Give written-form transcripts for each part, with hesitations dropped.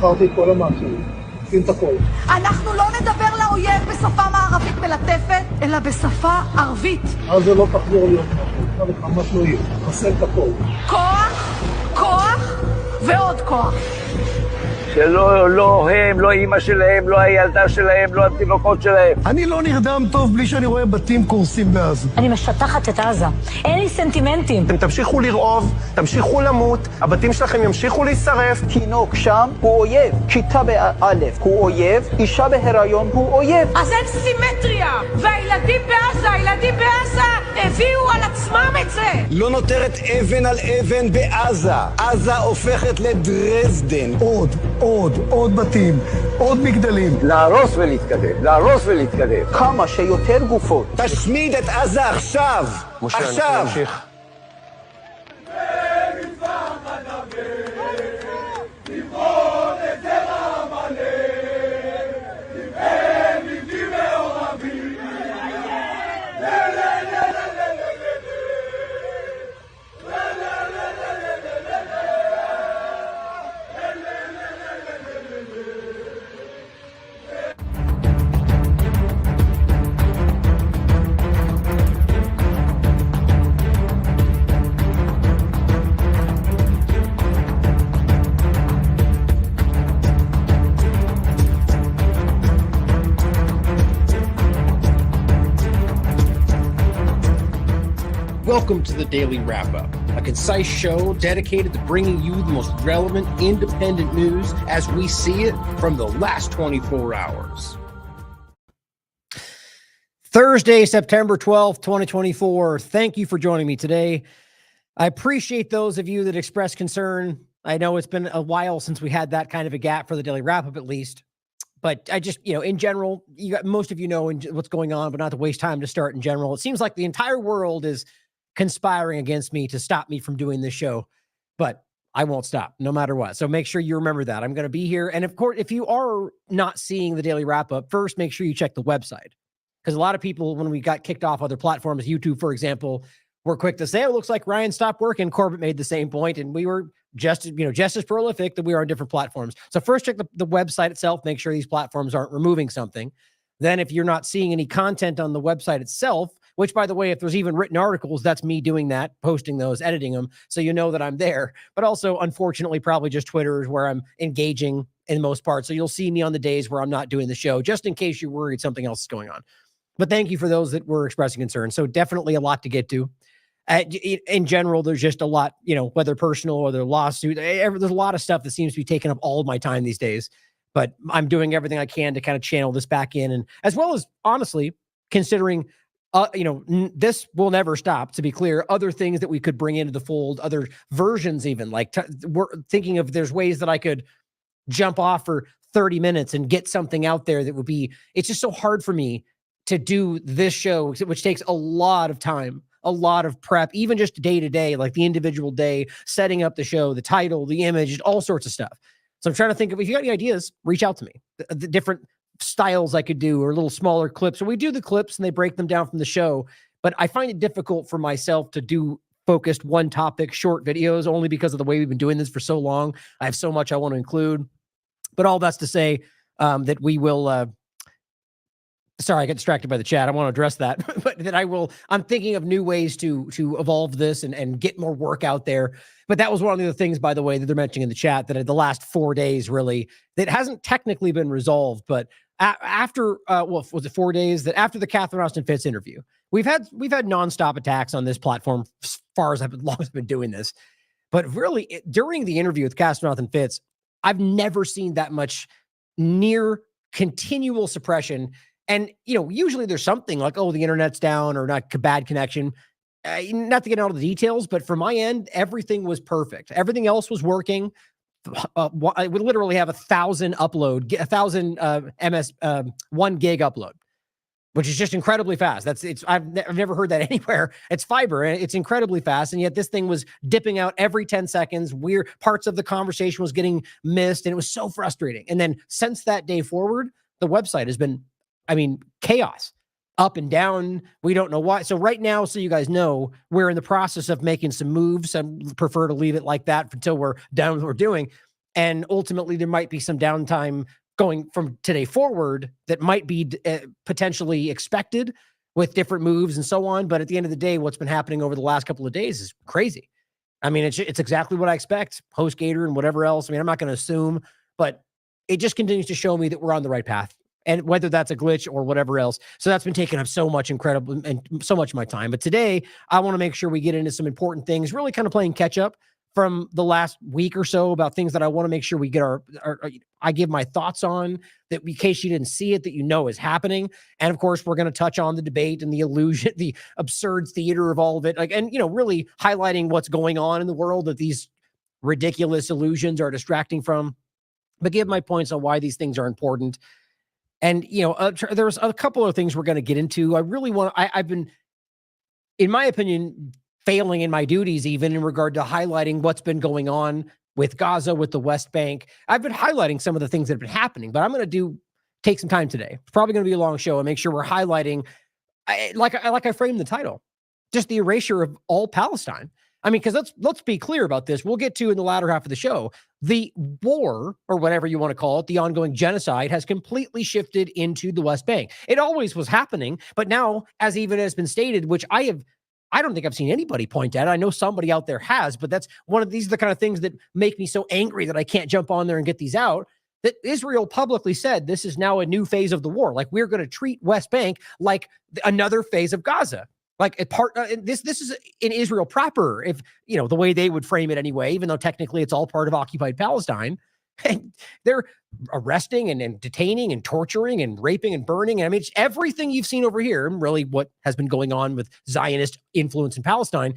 שחררתי את כל המעצורים, עושים את הכל. אנחנו לא נדבר לאויב בשפה מערבית מלטפת, אלא בשפה ערבית. אז זה לא תחזור להיות משהו, זה ממש לא יהיה, חסל את הכל. כוח, כוח ועוד כוח. שלא הם, לא אמא שלהם, לא הילדה שלהם, לא התינוקות שלהם. אני לא נרדם טוב בלי שאני רואה בתים קורסים בעזה. אני משטחת את עזה. אין לי סנטימנטים. אתם תמשיכו לרעוב, תמשיכו למות, הבתים שלכם ימשיכו להישרף. תינוק שם הוא אויב, כיתה באלף הוא אויב, אישה בהיריון הוא אויב. אז אין סימטריה, והילדים בעזה הביאו על עצמם את זה. לא נותרת אבן על אבן בעזה. עזה הופכת לדרזדן. עוד בתים, עוד מגדלים. להרוס ולהתקדם, להרוס ולהתקדם. כמה שיותר גופות. תשמיד את עזה עכשיו! עכשיו! נמשיך. Welcome to the Daily Wrap-Up, a concise show dedicated to bringing you the most relevant independent news as we see it from the last 24 hours. Thursday, September 12th, 2024. Thank you for joining me today. I appreciate those of you that express concern. I know it's been a while since we had that kind of a gap for the Daily Wrap-Up, at least. But I just, in general, most of you know what's going on, but not to waste time to start in general. It seems like the entire world is conspiring against me to stop me from doing this show, but I won't stop no matter what. So make sure you remember that I'm going to be here. And of course, if you are not seeing the Daily Wrap-Up, first, make sure you check the website, because a lot of people, when we got kicked off other platforms, YouTube, for example, were quick to say, oh, it looks like Ryan stopped working. Corbett made the same point, and we were just as prolific that we are on different platforms. So first, check the website itself, make sure these platforms aren't removing something. Then if you're not seeing any content on the website itself, which, by the way, if there's even written articles, that's me doing that, posting those, editing them, so you know that I'm there. But also, unfortunately, probably just Twitter is where I'm engaging in most parts. So you'll see me on the days where I'm not doing the show, just in case you're worried something else is going on. But thank you for those that were expressing concern. So definitely a lot to get to. In general, there's just a lot, whether personal or the lawsuit, there's a lot of stuff that seems to be taking up all of my time these days. But I'm doing everything I can to kind of channel this back in, and as well as, honestly, considering this will never stop, to be clear, other things that we could bring into the fold, other versions, even like we're thinking of, there's ways that I could jump off for 30 minutes and get something out there that would be, it's just so hard for me to do this show, which takes a lot of time, a lot of prep, even just day to day, like the individual day, setting up the show, the title, the image, all sorts of stuff. So I'm trying to think of, if you got any ideas, reach out to me. The different styles I could do, or little smaller clips. So we do the clips and they break them down from the show, but I find it difficult for myself to do focused one topic, short videos, only because of the way we've been doing this for so long. I have so much I want to include, but all that's to say that we will, sorry, I got distracted by the chat. I want to address that, but that I'm thinking of new ways to evolve this and get more work out there. But that was one of the things, by the way, that they're mentioning in the chat, that the last 4 days really, that hasn't technically been resolved, but after, was it 4 days, that after the Catherine Austin Fitts interview, we've had nonstop attacks on this platform as far as long as I've been doing this. But really, during the interview with Catherine Austin Fitts, I've never seen that much near continual suppression. And, usually there's something like, oh, the internet's down or not, bad connection. Not to get into all the details, but from my end, everything was perfect. Everything else was working. I would literally have 1,000 upload, 1,000 MS, 1 gig upload, which is just incredibly fast. I've never heard that anywhere. It's fiber and it's incredibly fast. And yet this thing was dipping out every 10 seconds. Weird parts of the conversation was getting missed. And it was so frustrating. And then since that day forward, the website has been, chaos, up and down. We don't know why. So right now, so you guys know, we're in the process of making some moves. I prefer to leave it like that until we're done with what we're doing. And ultimately, there might be some downtime going from today forward that might be potentially expected with different moves and so on. But at the end of the day, what's been happening over the last couple of days is crazy. I mean, it's exactly what I expect. HostGator and whatever else. I mean, I'm not going to assume, but it just continues to show me that we're on the right path. And whether that's a glitch or whatever else. So that's been taking up so much incredible and so much of my time. But today, I want to make sure we get into some important things, really kind of playing catch up from the last week or so about things that I want to make sure we get I give my thoughts on, that in case you didn't see it, that you know is happening. And of course, we're going to touch on the debate and the illusion, the absurd theater of all of it. Like, and, really highlighting what's going on in the world that these ridiculous illusions are distracting from, but give my points on why these things are important. And, there's a couple of things we're going to get into. I've been, in my opinion, failing in my duties, even in regard to highlighting what's been going on with Gaza, with the West Bank. I've been highlighting some of the things that have been happening, but I'm going to take some time today. It's probably going to be a long show, and make sure we're highlighting, like I framed the title, just the erasure of all Palestine. I mean, because let's be clear about this. We'll get to in the latter half of the show. The war, or whatever you want to call it, the ongoing genocide, has completely shifted into the West Bank. It always was happening, but now, as even has been stated, which I don't think I've seen anybody point at. I know somebody out there has, but these are the kind of things that make me so angry that I can't jump on there and get these out. That Israel publicly said this is now a new phase of the war. Like, we're going to treat West Bank like another phase of Gaza. Like a part, this is in Israel proper, if the way they would frame it anyway, even though technically it's all part of occupied Palestine. And they're arresting and detaining and torturing and raping and burning. I mean, it's everything you've seen over here, and really what has been going on with Zionist influence in Palestine,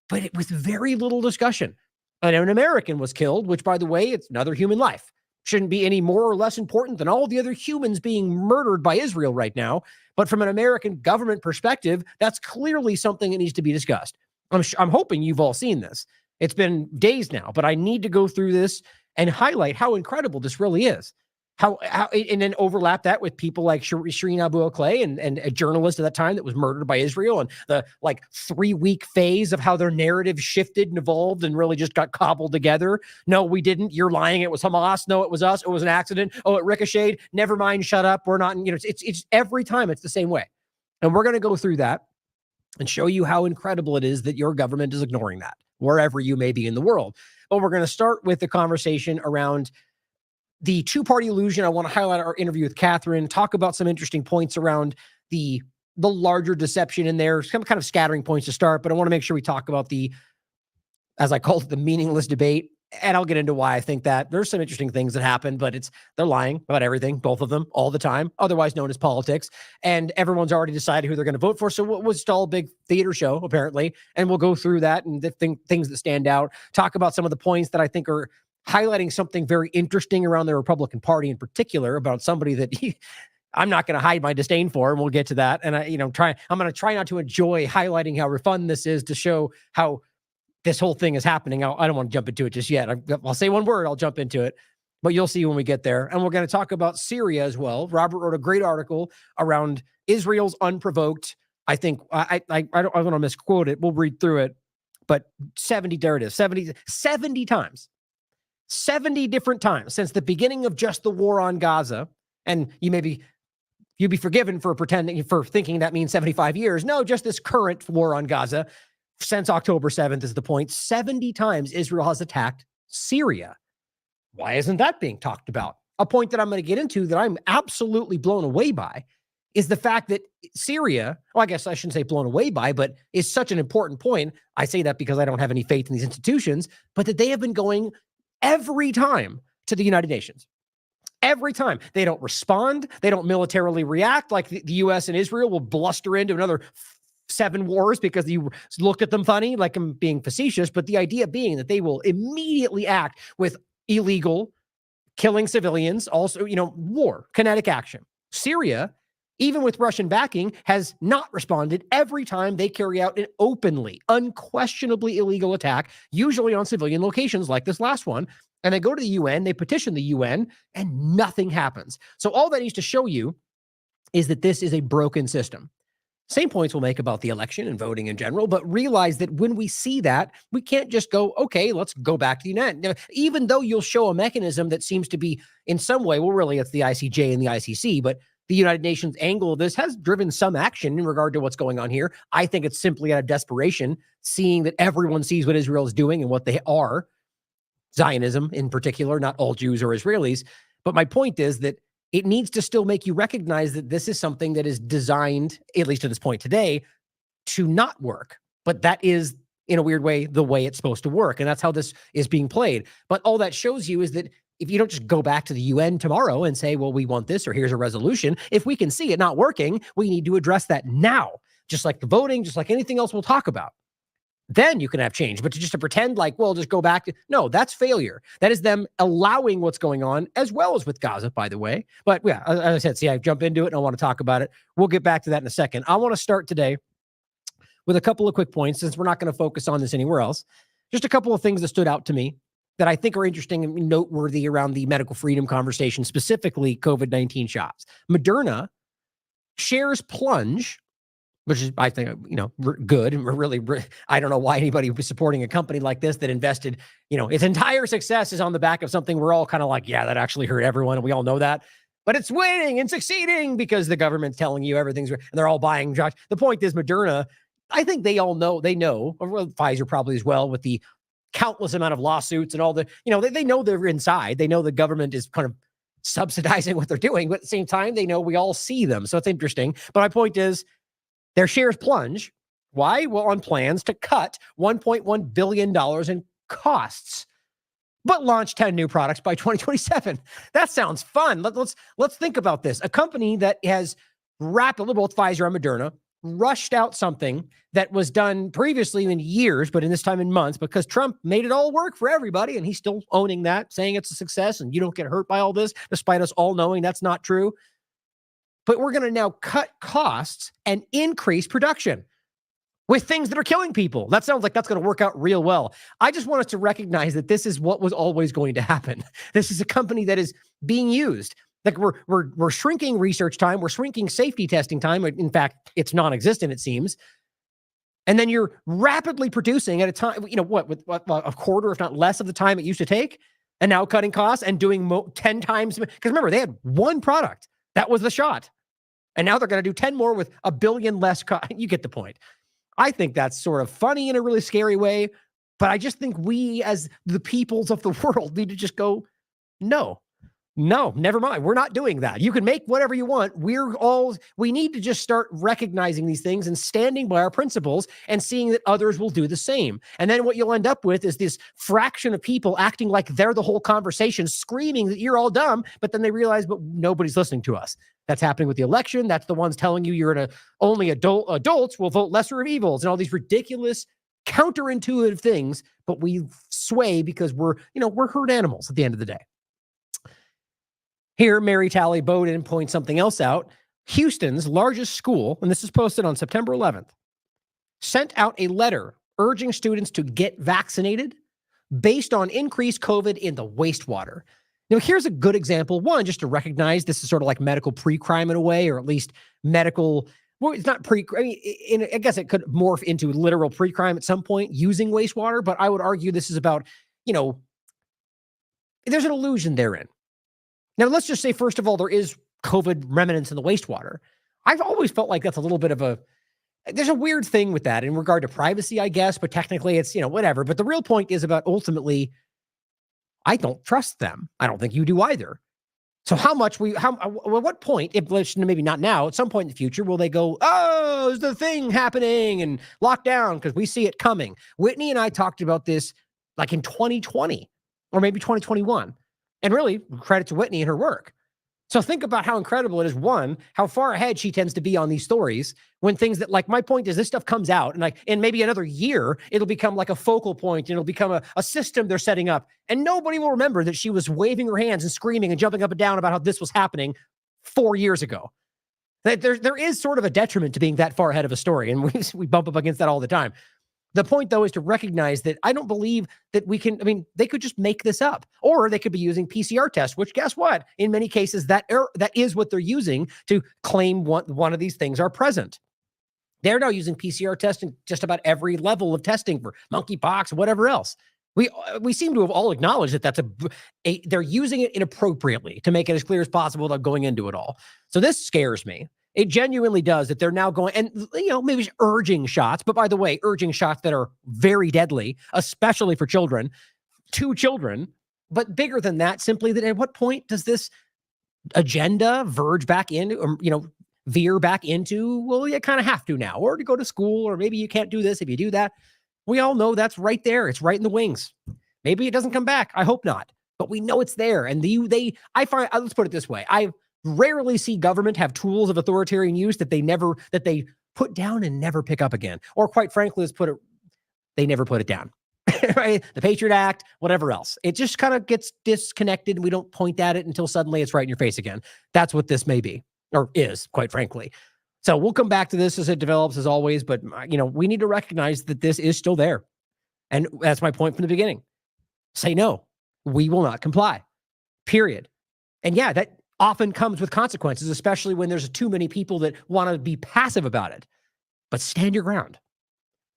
but with very little discussion. And an American was killed, which, by the way, it's another human life. Shouldn't be any more or less important than all the other humans being murdered by Israel right now. But from an American government perspective, that's clearly something that needs to be discussed. I'm hoping you've all seen this. It's been days now, but I need to go through this and highlight how incredible this really is. How and then overlap that with people like Shireen Abu Akleh and a journalist at that time that was murdered by Israel, and the 3-week phase of how their narrative shifted and evolved and really just got cobbled together. No, we didn't. You're lying. It was Hamas. No, it was us. It was an accident. Oh, it ricocheted. Never mind. Shut up. We're not. It's every time it's the same way, and we're going to go through that and show you how incredible it is that your government is ignoring that wherever you may be in the world. But we're going to start with the conversation around the two-party illusion. I want to highlight our interview with Catherine, talk about some interesting points around the larger deception in there, some kind of scattering points to start, but I want to make sure we talk about as I called it, the meaningless debate. And I'll get into why I think that. There's some interesting things that happen, but they're lying about everything, both of them, all the time, otherwise known as politics. And everyone's already decided who they're going to vote for. So what was all a big theater show, apparently. And we'll go through that and the things that stand out, talk about some of the points that I think are highlighting something very interesting around the Republican Party in particular, about somebody that I'm not going to hide my disdain for, and we'll get to that. And I'm going to try not to enjoy highlighting how fun this is to show how this whole thing is happening. I don't want to jump into it just yet. I'll say one word, I'll jump into it, but you'll see when we get there. And we're going to talk about Syria as well. Robert wrote a great article around Israel's unprovoked. I think I don't want to misquote it. We'll read through it, but 70 times. 70 different times since the beginning of just the war on Gaza. And you'd be forgiven for thinking that means 75 years. No, just this current war on Gaza since October 7th is the point. 70 times Israel has attacked Syria. Why isn't that being talked about? A point that I'm going to get into that I'm absolutely blown away by is the fact that Syria, well, I guess I shouldn't say blown away by, but is such an important point. I say that because I don't have any faith in these institutions, but that they have been going every time to the United Nations. Every time. They don't respond. They don't militarily react like the U.S. and Israel will bluster into another 7 wars because you look at them funny, like I'm being facetious, but the idea being that they will immediately act with illegal, killing civilians, also, war, kinetic action. Syria, even with Russian backing, has not responded every time they carry out an openly, unquestionably illegal attack, usually on civilian locations like this last one. And they go to the UN, they petition the UN, and nothing happens. So all that needs to show you is that this is a broken system. Same points we'll make about the election and voting in general, but realize that when we see that, we can't just go, okay, let's go back to the United. Now, even though you'll show a mechanism that seems to be in some way, well, really it's the ICJ and the ICC, but the United Nations angle of this has driven some action in regard to what's going on here. I think it's simply out of desperation, seeing that everyone sees what Israel is doing and what they are, Zionism in particular, not all Jews or Israelis. But my point is that it needs to still make you recognize that this is something that is designed, at least to this point today, to not work. But that is, in a weird way, the way it's supposed to work. And that's how this is being played. But all that shows you is that if you don't just go back to the UN tomorrow and say, well, we want this, or here's a resolution, if we can see it not working, we need to address that now. Just like the voting, just like anything else we'll talk about. Then you can have change. But to pretend like, well, just go back to, no, that's failure. That is them allowing what's going on, as well as with Gaza, by the way. But yeah, as I said, see, I jump into it and I want to talk about it. We'll get back to that in a second. I want to start today with a couple of quick points, since we're not going to focus on this anywhere else. Just a couple of things that stood out to me that I think are interesting and noteworthy around the medical freedom conversation, specifically COVID-19 shots. Moderna shares plunge, which is, I think, good. And really, I don't know why anybody would be supporting a company like this that invested, its entire success is on the back of something we're all kind of like, yeah, that actually hurt everyone. And we all know that. But it's winning and succeeding because the government's telling you everything's, and they're all buying. The point is, Moderna, I think they all know, or well, Pfizer probably as well, with the countless amount of lawsuits and all the, they know they're inside. They know the government is kind of subsidizing what they're doing, but at the same time, they know we all see them. So it's interesting. But my point is, their shares plunge. Why? Well, on plans to cut $1.1 billion in costs, but launch 10 new products by 2027. That sounds fun. Let's think about this. A company that has rapidly, both Pfizer and Moderna, rushed out something that was done previously in years, but in this time in months, because Trump made it all work for everybody, and he's still owning that, saying it's a success and you don't get hurt by all this, despite us all knowing that's not true. But we're going to now cut costs and increase production with things that are killing people. That sounds like that's going to work out real well. I just want us to recognize that this is what was always going to happen. This is a company that is being used. Like we're shrinking research time. We're shrinking safety testing time. In fact, it's non-existent, it seems. And then you're rapidly producing at a time, with a quarter, if not less of the time it used to take. And now cutting costs and doing 10 times. Because remember, they had one product. That was the shot. And now they're going to do 10 more with $1 billion less cost. You get the point. I think that's sort of funny in a really scary way. But I just think we, as the peoples of the world, need to just go, no, never mind. We're not doing that. You can make whatever you want. We need to just start recognizing these things and standing by our principles and seeing that others will do the same. And then what you'll end up with is this fraction of people acting like they're the whole conversation, screaming that you're all dumb, but then they realize, but nobody's listening to us. That's happening with the election. That's the ones telling you only adults will vote lesser of evils and all these ridiculous, counterintuitive things, but we sway because we're herd animals at the end of the day. Here, Mary Talley Bowden points something else out. Houston's largest school, and this is posted on September 11th, sent out a letter urging students to get vaccinated based on increased COVID in the wastewater. Now, here's a good example. One, just to recognize this is sort of like medical pre-crime in a way, or at least medical, well, it's not I guess it could morph into literal pre-crime at some point using wastewater, but I would argue this is about, there's an illusion therein. Now, let's just say, first of all, there is COVID remnants in the wastewater. I've always felt like that's a little bit of there's a weird thing with that in regard to privacy, I guess, but technically it's, whatever. But the real point is about ultimately, I don't trust them. I don't think you do either. So what point, if maybe not now, at some point in the future, will they go, oh, is the thing happening and lock down because we see it coming? Whitney and I talked about this like in 2020 or maybe 2021. And really, credit to Whitney and her work. So think about how incredible it is. One, how far ahead she tends to be on these stories when things that, like, my point is this stuff comes out and in maybe another year, it'll become like a focal point and it'll become a system they're setting up. And nobody will remember that she was waving her hands and screaming and jumping up and down about how this was happening 4 years ago. That there is sort of a detriment to being that far ahead of a story. And we bump up against that all the time. The point, though, is to recognize that I don't believe that they could just make this up, or they could be using PCR tests, which, guess what? In many cases, that is what they're using to claim one of these things are present. They're now using PCR testing just about every level of testing for monkeypox, whatever else. We seem to have all acknowledged that that's they're using it inappropriately to make it as clear as possible without going into it all. So this scares me. It genuinely does that they're now going and, maybe urging shots. But by the way, urging shots that are very deadly, especially for children, to children. But bigger than that, simply that at what point does this agenda verge back into, or, veer back into, well, you kind of have to now, or to go to school, or maybe you can't do this if you do that. We all know that's right there. It's right in the wings. Maybe it doesn't come back. I hope not. But we know it's there. And let's put it this way. I rarely see government have tools of authoritarian use that they put down and never pick up again. Or quite frankly, they never put it down. Right? The Patriot Act, whatever else. It just kind of gets disconnected and we don't point at it until suddenly it's right in your face again. That's what this may be, or is, quite frankly. So we'll come back to this as it develops, as always, but, we need to recognize that this is still there. And that's my point from the beginning. Say no. We will not comply. Period. And yeah, that often comes with consequences, especially when there's too many people that want to be passive about it. But stand your ground.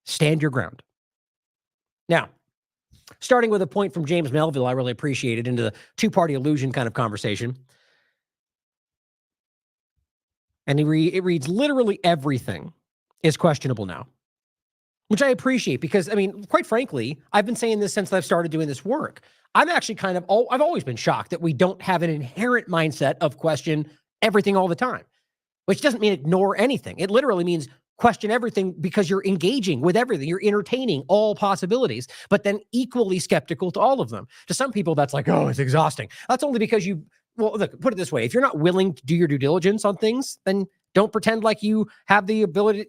Stand your ground. Now, starting with a point from James Melville, I really appreciated, into the two-party illusion kind of conversation. And it reads, literally everything is questionable now, which I appreciate because, quite frankly, I've been saying this since I've started doing this work. I'm actually I've always been shocked that we don't have an inherent mindset of question everything all the time, which doesn't mean ignore anything. It literally means question everything because you're engaging with everything. You're entertaining all possibilities, but then equally skeptical to all of them. To some people, that's like, oh, it's exhausting. That's only because well, look, put it this way. If you're not willing to do your due diligence on things, then don't pretend like you have the ability,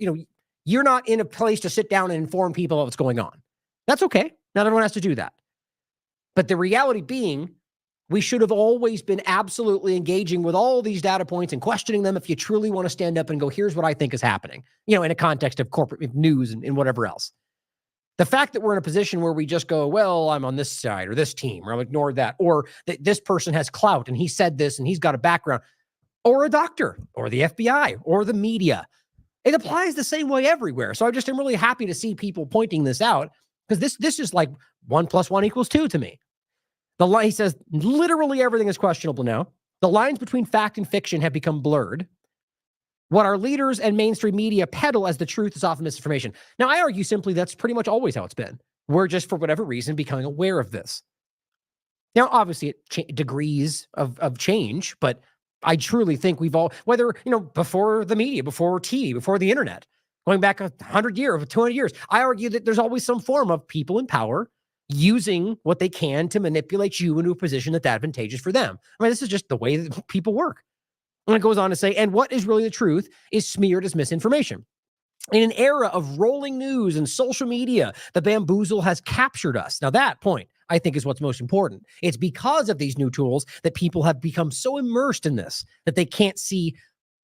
you're not in a place to sit down and inform people of what's going on. That's okay. Not everyone has to do that. But the reality being, we should have always been absolutely engaging with all these data points and questioning them if you truly want to stand up and go, here's what I think is happening, in a context of corporate news and whatever else. The fact that we're in a position where we just go, well, I'm on this side or this team, or I'll ignore that, or that this person has clout and he said this and he's got a background, or a doctor, or the FBI, or the media. It applies the same way everywhere. So I just am really happy to see people pointing this out, because this is like 1 + 1 = 2 to me. He says, literally everything is questionable now. The lines between fact and fiction have become blurred. What our leaders and mainstream media peddle as the truth is often misinformation. Now, I argue simply that's pretty much always how it's been. We're just, for whatever reason, becoming aware of this. Now, obviously, degrees of change, but I truly think we've all, whether, before the media, before TV, before the internet, going back 100 years, 200 years, I argue that there's always some form of people in power using what they can to manipulate you into a position that's advantageous for them. This is just the way that people work. And it goes on to say, and what is really the truth is smeared as misinformation. In an era of rolling news and social media, the bamboozle has captured us. Now, that point, I think, is what's most important. It's because of these new tools that people have become so immersed in this that they can't see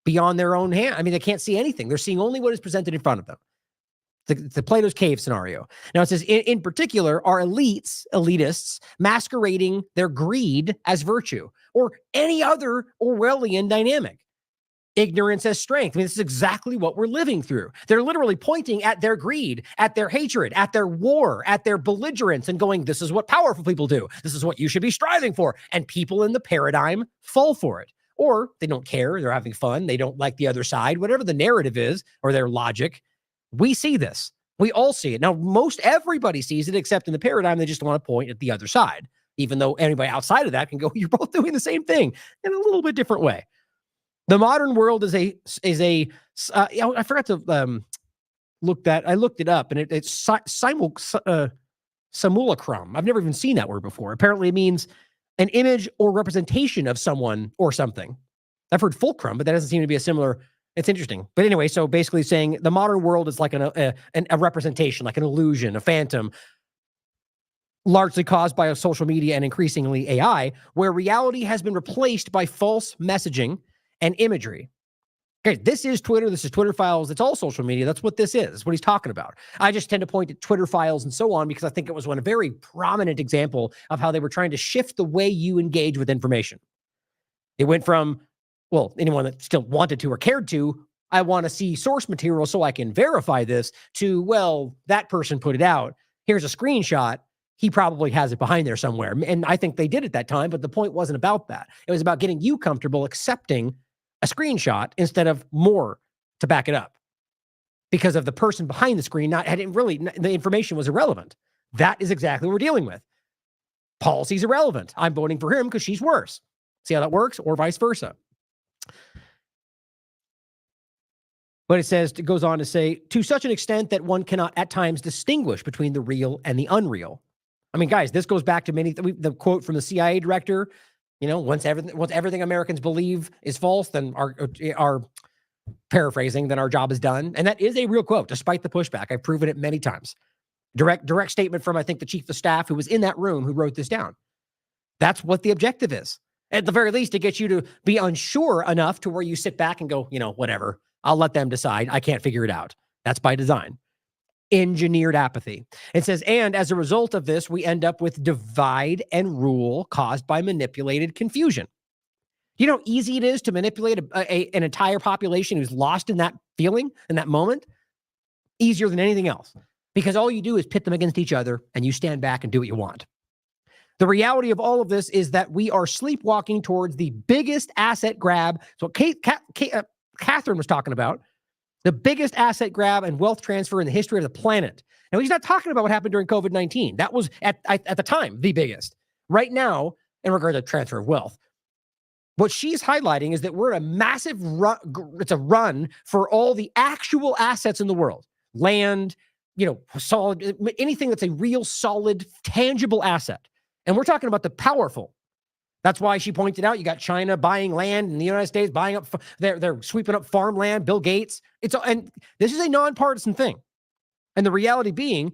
beyond their own hand. They can't see anything. They're seeing only what is presented in front of them. The Plato's Cave scenario. Now, it says, in particular, are elitists masquerading their greed as virtue, or any other Orwellian dynamic. Ignorance as strength. This is exactly what we're living through. They're literally pointing at their greed, at their hatred, at their war, at their belligerence, and going, this is what powerful people do. This is what you should be striving for. And people in the paradigm fall for it. Or they don't care. They're having fun. They don't like the other side. Whatever the narrative is, or their logic. We see this. We all see it. Now, most everybody sees it, except in the paradigm, they just want to point at the other side, even though anybody outside of that can go, you're both doing the same thing in a little bit different way. The modern world is I forgot to look that. I looked it up, and it's simulacrum. I've never even seen that word before. Apparently it means an image or representation of someone or something. I've heard fulcrum, but that doesn't seem to be a similar. It's interesting. But anyway, so basically saying the modern world is like a representation, like an illusion, a phantom, largely caused by social media and increasingly AI, where reality has been replaced by false messaging and imagery. Okay, this is Twitter. This is Twitter files. It's all social media. That's what this is. That's what he's talking about. I just tend to point at Twitter files and so on because I think it was a very prominent example of how they were trying to shift the way you engage with information. It went from, well, anyone that still wanted to or cared to, I want to see source material so I can verify this, to, well, that person put it out. Here's a screenshot. He probably has it behind there somewhere. And I think they did at that time, but the point wasn't about that. It was about getting you comfortable accepting a screenshot instead of more to back it up. Because of the person behind the screen, the information was irrelevant. That is exactly what we're dealing with. Policy's irrelevant. I'm voting for him because she's worse. See how that works? Or vice versa. But it goes on to say, to such an extent that one cannot at times distinguish between the real and the unreal. I mean, guys, this goes back to the quote from the CIA director, once everything Americans believe is false, then our paraphrasing, then our job is done. And that is a real quote, despite the pushback. I've proven it many times. Direct statement from, I think, the chief of staff who was in that room who wrote this down. That's what the objective is. At the very least, it gets you to be unsure enough to where you sit back and go, whatever. I'll let them decide. I can't figure it out. That's by design. Engineered apathy. It says, and as a result of this, we end up with divide and rule caused by manipulated confusion. You know how easy it is to manipulate an entire population who's lost in that feeling, in that moment? Easier than anything else. Because all you do is pit them against each other and you stand back and do what you want. The reality of all of this is that we are sleepwalking towards the biggest asset grab. So Catherine was talking about, the biggest asset grab and wealth transfer in the history of the planet. Now, he's not talking about what happened during COVID-19. That was, at the time, the biggest. Right now, in regard to transfer of wealth, what she's highlighting is that we're a massive run. It's a run for all the actual assets in the world. Land, solid, anything that's a real, solid, tangible asset. And we're talking about the powerful. That's why she pointed out you got China buying land in the United States, buying up, they're sweeping up farmland, Bill Gates. And this is a nonpartisan thing. And the reality being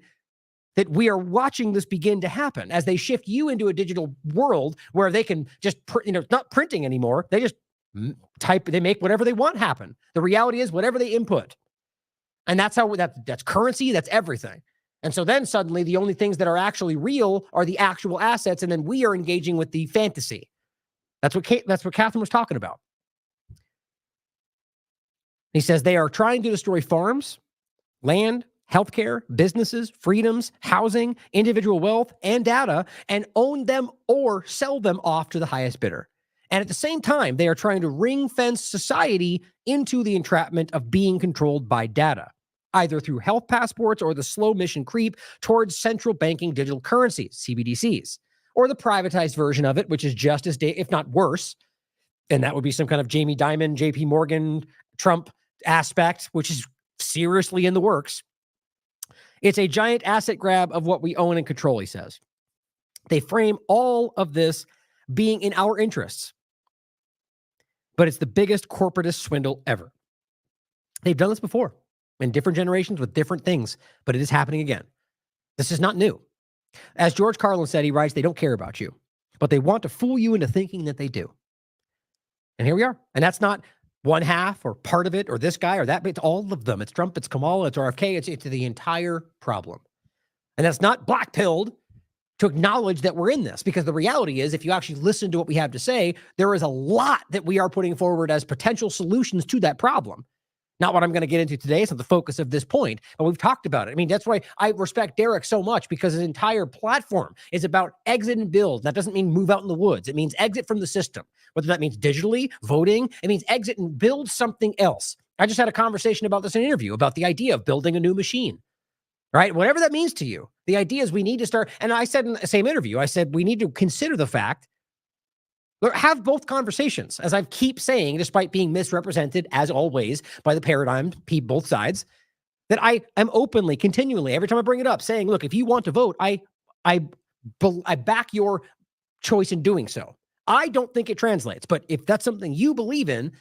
that we are watching this begin to happen as they shift you into a digital world where they can just, not printing anymore. They just they make whatever they want happen. The reality is whatever they input. And that's how that's currency, that's everything. And so then suddenly the only things that are actually real are the actual assets, and then we are engaging with the fantasy. That's what Catherine was talking about. He says they are trying to destroy farms, land, healthcare, businesses, freedoms, housing, individual wealth, and data, and own them or sell them off to the highest bidder. And at the same time, they are trying to ring-fence society into the entrapment of being controlled by data, either through health passports or the slow mission creep towards central banking digital currencies, CBDCs, or the privatized version of it, which is just as, if not worse. And that would be some kind of Jamie Dimon, JP Morgan, Trump aspect, which is seriously in the works. It's a giant asset grab of what we own and control, he says. They frame all of this being in our interests. But it's the biggest corporatist swindle ever. They've done this before in different generations with different things, but it is happening again. This is not new. As George Carlin said, he writes, they don't care about you, but they want to fool you into thinking that they do. And here we are. And that's not one half or part of it or this guy or that. It's all of them. It's Trump, it's Kamala, it's RFK. It's the entire problem. And that's not black-pilled to acknowledge that we're in this, because the reality is, if you actually listen to what we have to say, there is a lot that we are putting forward as potential solutions to that problem. Not what I'm going to get into today. It's not the focus of this point, but we've talked about it. I mean, that's why I respect Derek so much, because his entire platform is about exit and build. That doesn't mean move out in the woods. It means exit from the system, whether that means digitally, voting. It means exit and build something else. I just had a conversation about this in an interview about the idea of building a new machine, right? Whatever that means to you. The idea is we need to start, and I said in the same interview, I said we need to consider the fact, have both conversations, as I keep saying, despite being misrepresented, as always, by the paradigm, both sides, that I am openly, continually, every time I bring it up, saying, look, if you want to vote, I back your choice in doing so. I don't think it translates, but if that's something you believe in,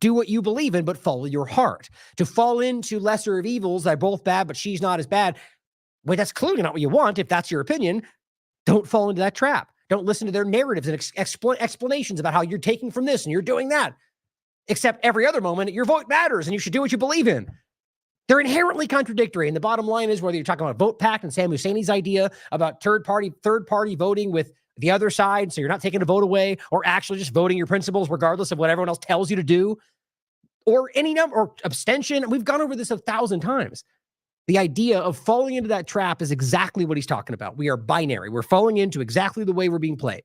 do what you believe in, but follow your heart. To fall into lesser of evils, they're both bad, but she's not as bad, well, that's clearly not what you want. If that's your opinion, don't fall into that trap. Don't listen to their narratives and explanations about how you're taking from this and you're doing that. Except every other moment, your vote matters and you should do what you believe in. They're inherently contradictory. And the bottom line is, whether you're talking about vote pact and Sam Husseini's idea about third party voting with the other side, so you're not taking a vote away, or actually just voting your principles regardless of what everyone else tells you to do, or any number, or abstention. We've gone over this 1,000 times. The idea of falling into that trap is exactly what he's talking about. We are binary. We're falling into exactly the way we're being played.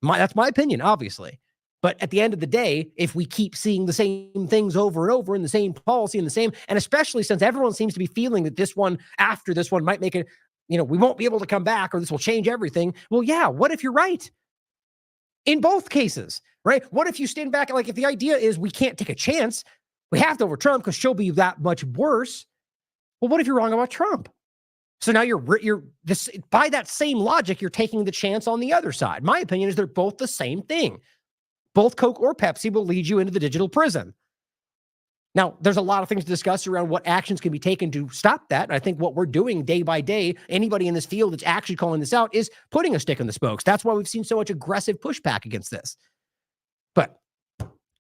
That's my opinion, obviously. But at the end of the day, if we keep seeing the same things over and over in the same policy and the same, and especially since everyone seems to be feeling that this one after this one might make it, we won't be able to come back or this will change everything. Well, yeah, what if you're right? In both cases, right? What if you stand back? Like if the idea is we can't take a chance, we have to over Trump because she'll be that much worse. Well, what if you're wrong about Trump? So now you're this, by that same logic, you're taking the chance on the other side. My opinion is they're both the same thing. Both Coke or Pepsi will lead you into the digital prison. Now, there's a lot of things to discuss around what actions can be taken to stop that. And I think what we're doing day by day, anybody in this field that's actually calling this out is putting a stick in the spokes. That's why we've seen so much aggressive pushback against this. But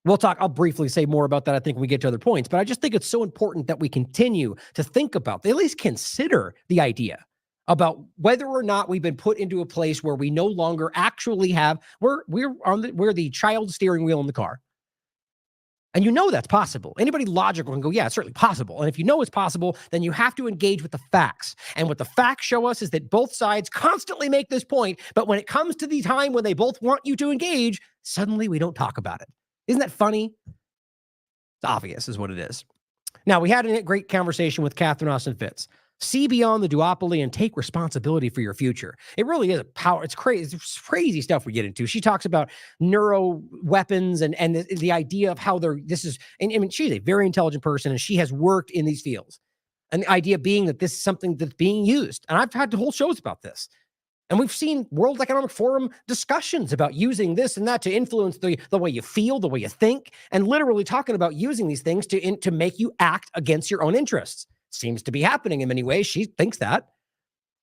we'll talk. I'll briefly say more about that, I think, when we get to other points. But I just think it's so important that we continue to think about, at least consider the idea about whether or not we've been put into a place where we no longer actually have, we're the child steering wheel in the car. And that's possible. Anybody logical can go, yeah, it's certainly possible. And if you know it's possible, then you have to engage with the facts. And what the facts show us is that both sides constantly make this point, but when it comes to the time when they both want you to engage, suddenly we don't talk about it. Isn't that funny? It's obvious is what it is. Now, we had a great conversation with Catherine Austin Fitts. See beyond the duopoly and take responsibility for your future. It really is a power. It's crazy. It's crazy stuff we get into. She talks about neuro weapons and the idea of how she's a very intelligent person and she has worked in these fields. And the idea being that this is something that's being used. And I've had whole shows about this. And we've seen World Economic Forum discussions about using this and that to influence the way you feel, the way you think, and literally talking about using these things to make you act against your own interests. Seems to be happening in many ways. She thinks that.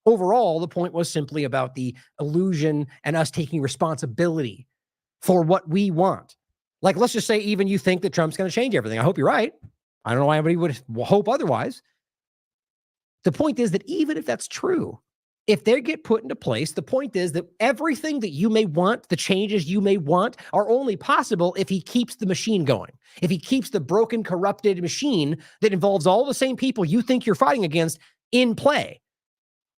Overall, the point was simply about the illusion and us taking responsibility for what we want. Like, let's just say even you think that Trump's going to change everything. I hope you're right. I don't know why anybody would hope otherwise. The point is that even if that's true, if they get put into place, the point is that everything that you may want, the changes you may want, are only possible if he keeps the machine going. If he keeps the broken, corrupted machine that involves all the same people you think you're fighting against in play.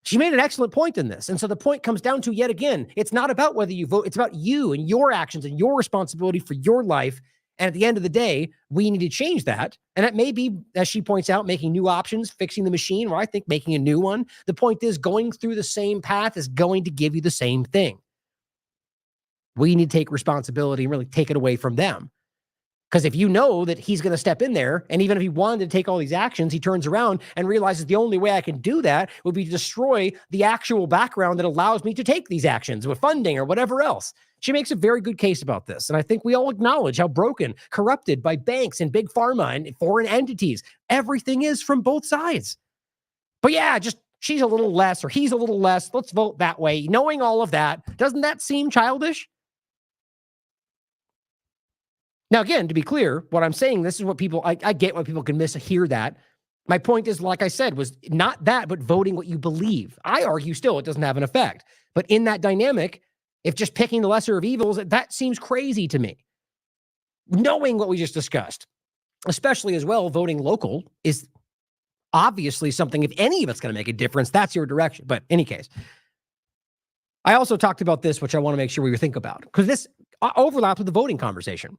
She made an excellent point in this. And so the point comes down to, yet again, it's not about whether you vote. It's about you and your actions and your responsibility for your life. And at the end of the day, we need to change that. And it may be, as she points out, making new options, fixing the machine, or I think making a new one. The point is going through the same path is going to give you the same thing. We need to take responsibility and really take it away from them. Because if you know that he's going to step in there, and even if he wanted to take all these actions, he turns around and realizes the only way I can do that would be to destroy the actual background that allows me to take these actions with funding or whatever else. She makes a very good case about this. And I think we all acknowledge how broken, corrupted by banks and big pharma and foreign entities everything is from both sides. But yeah, just she's a little less or he's a little less. Let's vote that way. Knowing all of that, doesn't that seem childish? Now, again, to be clear, what I'm saying, this is what people, I get why people can mishear that. My point is, like I said, was not that, but voting what you believe. I argue still it doesn't have an effect. But in that dynamic, if just picking the lesser of evils, that seems crazy to me. Knowing what we just discussed, especially as well, voting local is obviously something, if any of it's going to make a difference, that's your direction. But in any case, I also talked about this, which I want to make sure we think about, because this overlaps with the voting conversation.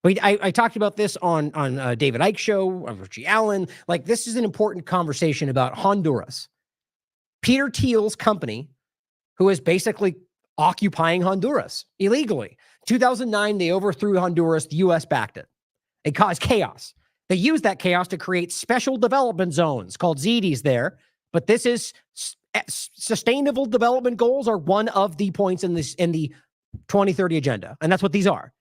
I talked about this on David Icke's show, on Richie Allen. Like, this is an important conversation about Honduras. Peter Thiel's company, who is basically occupying Honduras illegally. 2009, they overthrew Honduras. The U.S. backed it. It caused chaos. They used that chaos to create special development zones called ZDs there. But this is sustainable development goals are one of the points in the 2030 agenda. And that's what these are.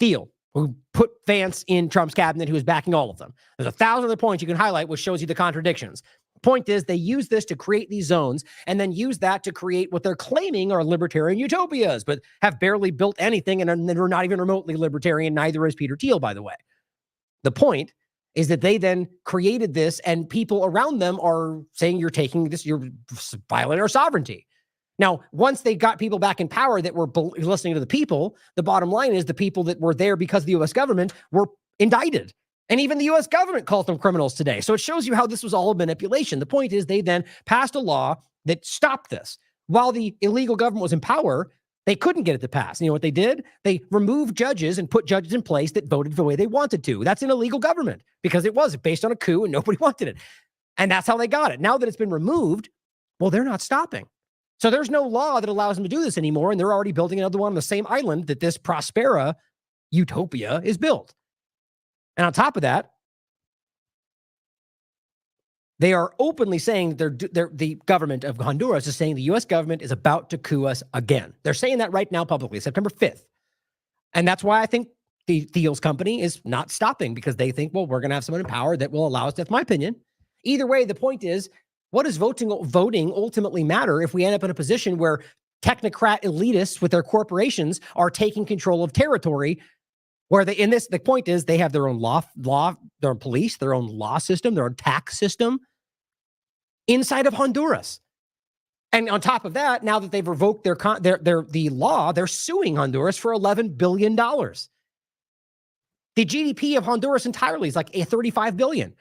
Thiel, who put Vance in Trump's cabinet, who is backing all of them. There's 1,000 other points you can highlight, which shows you the contradictions. Point is, they use this to create these zones and then use that to create what they're claiming are libertarian utopias, but have barely built anything and they're not even remotely libertarian. Neither is Peter Thiel, by the way. The point is that they then created this and people around them are saying you're taking this, you're violating our sovereignty. Now, once they got people back in power that were listening to the people, the bottom line is the people that were there because of the U.S. government were indicted. And even the U.S. government calls them criminals today. So it shows you how this was all a manipulation. The point is they then passed a law that stopped this. While the illegal government was in power, they couldn't get it to pass. You know what they did? They removed judges and put judges in place that voted the way they wanted to. That's an illegal government because it was based on a coup and nobody wanted it. And that's how they got it. Now that it's been removed, well, they're not stopping. So there's no law that allows them to do this anymore. And they're already building another one on the same island that this Prospera utopia is built. And on top of that, they are openly saying the government of Honduras is saying the U.S. government is about to coup us again. They're saying that right now publicly, September 5th. And that's why I think the Thiel's company is not stopping, because they think, well, we're going to have someone in power that will allow us. That's my opinion. Either way, the point is, what does voting ultimately matter if we end up in a position where technocrat elitists with their corporations are taking control of territory? Where the point is they have their own law, their own police, their own law system, their own tax system inside of Honduras. And on top of that, now that they've revoked the law, they're suing Honduras for $11 billion. The GDP of Honduras entirely is like $35 billion.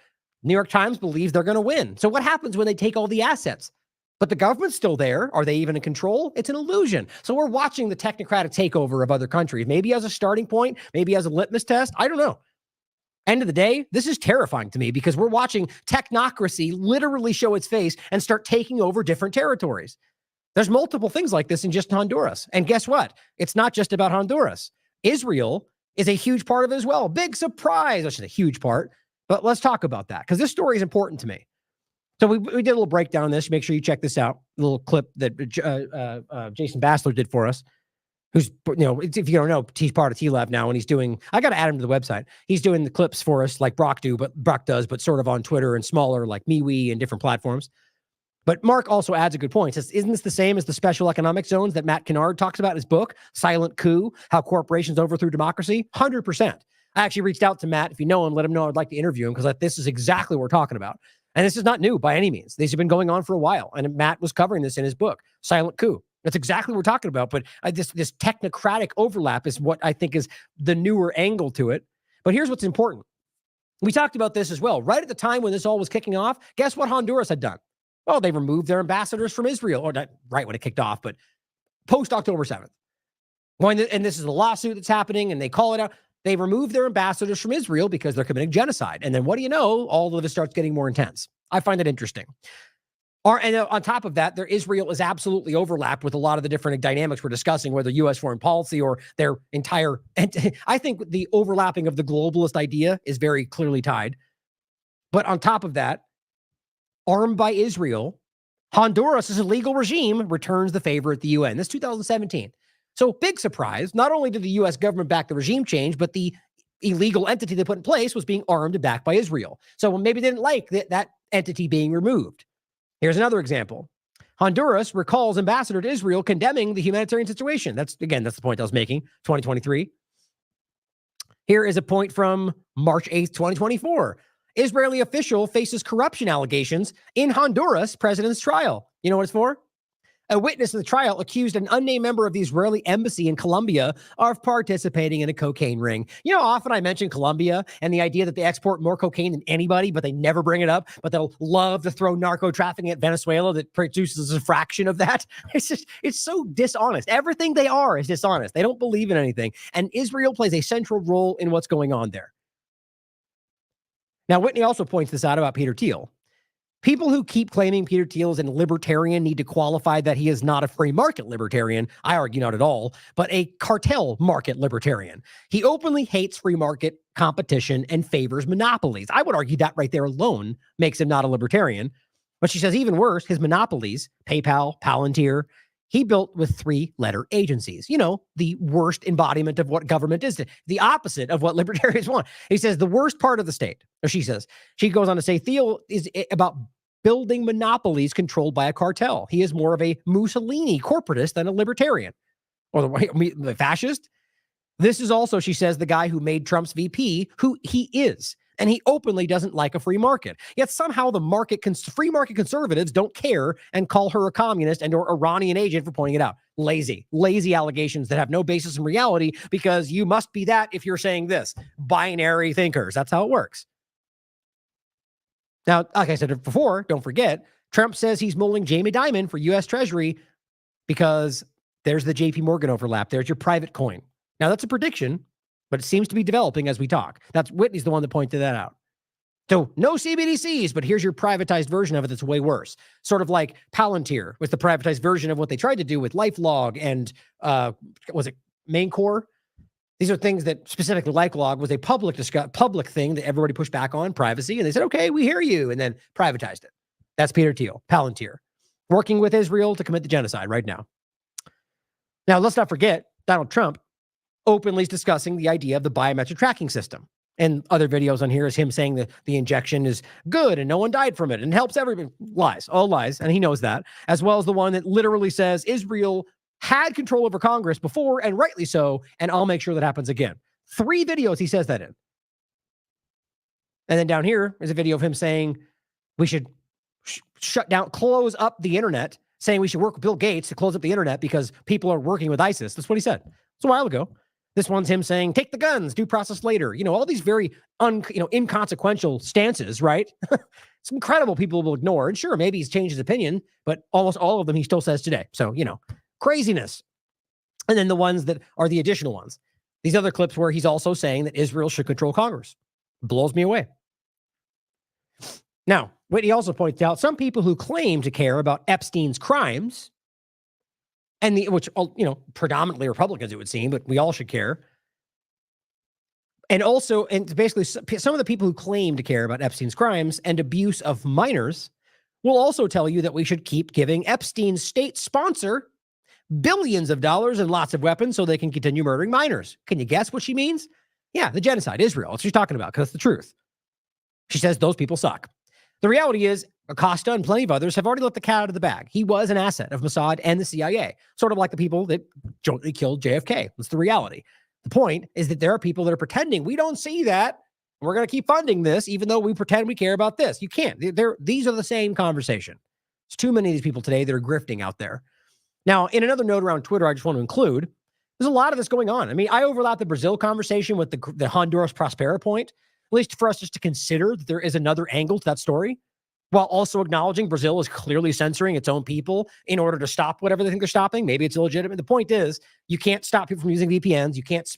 New York Times believes they're going to win. So what happens when they take all the assets? But the government's still there. Are they even in control? It's an illusion. So we're watching the technocratic takeover of other countries, maybe as a starting point, maybe as a litmus test. I don't know. End of the day, this is terrifying to me because we're watching technocracy literally show its face and start taking over different territories. There's multiple things like this in just Honduras. And guess what? It's not just about Honduras. Israel is a huge part of it as well. Big surprise. That's a huge part. But let's talk about that because this story is important to me. So we did a little breakdown on this. Make sure you check this out. A little clip that Jason Bassler did for us, who's, if you don't know, he's part of TLAV now, and he's doing, I got to add him to the website. He's doing the clips for us like Brock does, but sort of on Twitter and smaller like MeWe and different platforms. But Mark also adds a good point. Says, isn't this the same as the special economic zones that Matt Kennard talks about in his book, Silent Coup, How Corporations Overthrew Democracy? 100%. I actually reached out to Matt. If you know him, let him know I'd like to interview him because this is exactly what we're talking about. And this is not new by any means. These have been going on for a while. And Matt was covering this in his book, Silent Coup. That's exactly what we're talking about. But this technocratic overlap is what I think is the newer angle to it. But here's what's important. We talked about this as well. Right at the time when this all was kicking off, guess what Honduras had done? Well, they removed their ambassadors from Israel. Or not right when it kicked off, but post-October 7th. And this is a lawsuit that's happening, and they call it out. They remove their ambassadors from Israel because they're committing genocide. And then what do you know? All of it starts getting more intense. I find that interesting. And on top of that, Israel is absolutely overlapped with a lot of the different dynamics we're discussing, whether U.S. foreign policy or their entire... I think the overlapping of the globalist idea is very clearly tied. But on top of that, armed by Israel, Honduras' illegal regime returns the favor at the UN. This is 2017. So big surprise, not only did the U.S. government back the regime change, but the illegal entity they put in place was being armed and backed by Israel. So maybe they didn't like that entity being removed. Here's another example. Honduras recalls ambassador to Israel condemning the humanitarian situation. That's the point I was making, 2023. Here is a point from March 8th, 2024. Israeli official faces corruption allegations in Honduras president's trial. You know what it's for? A witness in the trial accused an unnamed member of the Israeli embassy in Colombia of participating in a cocaine ring. You know, often I mention Colombia and the idea that they export more cocaine than anybody, but they never bring it up, but they'll love to throw narco trafficking at Venezuela that produces a fraction of that. It's so dishonest. Everything they are is dishonest. They don't believe in anything. And Israel plays a central role in what's going on there. Now, Whitney also points this out about Peter Thiel. People who keep claiming Peter Thiel is a libertarian need to qualify that he is not a free market libertarian. I argue not at all, but a cartel market libertarian. He openly hates free market competition and favors monopolies. I would argue that right there alone makes him not a libertarian. But she says even worse, his monopolies, PayPal, Palantir, he built with 3-letter agencies. You know, the worst embodiment of what government is, the opposite of what libertarians want. He says the worst part of the state, or she goes on to say, Thiel is about building monopolies controlled by a cartel. He is more of a Mussolini corporatist than a libertarian or the fascist. This is also, she says, the guy who made Trump's VP, who he is. And he openly doesn't like a free market. Yet somehow the free market conservatives don't care and call her a communist and or Iranian agent for pointing it out. Lazy allegations that have no basis in reality, because you must be that if you're saying this. Binary thinkers. That's how it works. Now, like I said before, don't forget, Trump says he's mulling Jamie Dimon for U.S. Treasury because there's the JP Morgan overlap. There's your private coin. Now, that's a prediction, but it seems to be developing as we talk. That's Whitney's the one that pointed that out. So no CBDCs, but here's your privatized version of it that's way worse. Sort of like Palantir was the privatized version of what they tried to do with LifeLog and was it MainCore? These are things that specifically LifeLog was a public thing that everybody pushed back on, privacy, and they said, okay, we hear you, and then privatized it. That's Peter Thiel, Palantir, working with Israel to commit the genocide right now. Now, let's not forget, Donald Trump openly is discussing the idea of the biometric tracking system. And other videos on here is him saying that the injection is good and no one died from it and helps everybody. Lies, all lies, and he knows that, as well as the one that literally says Israel had control over Congress before, and rightly so, and I'll make sure that happens again. 3 videos he says that in. And then down here is a video of him saying we should shut down, close up the internet, saying we should work with Bill Gates to close up the internet because people are working with ISIS. That's what he said. It's a while ago. This one's him saying, take the guns, due process later. You know, all these very inconsequential stances, right? It's incredible people will ignore. And sure, maybe he's changed his opinion, but almost all of them he still says today. So, craziness. And then the ones that are the additional ones. These other clips where he's also saying that Israel should control Congress. Blows me away. Now, Whitney also points out some people who claim to care about Epstein's crimes, and which predominantly Republicans, it would seem, but we all should care. And basically some of the people who claim to care about Epstein's crimes and abuse of minors will also tell you that we should keep giving Epstein's state sponsor billions of dollars and lots of weapons so they can continue murdering minors. Can you guess what she means? Yeah, the genocide, Israel. That's what she's talking about, because it's the truth. She says those people suck. The reality is, Acosta and plenty of others have already let the cat out of the bag. He was an asset of Mossad and the CIA, sort of like the people that jointly killed JFK. That's the reality. The point is that there are people that are pretending we don't see that. We're going to keep funding this, even though we pretend we care about this. You can't. These are the same conversation. There's too many of these people today that are grifting out there. Now, in another note around Twitter, I just want to include, there's a lot of this going on. I mean, I overlap the Brazil conversation with the Honduras Prospera point, at least for us just to consider that there is another angle to that story, while also acknowledging Brazil is clearly censoring its own people in order to stop whatever they think they're stopping. Maybe it's illegitimate. The point is, you can't stop people from using VPNs. You can't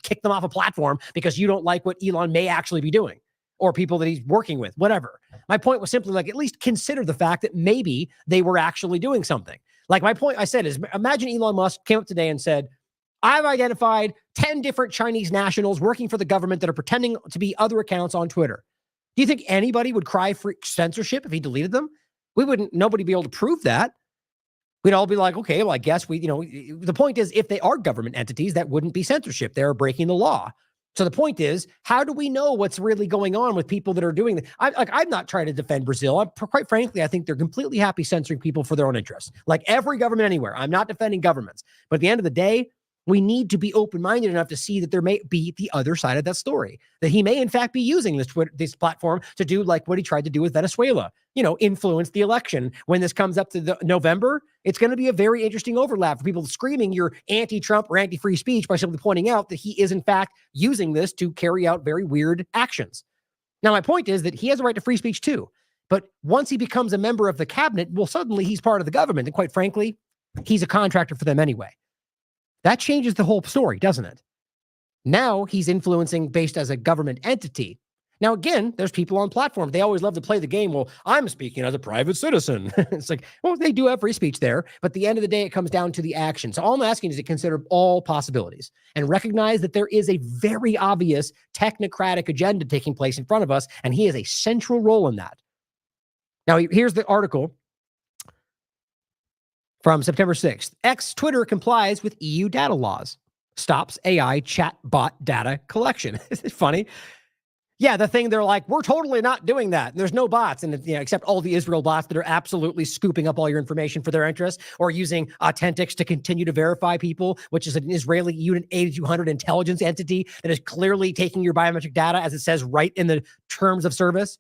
kick them off a platform because you don't like what Elon may actually be doing, or people that he's working with, whatever. My point was simply at least consider the fact that maybe they were actually doing something. Like my point I said is, imagine Elon Musk came up today and said, I've identified 10 different Chinese nationals working for the government that are pretending to be other accounts on Twitter. Do you think anybody would cry for censorship if he deleted them? Nobody would be able to prove that. We'd all be like, okay, well, I guess the point is, if they are government entities, that wouldn't be censorship. They're breaking the law. So the point is, how do we know what's really going on with people that are doing that? I'm not trying to defend Brazil. Quite frankly, I think they're completely happy censoring people for their own interests. Like every government anywhere. I'm not defending governments. But at the end of the day, we need to be open-minded enough to see that there may be the other side of that story, that he may in fact be using this platform to do like what he tried to do with Venezuela, influence the election. When this comes up to November, it's going to be a very interesting overlap for people screaming you're anti-Trump or anti-free speech by simply pointing out that he is in fact using this to carry out very weird actions. Now, my point is that he has a right to free speech too, but once he becomes a member of the cabinet, well, suddenly he's part of the government. And quite frankly, he's a contractor for them anyway. That changes the whole story, doesn't it? Now he's influencing based as a government entity. Now, again, there's people on platforms. They always love to play the game. Well, I'm speaking as a private citizen. It's like, well, they do have free speech there. But at the end of the day, it comes down to the action. So all I'm asking is to consider all possibilities and recognize that there is a very obvious technocratic agenda taking place in front of us. And he has a central role in that. Now, here's the article from September 6th. Twitter complies with EU data laws. Stops AI chat bot data collection. Isn't it funny? Yeah, the thing they're like, we're totally not doing that. And there's no bots, and except all the Israel bots that are absolutely scooping up all your information for their interests, or using Authentics to continue to verify people, which is an Israeli Unit 8200 intelligence entity that is clearly taking your biometric data, as it says right in the terms of service.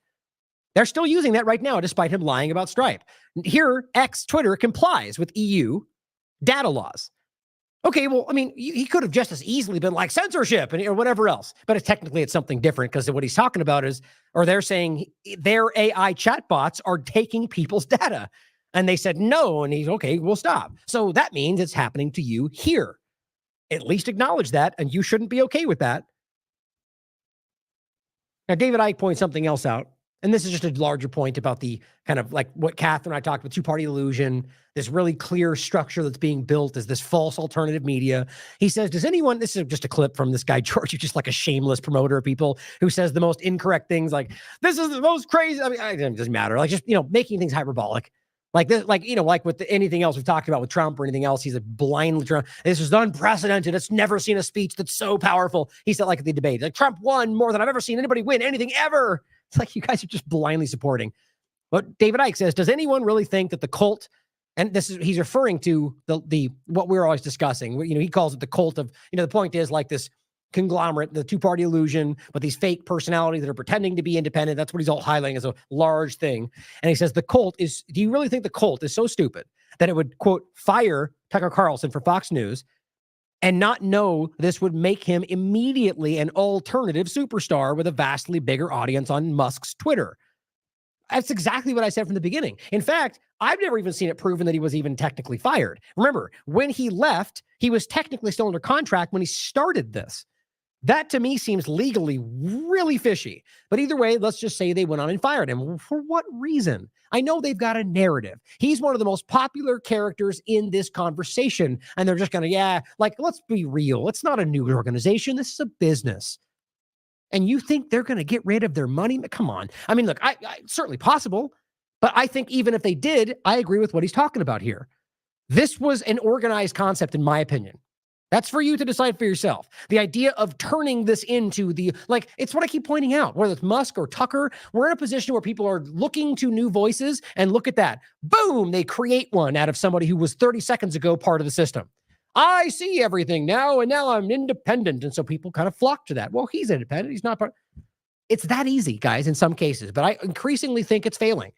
They're still using that right now, despite him lying about Stripe. Here, Twitter complies with EU data laws. Okay, well, I mean, he could have just as easily been like censorship or whatever else, but technically it's something different, because what he's talking about is, or they're saying their AI chatbots are taking people's data, and they said no, and he's okay, we'll stop. So that means it's happening to you here. At least acknowledge that, and you shouldn't be okay with that. Now, David Icke points something else out. And this is just a larger point about the kind of like what Catherine and I talked about, two-party illusion, this really clear structure that's being built as this false alternative media. He says, does anyone, this is just a clip from this guy, George, who's just like a shameless promoter of people, who says the most incorrect things, like, this is the most crazy, I mean, it doesn't matter. Like, just, making things hyperbolic. Like this, like with anything else we've talked about with Trump or anything else, he's like blindly Trump. This is unprecedented. It's never seen a speech that's so powerful. He said, like, at the debate, like, Trump won more than I've ever seen anybody win anything ever. It's like you guys are just blindly supporting. But David Icke says, does anyone really think that the cult, and this is, he's referring to the what we're always discussing, he calls it the cult of, the point is like this conglomerate, the two-party illusion, but these fake personalities that are pretending to be independent. That's what he's all highlighting as a large thing. And he says the cult is, do you really think the cult is so stupid that it would, quote, fire Tucker Carlson for Fox News and not know this would make him immediately an alternative superstar with a vastly bigger audience on Musk's Twitter? That's exactly what I said from the beginning. In fact, I've never even seen it proven that he was even technically fired. Remember, when he left, he was technically still under contract when he started this. That to me seems legally really fishy. But either way, let's just say they went on and fired him. For what reason? I know they've got a narrative. He's one of the most popular characters in this conversation. And they're just going to, let's be real. It's not a news organization. This is a business. And you think they're going to get rid of their money? Come on. I mean, look, I certainly possible. But I think even if they did, I agree with what he's talking about here. This was an organized concept, in my opinion. That's for you to decide for yourself. The idea of turning this into it's what I keep pointing out, whether it's Musk or Tucker, we're in a position where people are looking to new voices, and look at that. Boom, they create one out of somebody who was 30 seconds ago part of the system. I see everything now, and now I'm independent. And so people kind of flock to that. Well, he's independent. He's not part. It's that easy, guys, in some cases, but I increasingly think it's failing.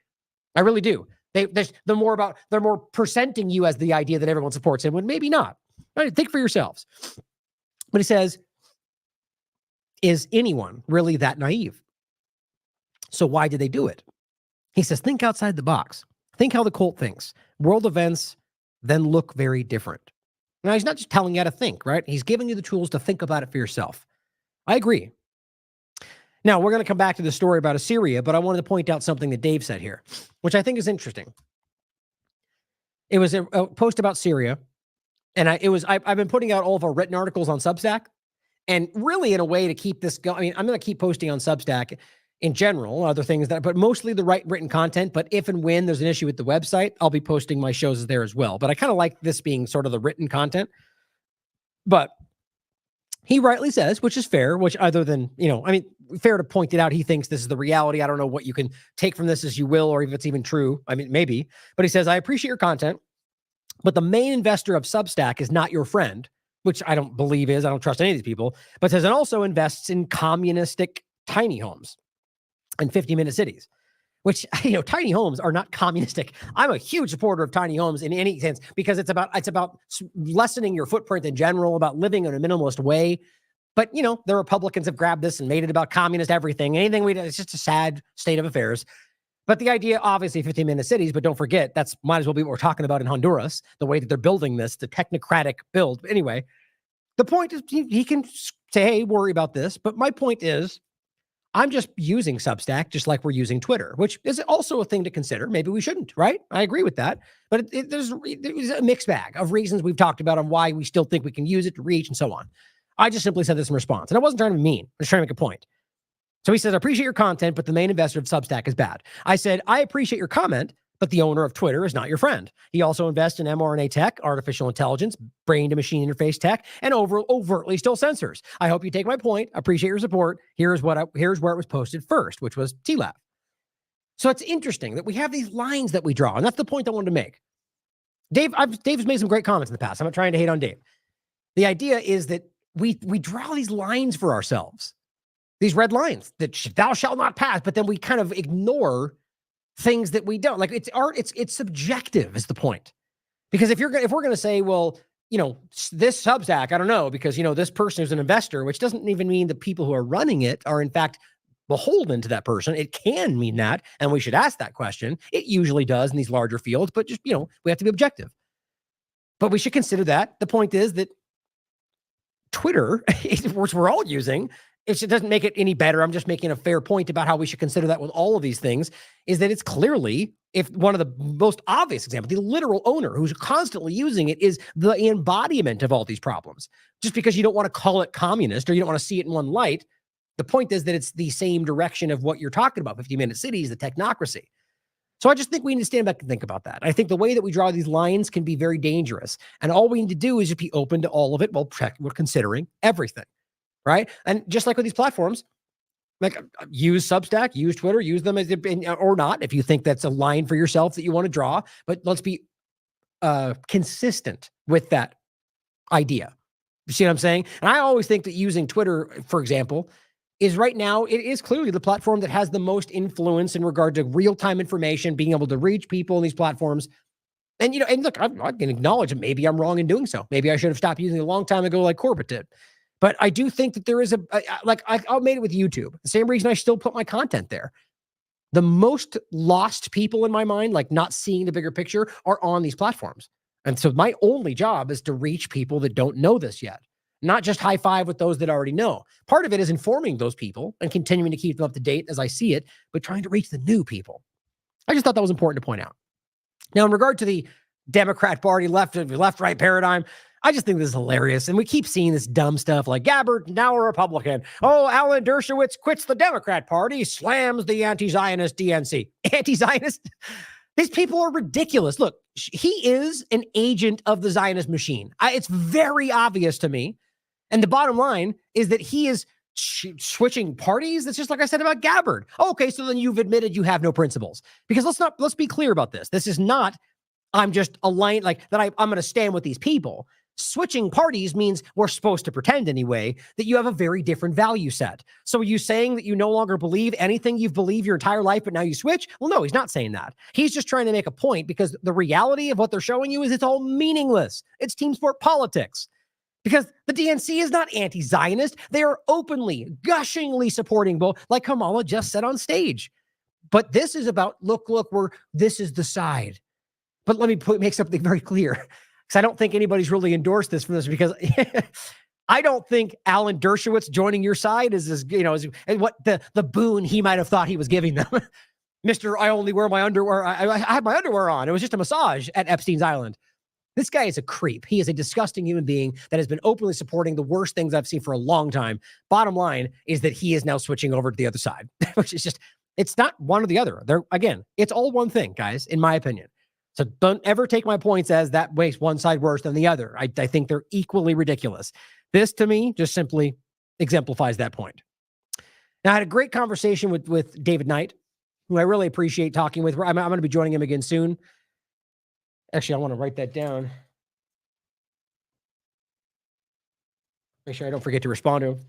I really do. They're more presenting you as the idea that everyone supports him, when maybe not. Right, think for yourselves. But he says, is anyone really that naive? So why did they do it? He says, think outside the box. Think how the cult thinks. World events then look very different. Now, he's not just telling you how to think, right? He's giving you the tools to think about it for yourself. I agree. Now, we're going to come back to the story about Syria, but I wanted to point out something that Dave said here, which I think is interesting. It was a post about Syria. And I've been putting out all of our written articles on Substack, and really in a way to keep this going. I mean, I'm going to keep posting on Substack in general, other things but mostly the written content. But if and when there's an issue with the website, I'll be posting my shows there as well. But I kind of like this being sort of the written content. But he rightly says, which is fair, which other than, fair to point it out, he thinks this is the reality. I don't know what you can take from this as you will, or if it's even true. I mean, maybe. But he says, I appreciate your content, but the main investor of Substack is not your friend, which I don't believe is. I don't trust any of these people. But says it also invests in communistic tiny homes and 50-minute cities, which, tiny homes are not communistic. I'm a huge supporter of tiny homes in any sense, because it's about lessening your footprint in general, about living in a minimalist way. But, the Republicans have grabbed this and made it about communist everything. It's just a sad state of affairs. But the idea, obviously, 15-minute cities, but don't forget, that's might as well be what we're talking about in Honduras, the way that they're building this, the technocratic build. But anyway, the point is he can say, hey, worry about this. But my point is, I'm just using Substack just like we're using Twitter, which is also a thing to consider. Maybe we shouldn't, right? I agree with that. But there's a mixed bag of reasons we've talked about on why we still think we can use it to reach and so on. I just simply said this in response. And I wasn't trying to be mean. I was trying to make a point. So he says, I appreciate your content, but the main investor of Substack is bad. I said, I appreciate your comment, But the owner of Twitter is not your friend. He also invests in mRNA tech, artificial intelligence, brain-to-machine interface tech, and overtly still censors. I hope you take my point. I appreciate your support. Here's where it was posted first, which was TLAV. So it's interesting that we have these lines that we draw, and that's the point I wanted to make. Dave's made some great comments in the past. I'm not trying to hate on Dave. The idea is that we draw these lines for ourselves, these red lines that thou shalt not pass, but then we kind of ignore things that we don't. Like, it's subjective is the point. Because if we're going to say, well, this Substack, I don't know, because this person is an investor, which doesn't even mean the people who are running it are in fact beholden to that person. It can mean that, and we should ask that question. It usually does in these larger fields, but just, we have to be objective. But we should consider that. The point is that Twitter, which we're all using, it doesn't make it any better. I'm just making a fair point about how we should consider that with all of these things, is that it's clearly, if one of the most obvious examples, the literal owner who's constantly using it is the embodiment of all these problems. Just because you don't want to call it communist or you don't want to see it in one light, the point is that it's the same direction of what you're talking about, 50-minute cities, the technocracy. So I just think we need to stand back and think about that. I think the way that we draw these lines can be very dangerous. And all we need to do is just be open to all of it while we're considering everything. Right. And just like with these platforms, like use Substack, use Twitter, use them as or not, if you think that's a line for yourself that you want to draw. But let's be consistent with that idea. You see what I'm saying? And I always think that using Twitter, for example, is right now, it is clearly the platform that has the most influence in regard to real-time information, being able to reach people in these platforms. And, and look, I can acknowledge that maybe I'm wrong in doing so. Maybe I should have stopped using it a long time ago like Corbett did. But I do think that there is I made it with YouTube. The same reason I still put my content there. The most lost people in my mind, like not seeing the bigger picture, are on these platforms. And so my only job is to reach people that don't know this yet, not just high five with those that already know. Part of it is informing those people and continuing to keep them up to date as I see it, but trying to reach the new people. I just thought that was important to point out. Now, in regard to the Democrat Party left-right paradigm, I just think this is hilarious. And we keep seeing this dumb stuff like Gabbard, now a Republican. Oh, Alan Dershowitz quits the Democrat Party, slams the anti-Zionist DNC. Anti-Zionist? These people are ridiculous. Look, he is an agent of the Zionist machine. It's very obvious to me. And the bottom line is that he is switching parties. That's just like I said about Gabbard. Okay, so then you've admitted you have no principles. Because let's be clear about this. This is not, I'm just aligned, like that I'm going to stand with these people. Switching parties means we're supposed to pretend anyway that you have a very different value set. So are you saying that you no longer believe anything you've believed your entire life, but now you switch? Well, no, he's not saying that. He's just trying to make a point because the reality of what they're showing you is it's all meaningless. It's team sport politics. Because the DNC is not anti-Zionist. They are openly, gushingly supporting both, like Kamala just said on stage. But this is about, look, this is the side. But let me make something very clear. Because I don't think anybody's really endorsed this from this, because I don't think Alan Dershowitz joining your side is as, as what the boon he might have thought he was giving them. Mr. I only wear my underwear. I have my underwear on. It was just a massage at Epstein's Island. This guy is a creep. He is a disgusting human being that has been openly supporting the worst things I've seen for a long time. Bottom line is that he is now switching over to the other side, which is just, it's not one or the other. Again, it's all one thing, guys, in my opinion. So don't ever take my points as that makes one side worse than the other. I think they're equally ridiculous. This, to me, just simply exemplifies that point. Now, I had a great conversation with David Knight, who I really appreciate talking with. I'm going to be joining him again soon. Actually, I want to write that down. Make sure I don't forget to respond to him.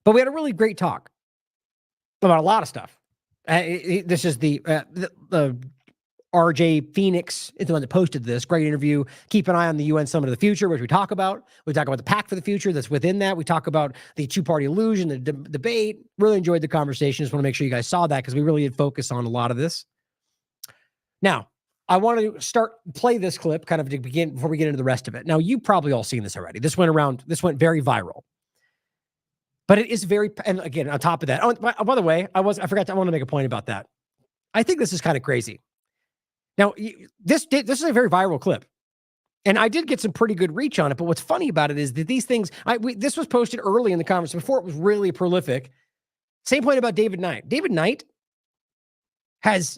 But we had a really great talk about a lot of stuff. This is the RJ Phoenix is the one that posted this great interview. Keep an eye on the UN Summit of the Future, which we talk about. We talk about the Pact for the Future that's within that. We talk about the two-party illusion, the debate. Really enjoyed the conversation. Just want to make sure you guys saw that because we really did focus on a lot of this. Now, I want to play this clip kind of to begin before we get into the rest of it. Now, you've probably all seen this already. This went very viral. But it is very, and again, on top of that, by the way, I want to make a point about that. I think this is kind of crazy. Now, this is a very viral clip. And I did get some pretty good reach on it. But what's funny about it is that these things, this was posted early in the conversation before it was really prolific. Same point about David Knight. David Knight has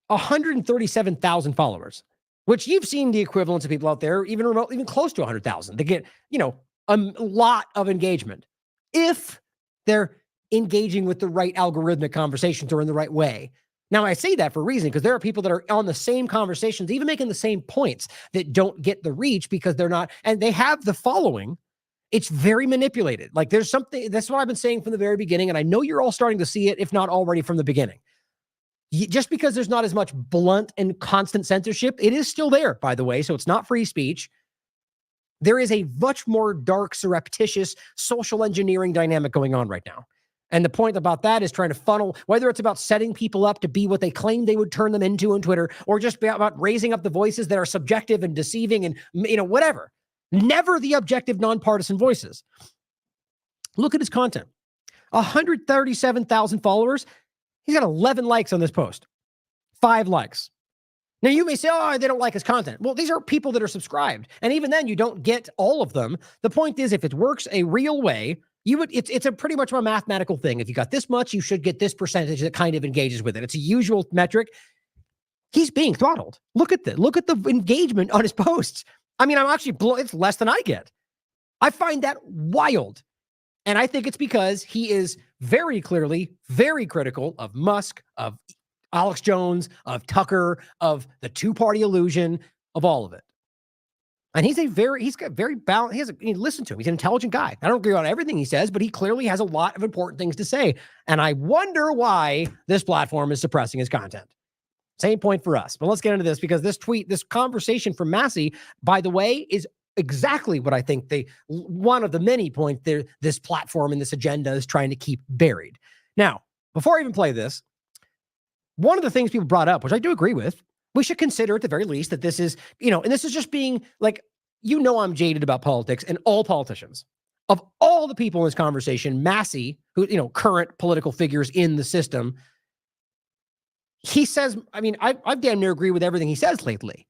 137,000 followers, which you've seen the equivalents of people out there, even remote, even close to 100,000. They get, a lot of engagement if they're engaging with the right algorithmic conversations or in the right way. Now, I say that for a reason, because there are people that are on the same conversations, even making the same points, that don't get the reach because they're not, and they have the following. It's very manipulated. Like, there's something, that's what I've been saying from the very beginning, and I know you're all starting to see it, if not already from the beginning. Just because there's not as much blunt and constant censorship, it is still there, by the way, so it's not free speech. There is a much more dark, surreptitious social engineering dynamic going on right now. And the point about that is trying to funnel, whether it's about setting people up to be what they claim they would turn them into on Twitter, or just about raising up the voices that are subjective and deceiving and, whatever. Never the objective, nonpartisan voices. Look at his content. 137,000 followers. He's got 11 likes on this post. 5 likes. Now, you may say, oh, they don't like his content. Well, these are people that are subscribed. And even then, you don't get all of them. The point is, if it works a real way, it's a pretty much a mathematical thing. If you got this much, you should get this percentage that kind of engages with it. It's a usual metric. He's being throttled. Look at this. Look at the engagement on his posts. I mean, I'm actually it's less than I get. I find that wild. And I think it's because he is very clearly very critical of Musk, of Alex Jones, of Tucker, of the two-party illusion, of all of it. And he's got very balanced, listen to him. He's an intelligent guy. I don't agree on everything he says, but he clearly has a lot of important things to say. And I wonder why this platform is suppressing his content. Same point for us. But let's get into this, because this conversation from Massey, by the way, is exactly what I think one of the many points this platform and this agenda is trying to keep buried. Now, before I even play this, one of the things people brought up, which I do agree with, we should consider at the very least that this is, and this is just being like, I'm jaded about politics and all politicians. Of all the people in this conversation, Massey, who, current political figures in the system, he says, I damn near agree with everything he says lately.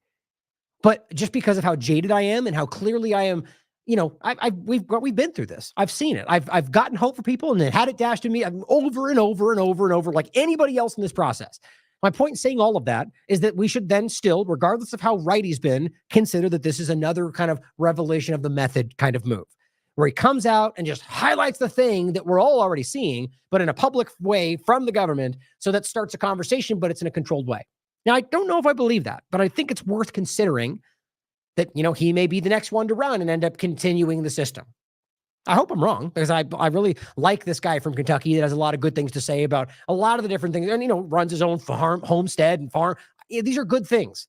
But just because of how jaded I am and how clearly I am, we've been through this. I've seen it. I've gotten hope for people and then had it dashed to me over and over and over and over, like anybody else in this process. My point in saying all of that is that we should then still, regardless of how right he's been, consider that this is another kind of revelation of the method kind of move, where he comes out and just highlights the thing that we're all already seeing, but in a public way from the government. So that starts a conversation, but it's in a controlled way. Now, I don't know if I believe that, but I think it's worth considering that, he may be the next one to run and end up continuing the system. I hope I'm wrong, because I really like this guy from Kentucky that has a lot of good things to say about a lot of the different things, and, runs his own farm, homestead and farm. These are good things.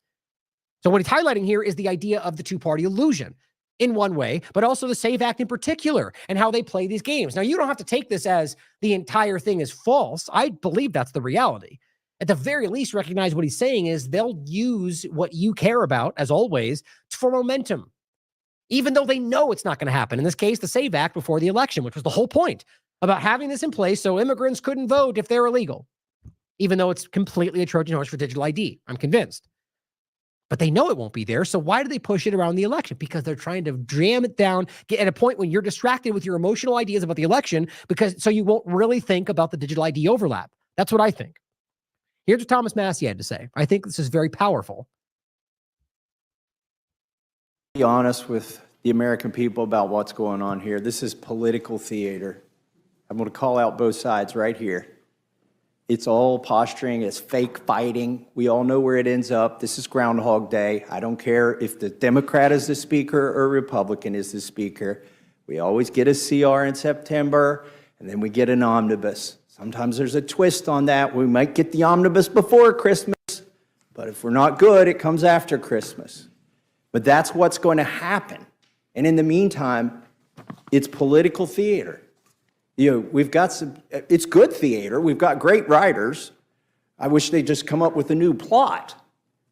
So what he's highlighting here is the idea of the two-party illusion in one way, but also the SAVE Act in particular and how they play these games. Now, you don't have to take this as the entire thing is false. I believe that's the reality. At the very least, recognize what he's saying is they'll use what you care about, as always, for momentum, even though they know it's not going to happen. In this case, the SAVE Act before the election, which was the whole point about having this in place so immigrants couldn't vote if they're illegal, even though it's completely a Trojan horse for digital ID. I'm convinced. But they know it won't be there. So why do they push it around the election? Because they're trying to jam it down, get at a point when you're distracted with your emotional ideas about the election, so you won't really think about the digital ID overlap. That's what I think. Here's what Thomas Massey had to say. I think this is very powerful. Be honest with the American people about what's going on here. This is political theater. I'm going to call out both sides right here. It's all posturing. It's fake fighting. We all know where it ends up. This is Groundhog Day. I don't care if the Democrat is the speaker or Republican is the speaker. We always get a CR in September, and then we get an omnibus. Sometimes there's a twist on that. We might get the omnibus before Christmas, but if we're not good, it comes after Christmas. But that's what's going to happen. And in the meantime, it's political theater. We've got it's good theater. We've got great writers. I wish they'd just come up with a new plot.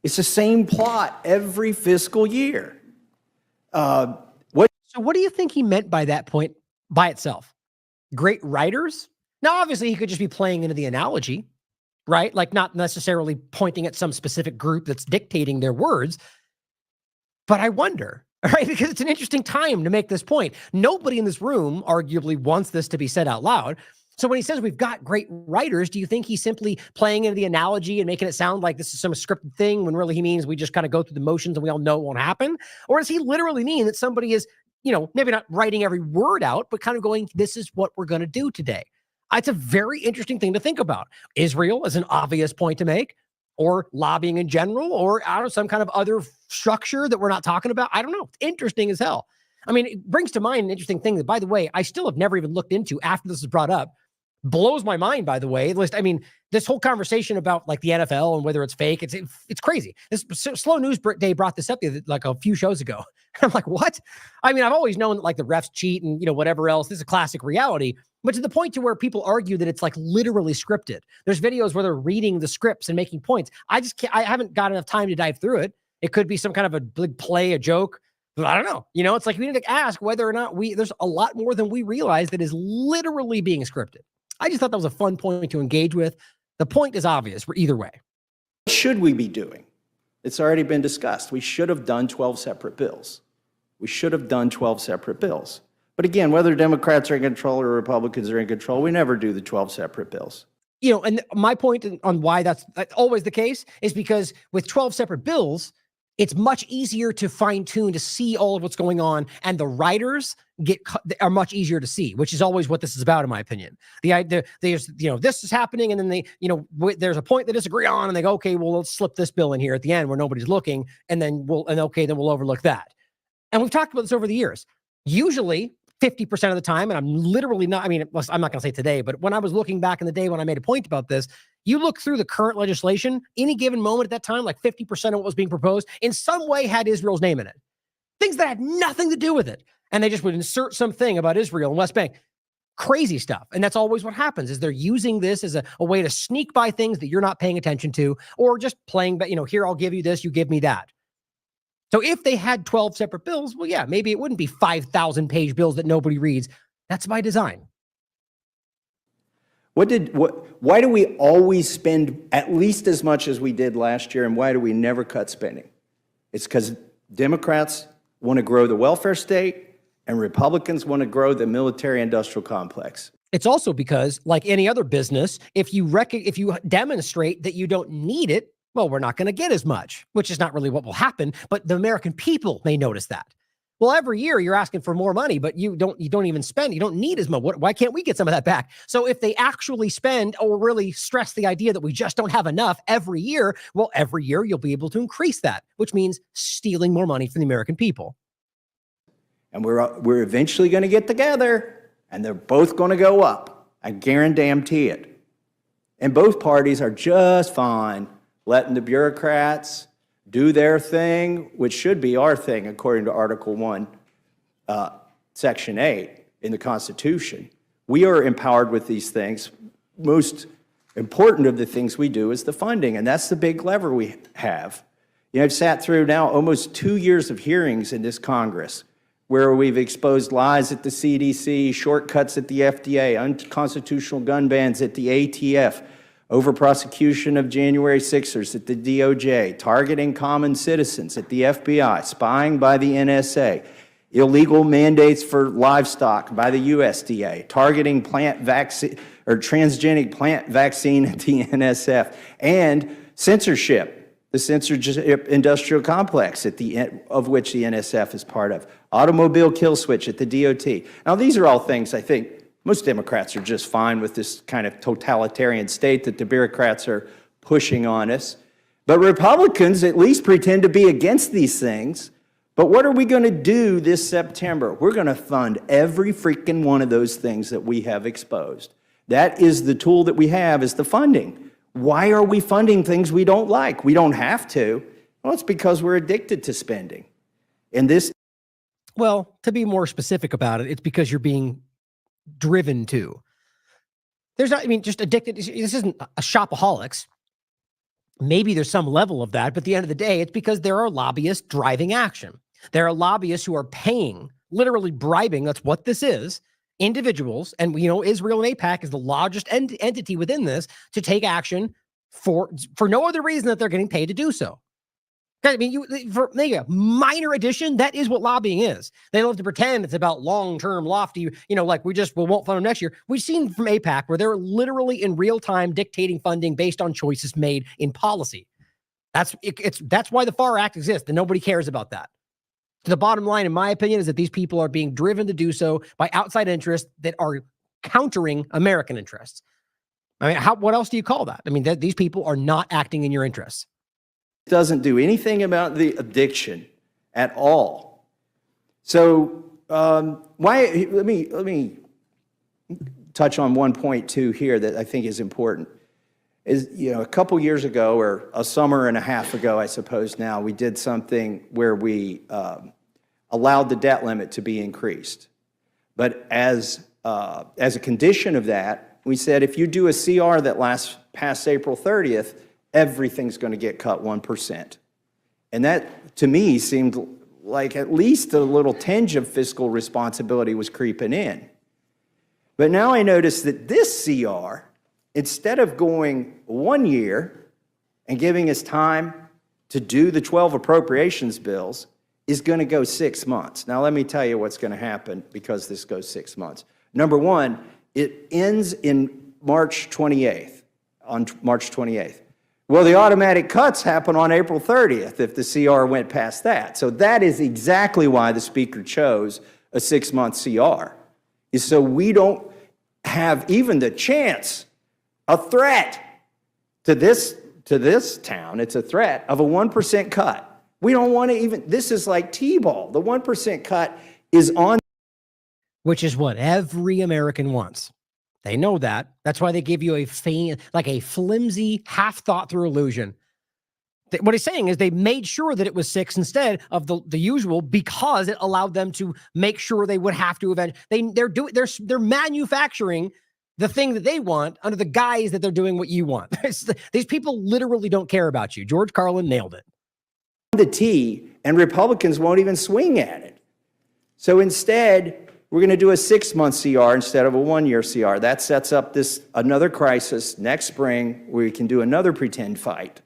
It's the same plot every fiscal year. So what do you think he meant by that point by itself? Great writers? Now, obviously, he could just be playing into the analogy, right? Like not necessarily pointing at some specific group that's dictating their words. But I wonder, right? Because it's an interesting time to make this point. Nobody in this room arguably wants this to be said out loud. So when he says we've got great writers, do you think he's simply playing into the analogy and making it sound like this is some scripted thing when really he means we just kind of go through the motions and we all know it won't happen? Or does he literally mean that somebody is, maybe not writing every word out, but kind of going, this is what we're going to do today? It's a very interesting thing to think about. Israel is an obvious point to make, or lobbying in general, or I don't know, some kind of other structure that we're not talking about. I don't know. It's interesting as hell. I mean, it brings to mind an interesting thing that, by the way, I still have never even looked into after this is brought up. Blows my mind, by the way. I mean, this whole conversation about like the NFL and whether it's fake, it's crazy. This Slow News Day brought this up like a few shows ago. I'm like, what? I mean, I've always known that like the refs cheat and whatever else. This is a classic reality, but to the point to where people argue that it's like literally scripted. There's videos where they're reading the scripts and making points. I just can't. I haven't got enough time to dive through it. It could be some kind of a big play, a joke. I don't know. It's like we need to ask whether or not there's a lot more than we realize that is literally being scripted. I just thought that was a fun point to engage with. The point is obvious either way. What should we be doing? It's already been discussed. We should have done 12 separate bills. We should have done 12 separate bills. But again, whether Democrats are in control or Republicans are in control, we never do the 12 separate bills. And my point on why that's always the case is because with 12 separate bills, it's much easier to fine tune to see all of what's going on, and the writers are much easier to see, which is always what this is about, in my opinion. There's this is happening, and then there's a point they disagree on, and they go, okay, well, let's slip this bill in here at the end where nobody's looking, and then we'll overlook that. And we've talked about this over the years. Usually 50% of the time, and I'm literally not, I'm not going to say today, but when I was looking back in the day when I made a point about this, you look through the current legislation, any given moment at that time, like 50% of what was being proposed in some way had Israel's name in it. Things that had nothing to do with it. And they just would insert something about Israel and West Bank. Crazy stuff. And that's always what happens is they're using this as a way to sneak by things that you're not paying attention to, or just playing, but here, I'll give you this, you give me that. So if they had 12 separate bills, well, yeah, maybe it wouldn't be 5,000 page bills that nobody reads. That's by design. Why do we always spend at least as much as we did last year, and why do we never cut spending? It's because Democrats want to grow the welfare state and Republicans want to grow the military-industrial complex. It's also because, like any other business, if you demonstrate that you don't need it, well, we're not going to get as much, which is not really what will happen, but the American people may notice that. Well, every year you're asking for more money, but you don't even spend. You don't need as much. Why can't we get some of that back? So if they actually spend or really stress the idea that we just don't have enough every year, well, every year you'll be able to increase that, which means stealing more money from the American people. And we're eventually going to get together, and they're both going to go up. I guarantee it. And both parties are just fine letting the bureaucrats do their thing, which should be our thing, according to Article 1, Section 8 in the Constitution. We are empowered with these things. Most important of the things we do is the funding, and that's the big lever we have. I've sat through now almost 2 years of hearings in this Congress where we've exposed lies at the CDC, shortcuts at the FDA, unconstitutional gun bans at the ATF, over prosecution of January 6ers at the DOJ, targeting common citizens at the FBI, spying by the NSA, illegal mandates for livestock by the USDA, targeting plant vaccine or transgenic plant vaccine at the NSF, and censorship, the censorship industrial complex of which the NSF is part of, automobile kill switch at the DOT. Now, these are all things I think most Democrats are just fine with, this kind of totalitarian state that the bureaucrats are pushing on us. But Republicans at least pretend to be against these things. But what are we going to do this September? We're going to fund every freaking one of those things that we have exposed. That is the tool that we have, is the funding. Why are we funding things we don't like? We don't have to. Well, it's because we're addicted to spending. And this... Well, to be more specific about it, it's because you're being driven to. There's not, just addicted. This isn't a shopaholics. Maybe there's some level of that, but at the end of the day, it's because there are lobbyists driving action. There are lobbyists who are paying, literally bribing, that's what this is, individuals, and Israel and AIPAC is the largest entity within this, to take action for no other reason that they're getting paid to do so. I mean, for maybe a minor addition, that is what lobbying is. They love to pretend it's about long-term, lofty, like we won't fund them next year. We've seen from AIPAC where they're literally in real time dictating funding based on choices made in policy. That's why the FAR Act exists, and nobody cares about that. The bottom line, in my opinion, is that these people are being driven to do so by outside interests that are countering American interests. I mean, what else do you call that? I mean, these people are not acting in your interests. Doesn't do anything about the addiction at all. So let me touch on one point too here that I think is important. Is, a couple years ago, or a summer and a half ago, I suppose now, we did something where we allowed the debt limit to be increased. But as a condition of that, we said if you do a CR that lasts past April 30th, everything's going to get cut 1%. And that, to me, seemed like at least a little tinge of fiscal responsibility was creeping in. But now I notice that this CR, instead of going 1 year and giving us time to do the 12 appropriations bills, is going to go 6 months. Now, let me tell you what's going to happen because this goes 6 months. Number one, it ends in March 28th, on March 28th. Well, the automatic cuts happen on April 30th if the CR went past that. So that is exactly why the Speaker chose a 6-month CR, is so we don't have even the chance, a threat to this town, it's a threat of a 1% cut. We don't want to even, this is like T-ball. The 1% cut is on. Which is what every American wants. They know that. That's why they give you a flimsy, half-thought-through illusion. What he's saying is they made sure that it was 6 instead of the usual because it allowed them to make sure they would have to they're manufacturing the thing that they want under the guise that they're doing what you want. These people literally don't care about you. George Carlin nailed it. The T, and Republicans won't even swing at it. So instead, we're going to do a 6-month CR instead of a 1-year CR. That sets up another crisis next spring where we can do another pretend fight.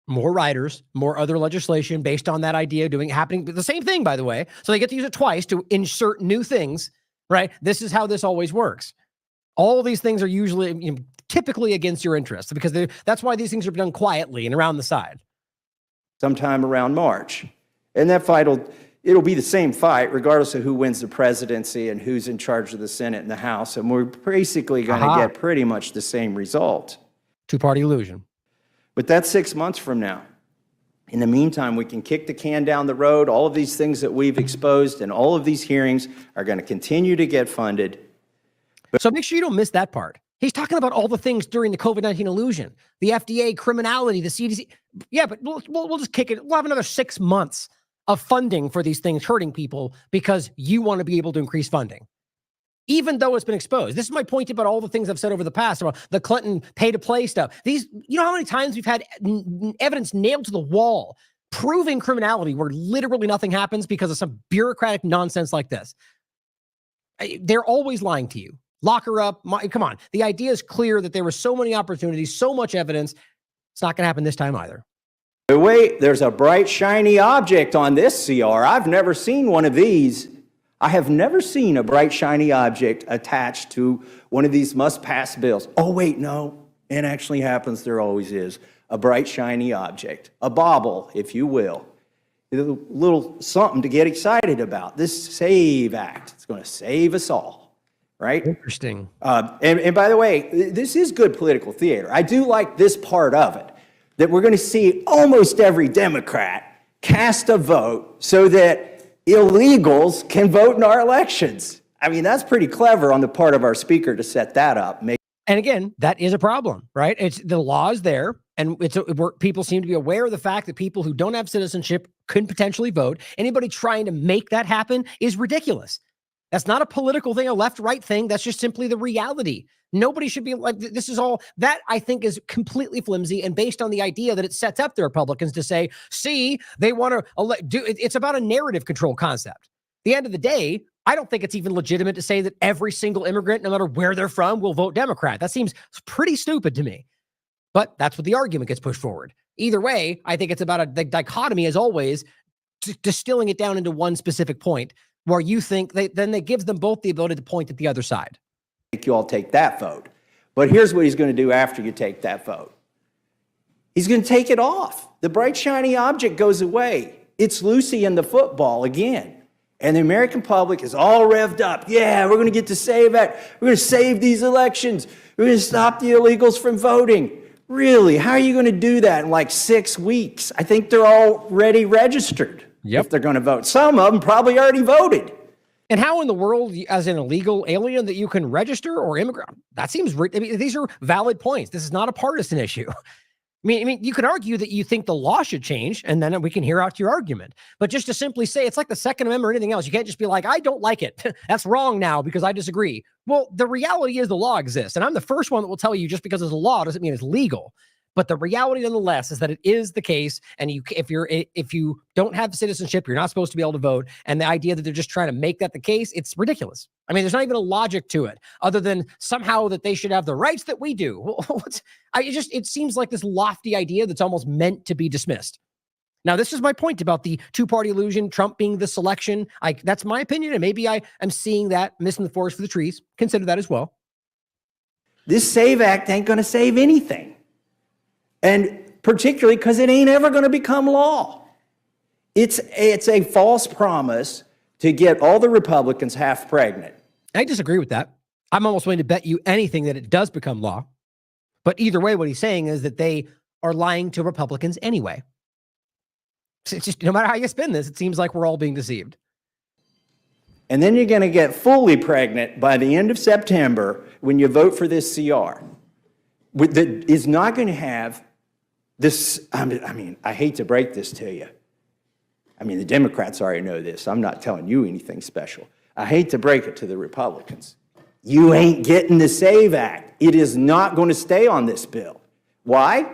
More riders, more other legislation based on that idea happening. The same thing, by the way. So they get to use it twice to insert new things, right? This is how this always works. All these things are usually, typically against your interests because that's why these things are done quietly and around the side. Sometime around March. And that fight it'll be the same fight regardless of who wins the presidency and who's in charge of the Senate and the House. And we're basically going to get pretty much the same result. Two-party illusion. But that's 6 months from now. In the meantime, we can kick the can down the road. All of these things that we've exposed and all of these hearings are going to continue to get funded. So make sure you don't miss that part. He's talking about all the things during the COVID-19 illusion, the FDA, criminality, the CDC. Yeah, but we'll just kick it. We'll have another 6 months of funding for these things hurting people because you want to be able to increase funding, even though it's been exposed. This is my point about all the things I've said over the past about the Clinton pay-to-play stuff. You know how many times we've had evidence nailed to the wall proving criminality where literally nothing happens because of some bureaucratic nonsense like this? They're always lying to you. Lock her up. Come on. The idea is clear that there were so many opportunities, so much evidence. It's not going to happen this time either. Wait, there's a bright, shiny object on this CR. I've never seen one of these. I have never seen a bright, shiny object attached to one of these must-pass bills. Oh, wait, no. It actually happens. There always is. A bright, shiny object. A bauble, if you will. A little something to get excited about. This SAVE Act. It's going to save us all. Right? Interesting. And by the way, this is good political theater. I do like this part of it, that we're going to see almost every Democrat cast a vote so that illegals can vote in our elections. I mean, that's pretty clever on the part of our speaker to set that up. And again, that is a problem, right? It's the law is there, and people seem to be aware of the fact that people who don't have citizenship could potentially vote. Anybody trying to make that happen is ridiculous. That's not a political thing, a left-right thing. That's just simply the reality. Nobody should be like, this is all, that I think is completely flimsy and based on the idea that it sets up the Republicans to say, see, they want to it's about a narrative control concept. At the end of the day, I don't think it's even legitimate to say that every single immigrant, no matter where they're from, will vote Democrat. That seems pretty stupid to me. But that's what the argument gets pushed forward. Either way, I think it's about the dichotomy, as always, distilling it down into one specific point where you think then it gives them both the ability to point at the other side. You all take that vote. But here's what he's going to do after you take that vote. He's going to take it off. The bright, shiny object goes away. It's Lucy and the football again. And the American public is all revved up. Yeah, we're going to get to save it. We're going to save these elections. We're going to stop the illegals from voting. Really? How are you going to do that in like 6 weeks? I think they're already registered if they're going to vote. Some of them probably already voted. And how in the world, as an illegal alien, that you can register or immigrant? That seems, I mean, these are valid points. This is not a partisan issue. I mean, you could argue that you think the law should change, and then we can hear out your argument. But just to simply say it's like the Second Amendment or anything else, you can't just be like, I don't like it. That's wrong now because I disagree. Well, the reality is the law exists, and I'm the first one that will tell you just because it's a law doesn't mean it's legal. But the reality, nonetheless, is that it is the case. And if you don't have citizenship, you're not supposed to be able to vote. And the idea that they're just trying to make that the case, it's ridiculous. I mean, there's not even a logic to it, other than somehow that they should have the rights that we do. Well, it seems like this lofty idea that's almost meant to be dismissed. Now, this is my point about the two-party illusion, Trump being the selection. That's my opinion, and maybe I am seeing that, missing the forest for the trees. Consider that as well. This SAVE Act ain't going to save anything. And particularly because it ain't ever going to become law. It's a false promise to get all the Republicans half pregnant. I disagree with that. I'm almost willing to bet you anything that it does become law. But either way, what he's saying is that they are lying to Republicans anyway. It's just, no matter how you spin this, it seems like we're all being deceived. And then you're going to get fully pregnant by the end of September when you vote for this CR. That is not going to have this. I mean, I hate to break this to you. I mean, the Democrats already know this. I'm not telling you anything special. I hate to break it to the Republicans. You ain't getting the SAVE Act. It is not going to stay on this bill. Why?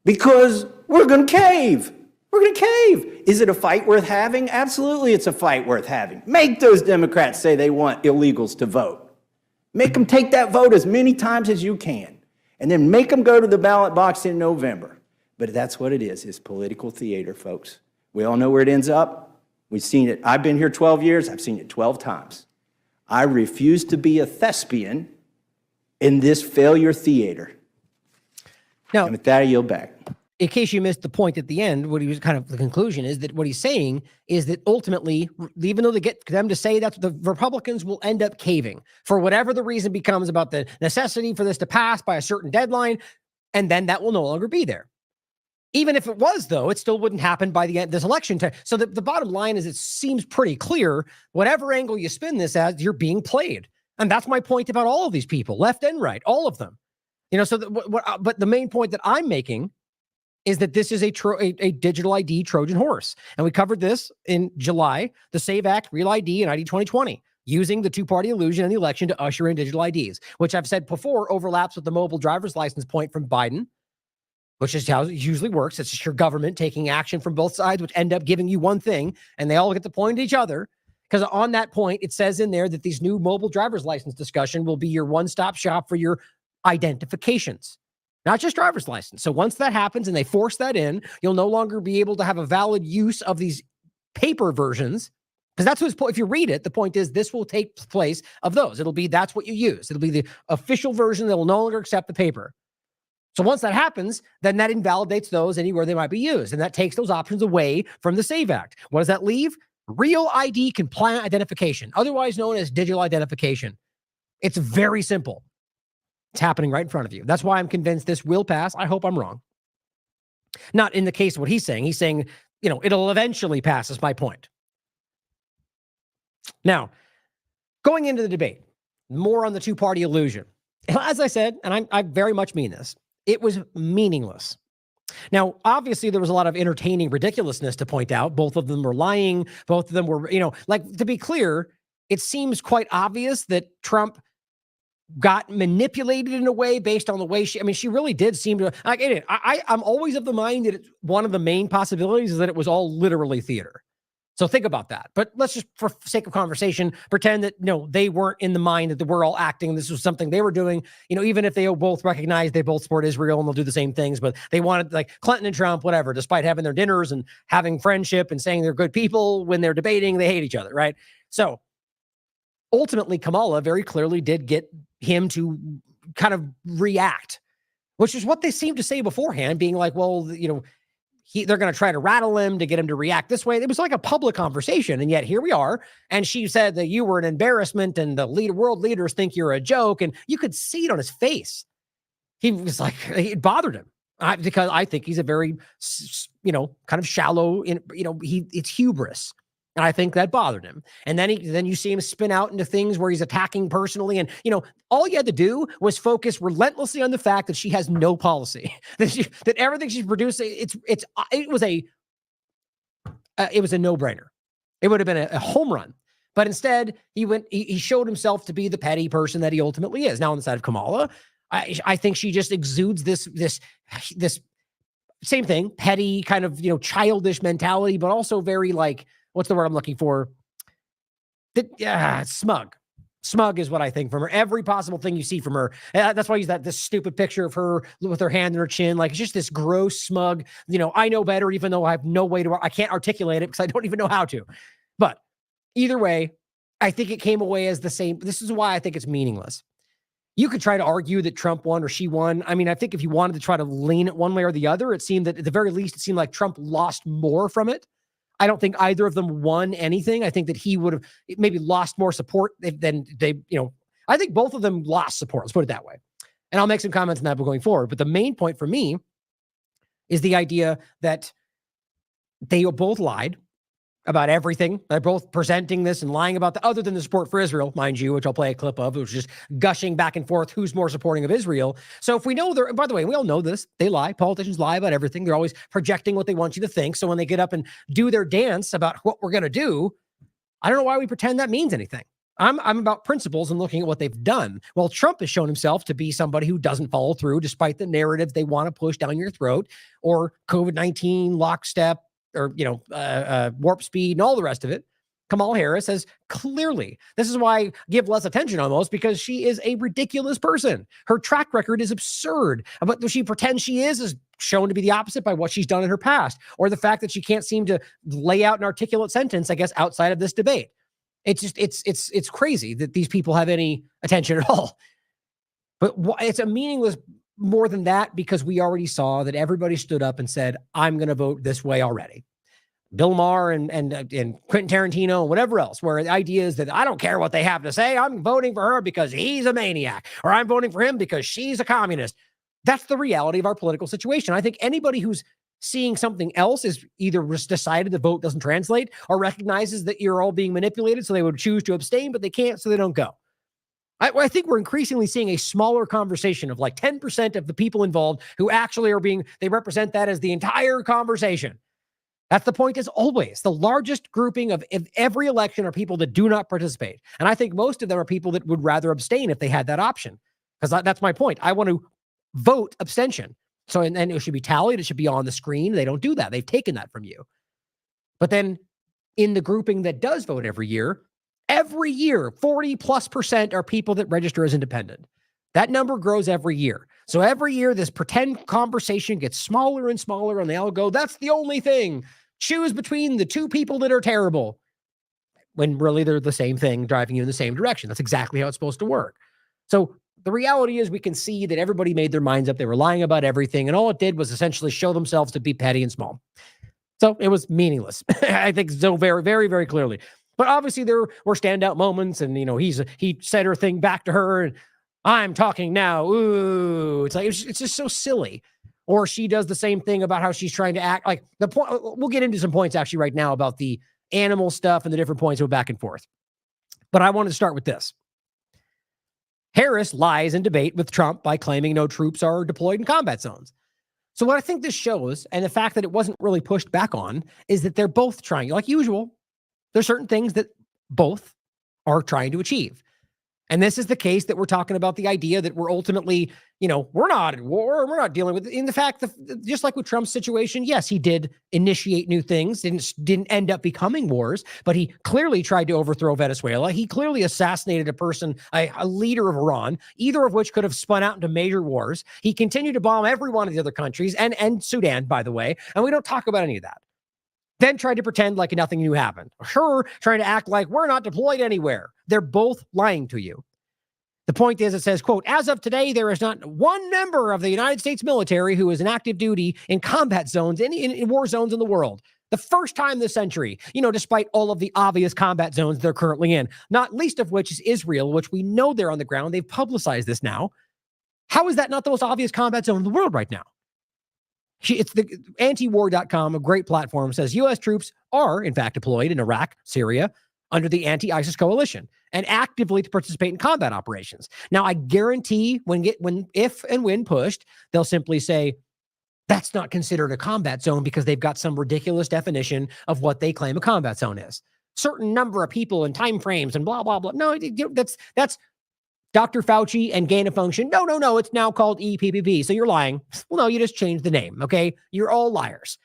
Because we're going to cave. We're going to cave. Is it a fight worth having? Absolutely, it's a fight worth having. Make those Democrats say they want illegals to vote. Make them take that vote as many times as you can. And then make them go to the ballot box in November. But that's what it is. It's political theater, folks. We all know where it ends up. We've seen it. I've been here 12 years. I've seen it 12 times. I refuse to be a thespian in this failure theater. Now, and with that, I yield back. In case you missed the point at the end, what he was kind of the conclusion is that what he's saying is that ultimately, even though they get them to say that, the Republicans will end up caving for whatever the reason becomes about the necessity for this to pass by a certain deadline, and then that will no longer be there. Even if it was, though, it still wouldn't happen by the end of this election time. So the bottom line is it seems pretty clear, whatever angle you spin this as, you're being played. And that's my point about all of these people, left and right, all of them. You know, so but the main point that I'm making is that this is a digital ID Trojan horse. And we covered this in July, the SAVE Act, Real ID, and ID 2020, using the two-party illusion in the election to usher in digital IDs, which I've said before overlaps with the mobile driver's license point from Biden, which is how it usually works. It's just your government taking action from both sides, which end up giving you one thing, and they all get to point at each other. Because on that point, it says in there that these new mobile driver's license discussion will be your one-stop shop for your identifications. Not just driver's license. So once that happens and they force that in, you'll no longer be able to have a valid use of these paper versions. Because that's what's, if you read it, the point is this will take place of those. That's what you use. It'll be the official version that will no longer accept the paper. So once that happens, then that invalidates those anywhere they might be used. And that takes those options away from the SAVE Act. What does that leave? Real ID compliant identification, otherwise known as digital identification. It's very simple. It's happening right in front of you. That's why I'm convinced this will pass. I hope I'm wrong. Not in the case of what he's saying. He's saying, you know, it'll eventually pass is my point. Now, going into the debate, more on the two-party illusion. As I said, and I very much mean this, it was meaningless. Now, obviously, there was a lot of entertaining ridiculousness to point out. Both of them were lying. Both of them were, you know, like, to be clear, it seems quite obvious that Trump got manipulated in a way based on the way she really did seem to, I'm always of the mind that one of the main possibilities is that it was all literally theater. So think about that. But let's just, for sake of conversation, pretend that, no, they weren't in the mind that we're all acting. This was something they were doing, even if they both recognize they both support Israel and they'll do the same things, but they wanted, like Clinton and Trump, whatever, despite having their dinners and having friendship and saying they're good people, when they're debating, they hate each other, right? So ultimately, Kamala very clearly did get him to kind of react, which is what they seemed to say beforehand, being like, well, they're going to try to rattle him to get him to react this way. It was like a public conversation. And yet here we are. And she said that you were an embarrassment and the world leaders think you're a joke. And you could see it on his face. He was like, it bothered him because I think he's a very, kind of shallow, it's hubris. And I think that bothered him. And then you see him spin out into things where he's attacking personally. And, all he had to do was focus relentlessly on the fact that she has no policy, that everything she's producing, it was a no-brainer. It would have been a home run. But instead, he showed himself to be the petty person that he ultimately is. Now, on the side of Kamala, I think she just exudes this same thing, petty kind of, childish mentality, but also very like, what's the word I'm looking for? Smug. Smug is what I think from her. Every possible thing you see from her. That's why I use this stupid picture of her with her hand in her chin. Like, it's just this gross, smug, I know better, even though I have no way I can't articulate it because I don't even know how to. But either way, I think it came away as the same. This is why I think it's meaningless. You could try to argue that Trump won or she won. I mean, I think if you wanted to try to lean it one way or the other, it seemed that at the very least, it seemed like Trump lost more from it. I don't think either of them won anything. I think that he would have maybe lost more support than they, I think both of them lost support. Let's put it that way. And I'll make some comments on that going forward. But the main point for me is the idea that they both lied about everything. They're both presenting this and lying about other than the support for Israel, mind you, which I'll play a clip of. It was just gushing back and forth who's more supporting of Israel. So if we know by the way, we all know this, they lie. Politicians lie about everything. They're always projecting what they want you to think. So when they get up and do their dance about what we're going to do, I don't know why we pretend that means anything. I'm about principles and looking at what they've done. Well, Trump has shown himself to be somebody who doesn't follow through despite the narratives they want to push down your throat, or COVID-19 lockstep, or, warp speed and all the rest of it. Kamala Harris has clearly, this is why I give less attention almost, because she is a ridiculous person. Her track record is absurd. But she pretends she is shown to be the opposite by what she's done in her past, or the fact that she can't seem to lay out an articulate sentence, I guess, outside of this debate. It's just, it's crazy that these people have any attention at all. But it's a meaningless more than that, because we already saw that everybody stood up and said, I'm going to vote this way already. Bill Maher and Quentin Tarantino and whatever else, where the idea is that I don't care what they have to say. I'm voting for her because he's a maniac, or I'm voting for him because she's a communist. That's the reality of our political situation. I think anybody who's seeing something else is either decided the vote doesn't translate, or recognizes that you're all being manipulated, so they would choose to abstain, but they can't, so they don't go. I think we're increasingly seeing a smaller conversation of like 10% of the people involved who actually they represent that as the entire conversation. That's the point, as always. The largest grouping of every election are people that do not participate. And I think most of them are people that would rather abstain if they had that option. Because that's my point. I want to vote abstention. So, and it should be tallied. It should be on the screen. They don't do that. They've taken that from you. But then in the grouping that does vote every year, 40+% are people that register as independent. That number grows every year. So every year, this pretend conversation gets smaller and smaller, and they all go, that's the only thing. Choose between the two people that are terrible. When really they're the same thing, driving you in the same direction. That's exactly how it's supposed to work. So the reality is we can see that everybody made their minds up. They were lying about everything, and all it did was essentially show themselves to be petty and small. So it was meaningless. I think so very, very, very clearly. But obviously there were standout moments, and he said her thing back to her, and I'm talking now. Ooh, it's like it's just so silly. Or she does the same thing about how she's trying to act like the point. We'll get into some points actually right now about the animal stuff and the different points go back and forth. But I wanted to start with this. Harris lies in debate with Trump by claiming no troops are deployed in combat zones. So what I think this shows, and the fact that it wasn't really pushed back on, is that they're both trying, like usual. There's certain things that both are trying to achieve. And this is the case that we're talking about, the idea that we're ultimately, we're not at war. We're not dealing with it. In the fact that just like with Trump's situation, yes, he did initiate new things, didn't end up becoming wars, but he clearly tried to overthrow Venezuela. He clearly assassinated a person, a leader of Iran, either of which could have spun out into major wars. He continued to bomb every one of the other countries and Sudan, by the way. And we don't talk about any of that. Then tried to pretend like nothing new happened. Sure, trying to act like we're not deployed anywhere. They're both lying to you. The point is, it says, quote, as of today, there is not one member of the United States military who is in active duty in combat zones, in war zones in the world. The first time this century, despite all of the obvious combat zones they're currently in, not least of which is Israel, which we know they're on the ground. They've publicized this now. How is that not the most obvious combat zone in the world right now? It's the antiwar.com, a great platform, says U.S. troops are, in fact, deployed in Iraq, Syria, under the anti-ISIS coalition and actively to participate in combat operations. Now, I guarantee if and when pushed, they'll simply say, that's not considered a combat zone because they've got some ridiculous definition of what they claim a combat zone is. Certain number of people and time frames and blah, blah, blah. No, that's Dr. Fauci and gain of function. No, it's now called EPPP. So you're lying. Well, no, you just changed the name, okay? You're all liars.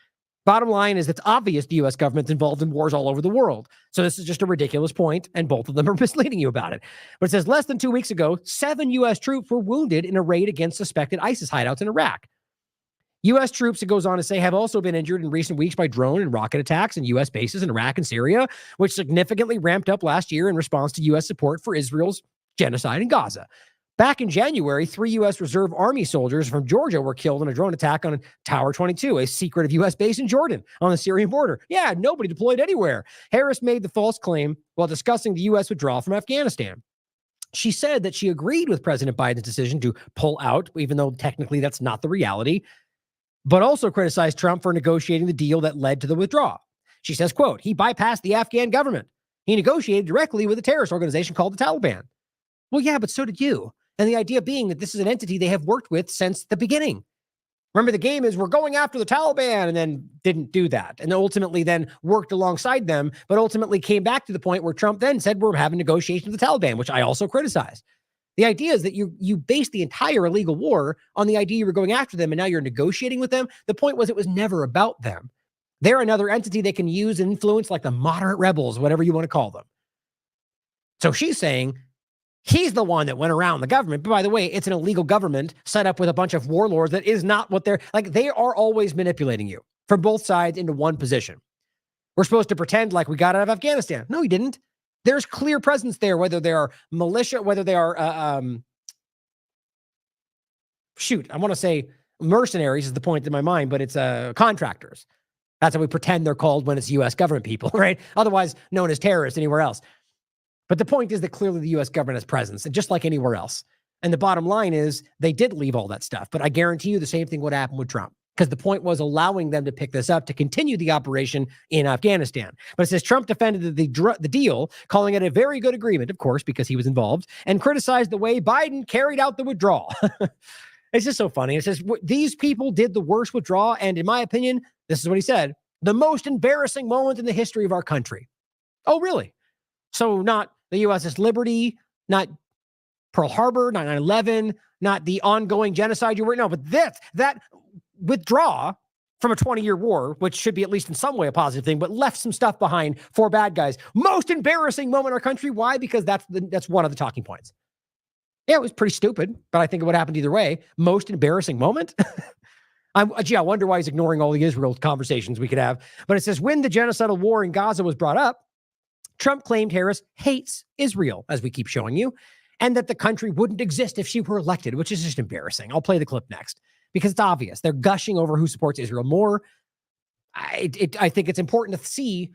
Bottom line is it's obvious the U.S. government's involved in wars all over the world. So this is just a ridiculous point, and both of them are misleading you about it. But it says less than 2 weeks ago, 7 U.S. troops were wounded in a raid against suspected ISIS hideouts in Iraq. U.S. troops, it goes on to say, have also been injured in recent weeks by drone and rocket attacks in U.S. bases in Iraq and Syria, which significantly ramped up last year in response to U.S. support for Israel's genocide in Gaza. Back in January, 3 U.S. Reserve Army soldiers from Georgia were killed in a drone attack on Tower 22, a secretive U.S. base in Jordan on the Syrian border. Yeah, nobody deployed anywhere. Harris made the false claim while discussing the U.S. withdrawal from Afghanistan. She said that she agreed with President Biden's decision to pull out, even though technically that's not the reality, but also criticized Trump for negotiating the deal that led to the withdrawal. She says, quote, he bypassed the Afghan government. He negotiated directly with a terrorist organization called the Taliban. Well, yeah, but so did you. And the idea being that this is an entity they have worked with since the beginning. Remember, the game is we're going after the Taliban and then didn't do that. And ultimately then worked alongside them, but ultimately came back to the point where Trump then said we're having negotiations with the Taliban, which I also criticized. The idea is that you base the entire illegal war on the idea you were going after them and now you're negotiating with them. The point was it was never about them. They're another entity they can use and influence, like the moderate rebels, whatever you want to call them. So she's saying he's the one that went around the government. But by the way, it's an illegal government set up with a bunch of warlords that is not what they're like. They are always manipulating you from both sides into one position. We're supposed to pretend like we got out of Afghanistan. No, we didn't. There's clear presence there, whether they are militia, whether they are, I want to say mercenaries is the point in my mind, but it's contractors. That's how we pretend they're called when it's U.S. government people, right? Otherwise known as terrorists anywhere else. But the point is that clearly the U.S. government has presence, and just like anywhere else. And the bottom line is they did leave all that stuff. But I guarantee you the same thing would happen with Trump, because the point was allowing them to pick this up to continue the operation in Afghanistan. But it says Trump defended the deal, calling it a very good agreement, of course, because he was involved, and criticized the way Biden carried out the withdrawal. It's just so funny. It says these people did the worst withdrawal, and in my opinion, this is what he said, the most embarrassing moment in the history of our country. Oh, really? So not the USS Liberty, not Pearl Harbor, not 9/11, not the ongoing genocide you were, no, but that withdraw from a 20-year war, which should be at least in some way a positive thing, but left some stuff behind for bad guys. Most embarrassing moment in our country. Why? Because that's one of the talking points. Yeah, it was pretty stupid, but I think it would happen either way. Most embarrassing moment. I wonder why he's ignoring all the Israel conversations we could have. But it says when the genocidal war in Gaza was brought up, Trump claimed Harris hates Israel, as we keep showing you, and that the country wouldn't exist if she were elected, which is just embarrassing. I'll play the clip next because it's obvious. They're gushing over who supports Israel more. I think it's important to see.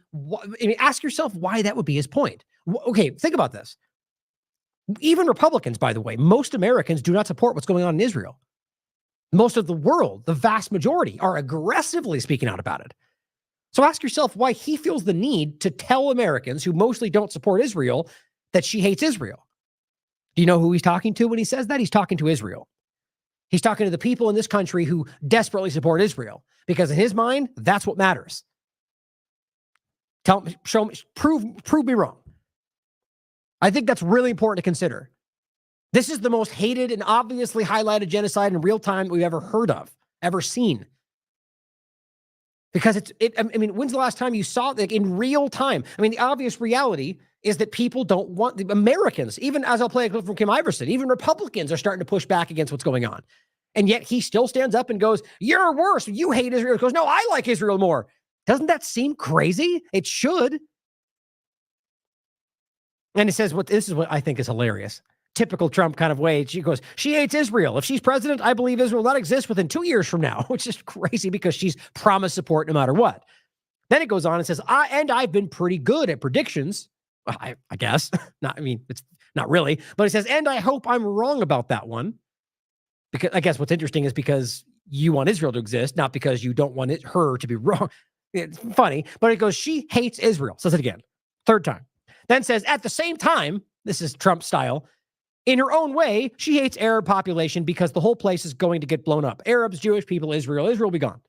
Ask yourself why that would be his point. Okay, think about this. Even Republicans, by the way, most Americans do not support what's going on in Israel. Most of the world, the vast majority, are aggressively speaking out about it. So ask yourself why he feels the need to tell Americans who mostly don't support Israel that she hates Israel. Do you know who he's talking to when he says that? He's talking to Israel. He's talking to the people in this country who desperately support Israel, because in his mind, that's what matters. Tell me, show me, prove me wrong. I think that's really important to consider. This is the most hated and obviously highlighted genocide in real time we've ever heard of, ever seen. Because I mean, when's the last time you saw it like, in real time? I mean, the obvious reality is that people don't want the Americans, even as I'll play a clip from Kim Iverson, even Republicans are starting to push back against what's going on. And yet he still stands up and goes, you're worse. You hate Israel. He goes, no, I like Israel more. Doesn't that seem crazy? It should. And it says, this is what I think is hilarious. Typical Trump kind of way. She goes, she hates Israel. If she's president, I believe Israel will not exist within 2 years from now, which is crazy because she's promised support no matter what. Then it goes on and says, I've been pretty good at predictions. Well, I guess. It's not really. But it says, and I hope I'm wrong about that one. Because I guess what's interesting is because you want Israel to exist, not because you don't want her to be wrong. It's funny. But it goes, she hates Israel. Says it again. Third time. Then says, at the same time, this is Trump style, in her own way, she hates Arab population because the whole place is going to get blown up. Arabs, Jewish people, Israel will be gone.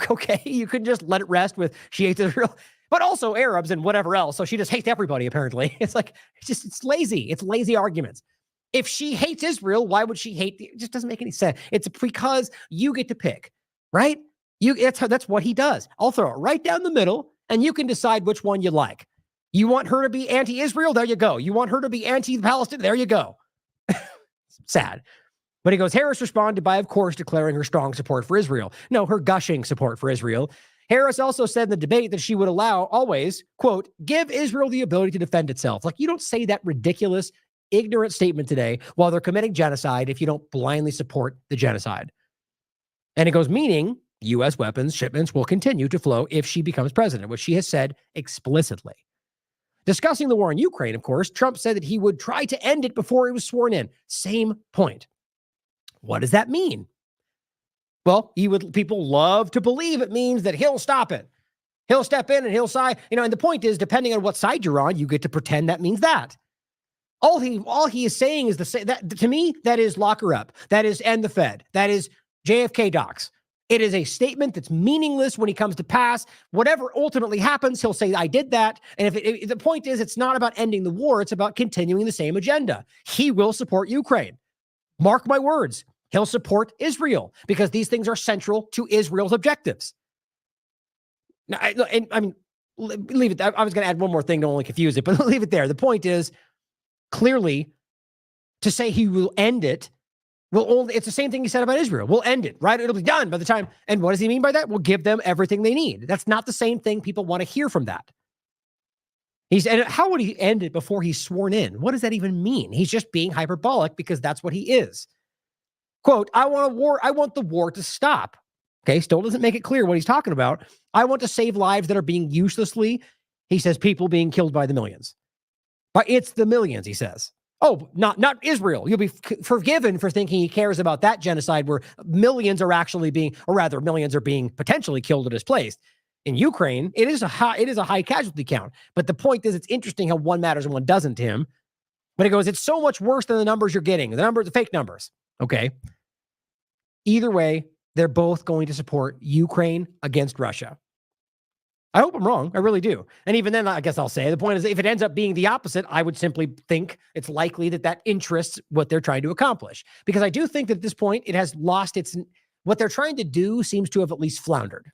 Okay, you couldn't just let it rest with she hates Israel, but also Arabs and whatever else. So she just hates everybody, apparently. It's like, it's lazy. It's lazy arguments. If she hates Israel, why would she hate? It just doesn't make any sense. It's because you get to pick, right? That's what he does. I'll throw it right down the middle and you can decide which one you like. You want her to be anti-Israel? There you go. You want her to be anti-Palestine? There you go. Sad. But he goes, Harris responded by, of course, declaring her strong support for Israel. No, her gushing support for Israel. Harris also said in the debate that she would always, quote, give Israel the ability to defend itself. Like, you don't say that ridiculous, ignorant statement today while they're committing genocide if you don't blindly support the genocide. And it goes, meaning U.S. weapons shipments will continue to flow if she becomes president, which she has said explicitly. Discussing the war in Ukraine, of course, Trump said that he would try to end it before he was sworn in. Same point. What does that mean? Well, people love to believe it means that he'll stop it. He'll step in and he'll side, and the point is, depending on what side you're on, you get to pretend that means that. All he is saying is that to me, that is lock her up. That is end the Fed. That is JFK docs. It is a statement that's meaningless when he comes to pass. Whatever ultimately happens, he'll say, I did that. And if the point is, it's not about ending the war. It's about continuing the same agenda. He will support Ukraine. Mark my words. He'll support Israel because these things are central to Israel's objectives. Now, leave it. I was going to add one more thing to only confuse it, but leave it there. The point is, clearly, to say he will end it, it's the same thing he said about Israel. We'll end it, right? It'll be done by the time. And what does he mean by that? We'll give them everything they need. That's not the same thing people want to hear from that. And how would he end it before he's sworn in? What does that even mean? He's just being hyperbolic because that's what he is. Quote, I want a war. I want the war to stop. Okay, still doesn't make it clear what he's talking about. I want to save lives that are being uselessly, he says, people being killed by the millions. But it's the millions, he says. Oh, not Israel. You'll be forgiven for thinking he cares about that genocide where millions are actually being, or rather millions are being potentially killed or displaced. In Ukraine, it is a high casualty count. But the point is, it's interesting how one matters and one doesn't to him. But he goes, it's so much worse than the numbers you're getting. The fake numbers. Okay. Either way, they're both going to support Ukraine against Russia. I hope I'm wrong. I really do. And even then, I guess I'll say the point is, if it ends up being the opposite, I would simply think it's likely that interests what they're trying to accomplish. Because I do think that at this point, it has lost what they're trying to do seems to have at least floundered.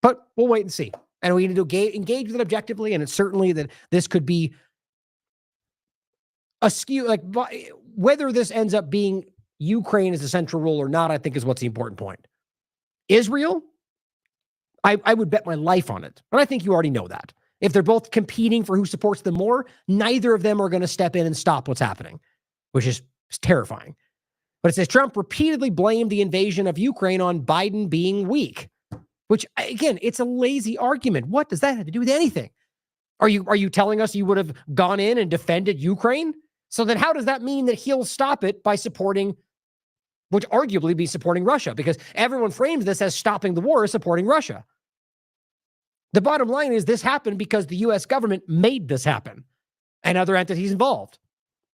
But we'll wait and see. And we need to engage with it objectively. And it's certainly that this could be askew, like whether this ends up being Ukraine as a central role or not, I think is what's the important point. Israel, I would bet my life on it. And I think you already know that. If they're both competing for who supports them more, neither of them are going to step in and stop what's happening, which is terrifying. But it says Trump repeatedly blamed the invasion of Ukraine on Biden being weak, which, again, it's a lazy argument. What does that have to do with anything? Are you telling us you would have gone in and defended Ukraine? So then how does that mean that he'll stop it by supporting, which arguably be supporting Russia? Because everyone frames this as stopping the war as supporting Russia. The bottom line is this happened because the U.S. government made this happen and other entities involved.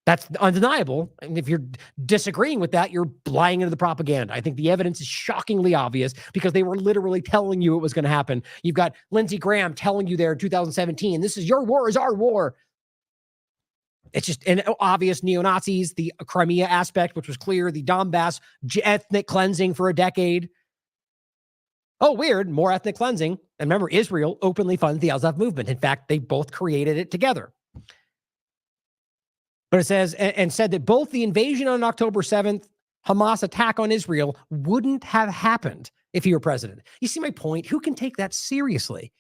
That's undeniable. And if you're disagreeing with that, you're buying into the propaganda. I think the evidence is shockingly obvious because they were literally telling you it was going to happen. You've got Lindsey Graham telling you there in 2017, this is your war is our war. It's just an obvious neo-Nazis, the Crimea aspect, which was clear, the Donbass ethnic cleansing for a decade. Oh, weird, more ethnic cleansing. And remember, Israel openly funds the Al-Zaf movement. In fact, they both created it together. But it says, and said that both the invasion on October 7th, Hamas attack on Israel wouldn't have happened if he were president. You see my point? Who can take that seriously?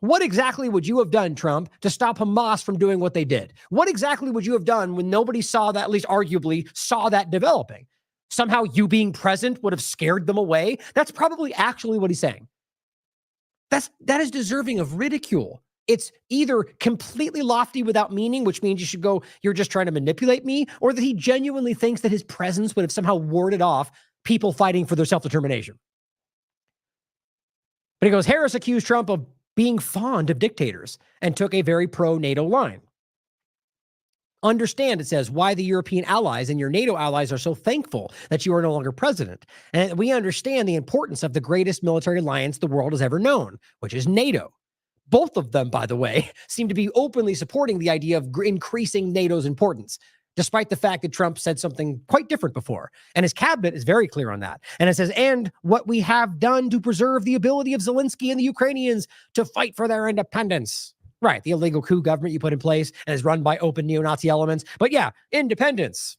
What exactly would you have done, Trump, to stop Hamas from doing what they did? What exactly would you have done when nobody saw that, at least arguably saw that developing? Somehow you being present would have scared them away? That's probably actually what he's saying. That is deserving of ridicule. It's either completely lofty without meaning, which means you should go, you're just trying to manipulate me, or that he genuinely thinks that his presence would have somehow warded off people fighting for their self-determination. But he goes, Harris accused Trump of being fond of dictators and took a very pro-NATO line. Understand, it says, why the European allies and your NATO allies are so thankful that you are no longer president. And we understand the importance of the greatest military alliance the world has ever known, which is NATO. Both of them, by the way, seem to be openly supporting the idea of increasing NATO's importance, despite the fact that Trump said something quite different before. And his cabinet is very clear on that. And it says, and what we have done to preserve the ability of Zelensky and the Ukrainians to fight for their independence. Right, the illegal coup government you put in place and is run by open neo-Nazi elements. But yeah, independence.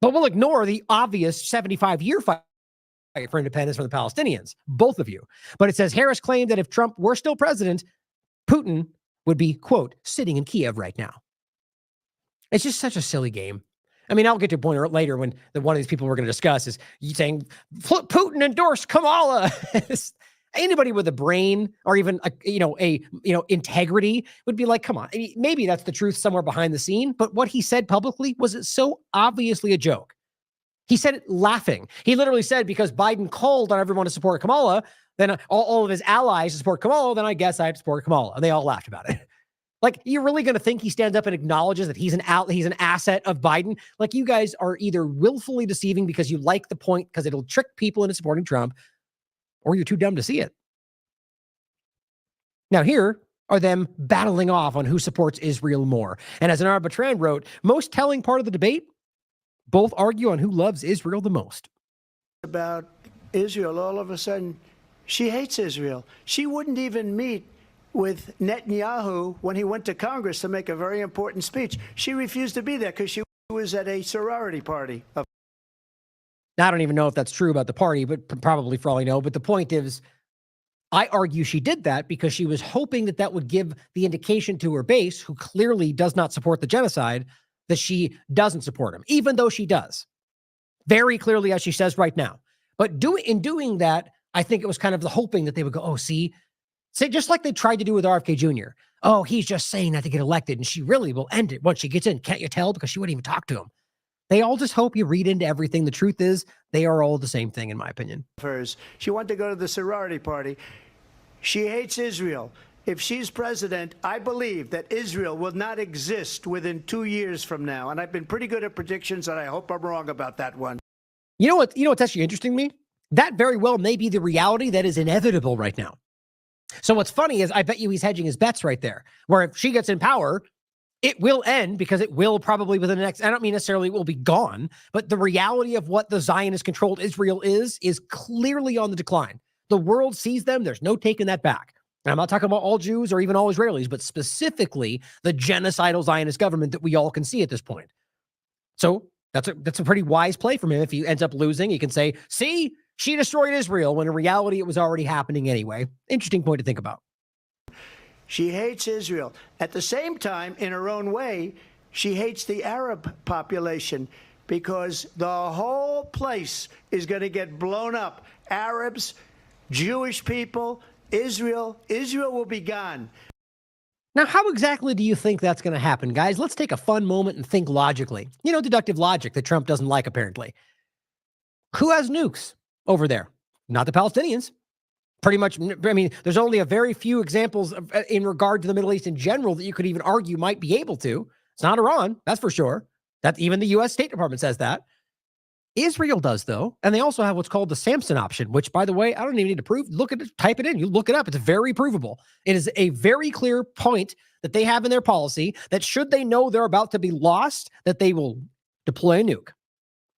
But we'll ignore the obvious 75-year fight for independence from the Palestinians, both of you. But it says Harris claimed that if Trump were still president, Putin would be, quote, sitting in Kiev right now. It's just such a silly game. I mean, I'll get to a point later when one of these people we're going to discuss is saying Putin endorsed Kamala. Anybody with a brain or even integrity would be like, come on. I mean, maybe that's the truth somewhere behind the scene, but what he said publicly was so obviously a joke. He said it laughing. He literally said, because Biden called on everyone to support Kamala, then all of his allies to support Kamala, then I guess I have to support Kamala. And they all laughed about it. Like, you're really going to think he stands up and acknowledges that he's an asset of Biden? Like, you guys are either willfully deceiving because you like the point because it'll trick people into supporting Trump, or you're too dumb to see it. Now, here are them battling off on who supports Israel more. And as Anara Bertrand wrote, most telling part of the debate, both argue on who loves Israel the most. About Israel, all of a sudden, she hates Israel. She wouldn't even meet with Netanyahu when he went to Congress to make a very important speech. She refused to be there because she was at a sorority party. Now, I don't even know if that's true about the party, but probably for all I know. But the point is, I argue she did that because she was hoping that that would give the indication to her base, who clearly does not support the genocide, that she doesn't support him, even though she does. Very clearly, as she says right now. But in doing that, I think it was kind of the hoping that they would go, oh, see, just like they tried to do with RFK Jr. Oh, he's just saying that to get elected, and she really will end it once she gets in. Can't you tell? Because she wouldn't even talk to him. They all just hope you read into everything. The truth is, they are all the same thing, in my opinion. She wanted to go to the sorority party. She hates Israel. If she's president, I believe that Israel will not exist within 2 years from now. And I've been pretty good at predictions, and I hope I'm wrong about that one. You know what's actually interesting to me? That very well may be the reality that is inevitable right now. So what's funny is I bet you he's hedging his bets right there, where if she gets in power, it will end because it will probably within the next, I don't mean necessarily it will be gone, but the reality of what the Zionist-controlled Israel is clearly on the decline. The world sees them. There's no taking that back. And I'm not talking about all Jews or even all Israelis, but specifically the genocidal Zionist government that we all can see at this point. So that's a pretty wise play from him. If he ends up losing, he can say, see, she destroyed Israel, when in reality it was already happening anyway. Interesting point to think about. She hates Israel. At the same time, in her own way, she hates the Arab population because the whole place is going to get blown up. Arabs, Jewish people, Israel will be gone. Now, how exactly do you think that's going to happen, guys? Let's take a fun moment and think logically. Deductive logic that Trump doesn't like, apparently. Who has nukes over there? Not the Palestinians. Pretty much, I mean, there's only a very few examples in regard to the Middle East in general that you could even argue might be able to. It's not Iran, that's for sure. That even the U.S. State Department says that. Israel does, though, and they also have what's called the Samson option, which, by the way, I don't even need to prove. Look at it, type it in. You look it up. It's very provable. It is a very clear point that they have in their policy that should they know they're about to be lost, that they will deploy a nuke.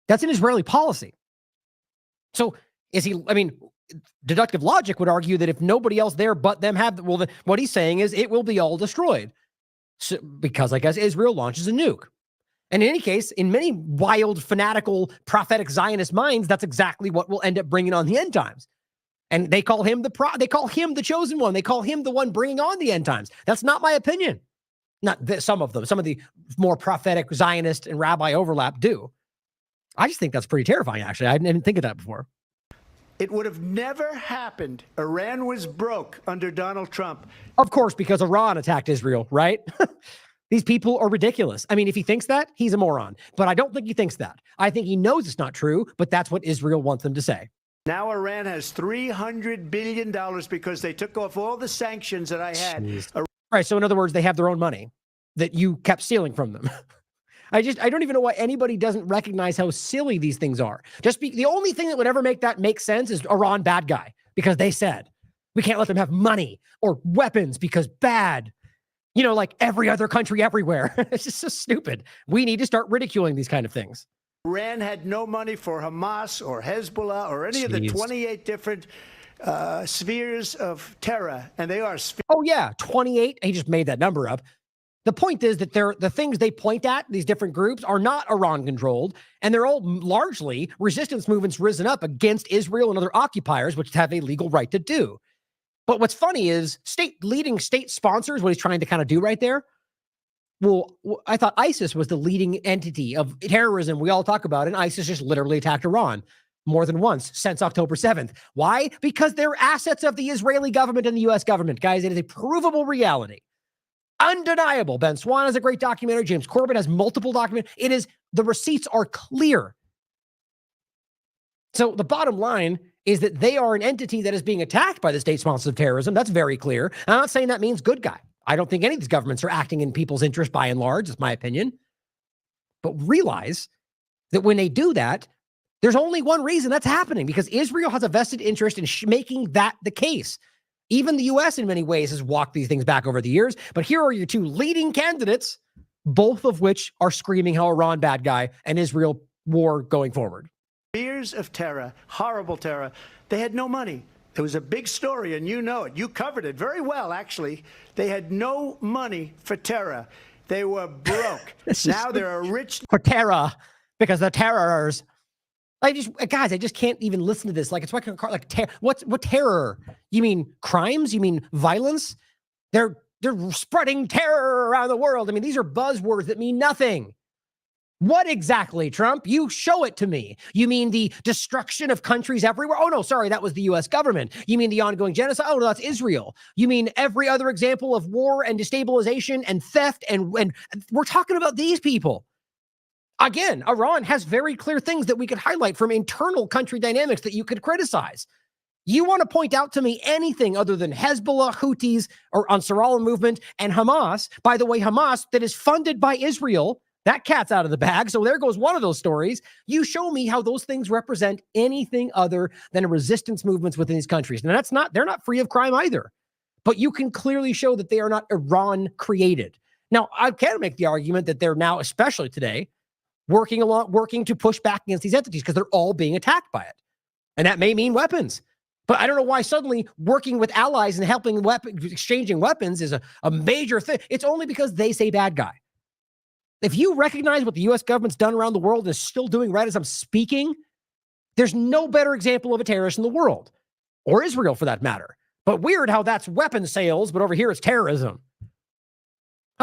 That's an Israeli policy. So is he, I mean, deductive logic would argue that if nobody else there but them have, well, what he's saying is it will be all destroyed. So, because I guess Israel launches a nuke. And in any case, in many wild, fanatical, prophetic Zionist minds, that's exactly what will end up bringing on the end times. And they call him the chosen one. They call him the one bringing on the end times. That's not my opinion. Some of them. Some of the more prophetic Zionist and rabbi overlap do. I just think that's pretty terrifying, actually. I didn't think of that before. It would have never happened. Iran was broke under Donald Trump. Of course, because Iran attacked Israel, right? These people are ridiculous. I mean, if he thinks that, he's a moron. But I don't think he thinks that. I think he knows it's not true, but that's what Israel wants them to say. Now Iran has $300 billion because they took off all the sanctions that I had. Right, so in other words, they have their own money that you kept stealing from them. I don't even know why anybody doesn't recognize how silly these things are. The only thing that would ever make that make sense is Iran bad guy, because they said we can't let them have money or weapons because bad. You know, like every other country everywhere. It's just so stupid. We need to start ridiculing these kind of things. Iran had no money for Hamas or Hezbollah or any of the 28 different spheres of terror, and they are Oh yeah, 28. He just made that number up. The point is that the things they point at, these different groups, are not Iran-controlled, and they're all largely resistance movements risen up against Israel and other occupiers, which have a legal right to do. But what's funny is leading state sponsors, what he's trying to kind of do right there. Well, I thought ISIS was the leading entity of terrorism we all talk about, and ISIS just literally attacked Iran more than once since October 7th. Why? Because they're assets of the Israeli government and the U.S. government. Guys, it is a provable reality. Undeniable. Ben Swan has a great documentary. James Corbett has multiple documents. The receipts are clear. So the bottom line is that they are an entity that is being attacked by the state sponsors of terrorism. That's very clear. I'm not saying that means good guy. I don't think any of these governments are acting in people's interest by and large. That's my opinion. But realize that when they do that, there's only one reason that's happening, because Israel has a vested interest in making that the case. Even the U.S. in many ways has walked these things back over the years. But here are your two leading candidates, both of which are screaming how Iran bad guy and Israel war going forward. Years of terror, horrible terror. They had no money. It was a big story, and you know it. You covered it very well, actually. They had no money for terror. They were broke. Now they're a rich... For terror, because the terrors... I just can't even listen to this. Like, it's what terror? You mean crimes? You mean violence? They're spreading terror around the world. I mean, these are buzzwords that mean nothing. What exactly, Trump? You show it to me. You mean the destruction of countries everywhere? Oh, no, sorry, that was the U.S. government. You mean the ongoing genocide? Oh, no, that's Israel. You mean every other example of war and destabilization and theft? And we're talking about these people. Again, Iran has very clear things that we could highlight from internal country dynamics that you could criticize. You want to point out to me anything other than Hezbollah, Houthis, or Ansarullah movement, and Hamas, by the way, Hamas that is funded by Israel. That cat's out of the bag. So there goes one of those stories. You show me how those things represent anything other than resistance movements within these countries. And they're not free of crime either. But you can clearly show that they are not Iran created. Now, I can make the argument that they're now, especially today, working to push back against these entities because they're all being attacked by it. And that may mean weapons. But I don't know why suddenly working with allies and helping exchanging weapons is a major thing. It's only because they say bad guy. If you recognize what the U.S. government's done around the world and is still doing right as I'm speaking, there's no better example of a terrorist in the world, or Israel for that matter. But weird how that's weapons sales, but over here it's terrorism.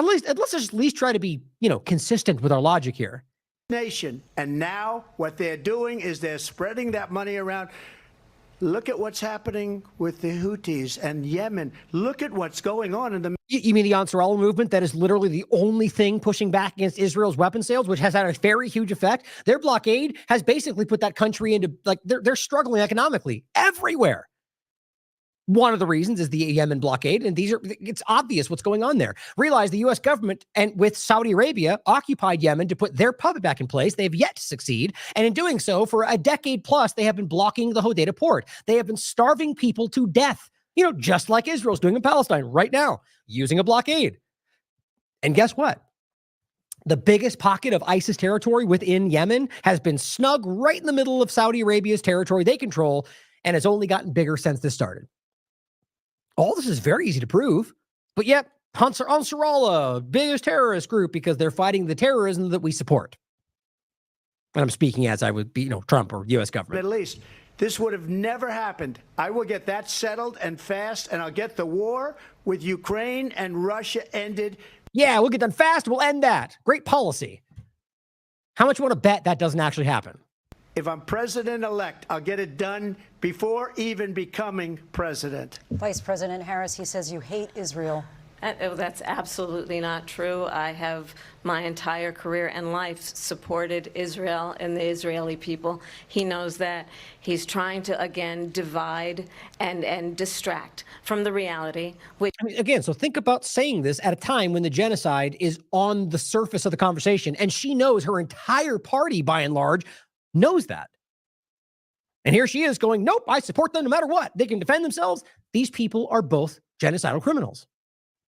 Let's just at least try to be, consistent with our logic here. Nation. And now what they're doing is they're spreading that money around. Look at what's happening with the Houthis and Yemen. Look at what's going on in the... You mean the Ansarullah movement that is literally the only thing pushing back against Israel's weapon sales, which has had a very huge effect? Their blockade has basically put that country into, they're struggling economically everywhere. One of the reasons is the Yemen blockade, and it's obvious what's going on there. Realize the U.S. government and with Saudi Arabia occupied Yemen to put their puppet back in place. They have yet to succeed, and in doing so, for a decade plus, they have been blocking the Hodeidah port. They have been starving people to death, just like Israel's doing in Palestine right now, using a blockade. And guess what? The biggest pocket of ISIS territory within Yemen has been snug right in the middle of Saudi Arabia's territory they control, and has only gotten bigger since this started. All this is very easy to prove, but yet Ansarallah, biggest terrorist group, because they're fighting the terrorism that we support. And I'm speaking as I would be, Trump or U.S. government. Middle East. This would have never happened. I will get that settled and fast, and I'll get the war with Ukraine and Russia ended. Yeah, we'll get done fast. We'll end that. Great policy. How much you want to bet that doesn't actually happen? If I'm president-elect, I'll get it done before even becoming president. Vice President Harris, he says you hate Israel. That's absolutely not true. I have my entire career and life supported Israel and the Israeli people. He knows that. He's trying to, again, divide and distract from the reality. Again, so think about saying this at a time when the genocide is on the surface of the conversation, and she knows her entire party, by and large, knows that. And here she is going, nope, I support them no matter what. They can defend themselves. These people are both genocidal criminals.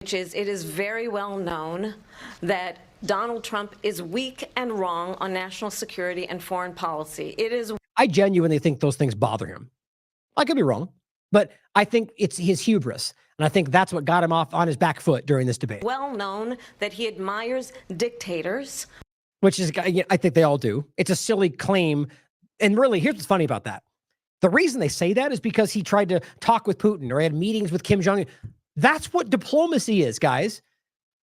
It is very well known that Donald Trump is weak and wrong on national security and foreign policy. I genuinely think those things bother him. I could be wrong, but I think it's his hubris. And I think that's what got him off on his back foot during this debate. Well known that he admires dictators. Which is, I think they all do. It's a silly claim. And really, here's what's funny about that. The reason they say that is because he tried to talk with Putin or had meetings with Kim Jong-un. That's what diplomacy is, guys.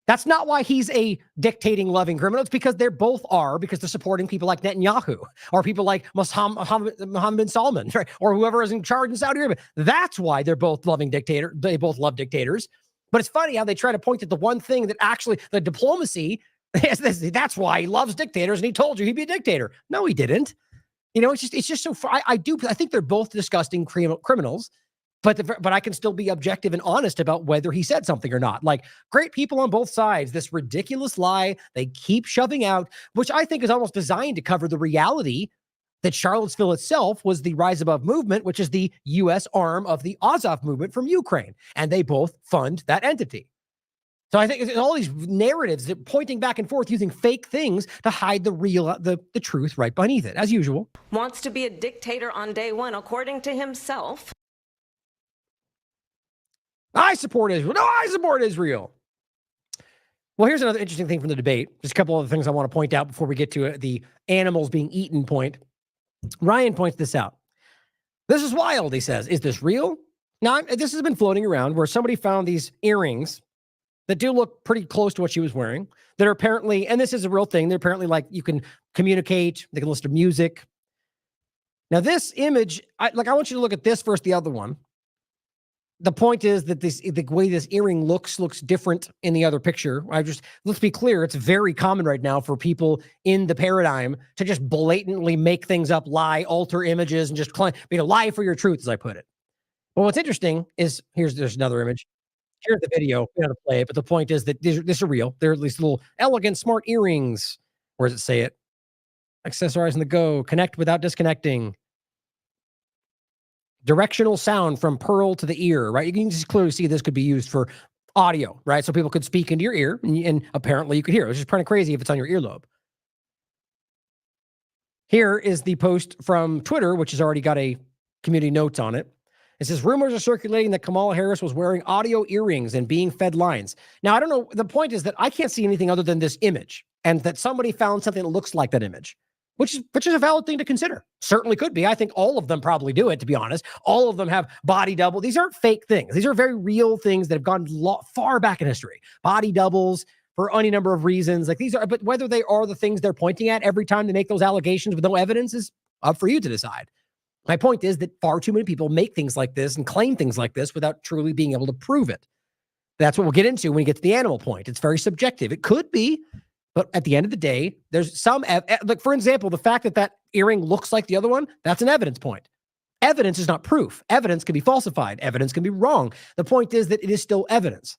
That's not why he's a dictating, loving criminal. It's because they both are, because they're supporting people like Netanyahu or people like Mohammed bin Salman, right? Or whoever is in charge in Saudi Arabia. That's why they're both loving dictators. They both love dictators. But it's funny how they try to point at the one thing that actually the diplomacy is this. That's why he loves dictators, and he told you he'd be a dictator. No, he didn't. It's just so. I think they're both disgusting criminals. But I can still be objective and honest about whether he said something or not. Like, great people on both sides, this ridiculous lie they keep shoving out, which I think is almost designed to cover the reality that Charlottesville itself was the Rise Above movement, which is the U.S. arm of the Azov movement from Ukraine. And they both fund that entity. So I think it's all these narratives that pointing back and forth using fake things to hide the real, the truth right beneath it, as usual. Wants to be a dictator on day one, according to himself. I support Israel. No, I support Israel. Well, here's another interesting thing from the debate. Just a couple other things I want to point out before we get to the animals being eaten point. Ryan points this out. This is wild, he says. Is this real? Now, this has been floating around where somebody found these earrings that do look pretty close to what she was wearing. That are apparently, and this is a real thing, they're apparently like you can communicate, they can listen to music. Now, this image, I want you to look at this versus the other one. The point is that the way this earring looks different in the other picture. Let's be clear, it's very common right now for people in the paradigm to just blatantly make things up, lie, alter images, and just lie for your truth, as I put it. But what's interesting is there's another image. Here's the video. We don't play it, but the point is that these are real. They're at least little elegant, smart earrings. Where does it say it? Accessorize on the go. Connect without disconnecting. Directional sound from pearl to the ear, right? You can just clearly see this could be used for audio, right? So people could speak into your ear, and apparently you could hear it. It's just kind of crazy if it's on your earlobe. Here is the post from Twitter, which has already got a community notes on it. It says, rumors are circulating that Kamala Harris was wearing audio earrings and being fed lines. Now, I don't know. The point is that I can't see anything other than this image, and that somebody found something that looks like that image. Which is a valid thing to consider. Certainly could be. I think all of them probably do it, to be honest. All of them have body double. These aren't fake things. These are very real things that have gone far back in history. Body doubles for any number of reasons. But whether they are the things they're pointing at every time they make those allegations with no evidence is up for you to decide. My point is that far too many people make things like this and claim things like this without truly being able to prove it. That's what we'll get into when we get to the animal point. It's very subjective. It could be. But at the end of the day, there's some, like for example, the fact that earring looks like the other one, that's an evidence point. Evidence is not proof. Evidence can be falsified. Evidence can be wrong. The point is that it is still evidence.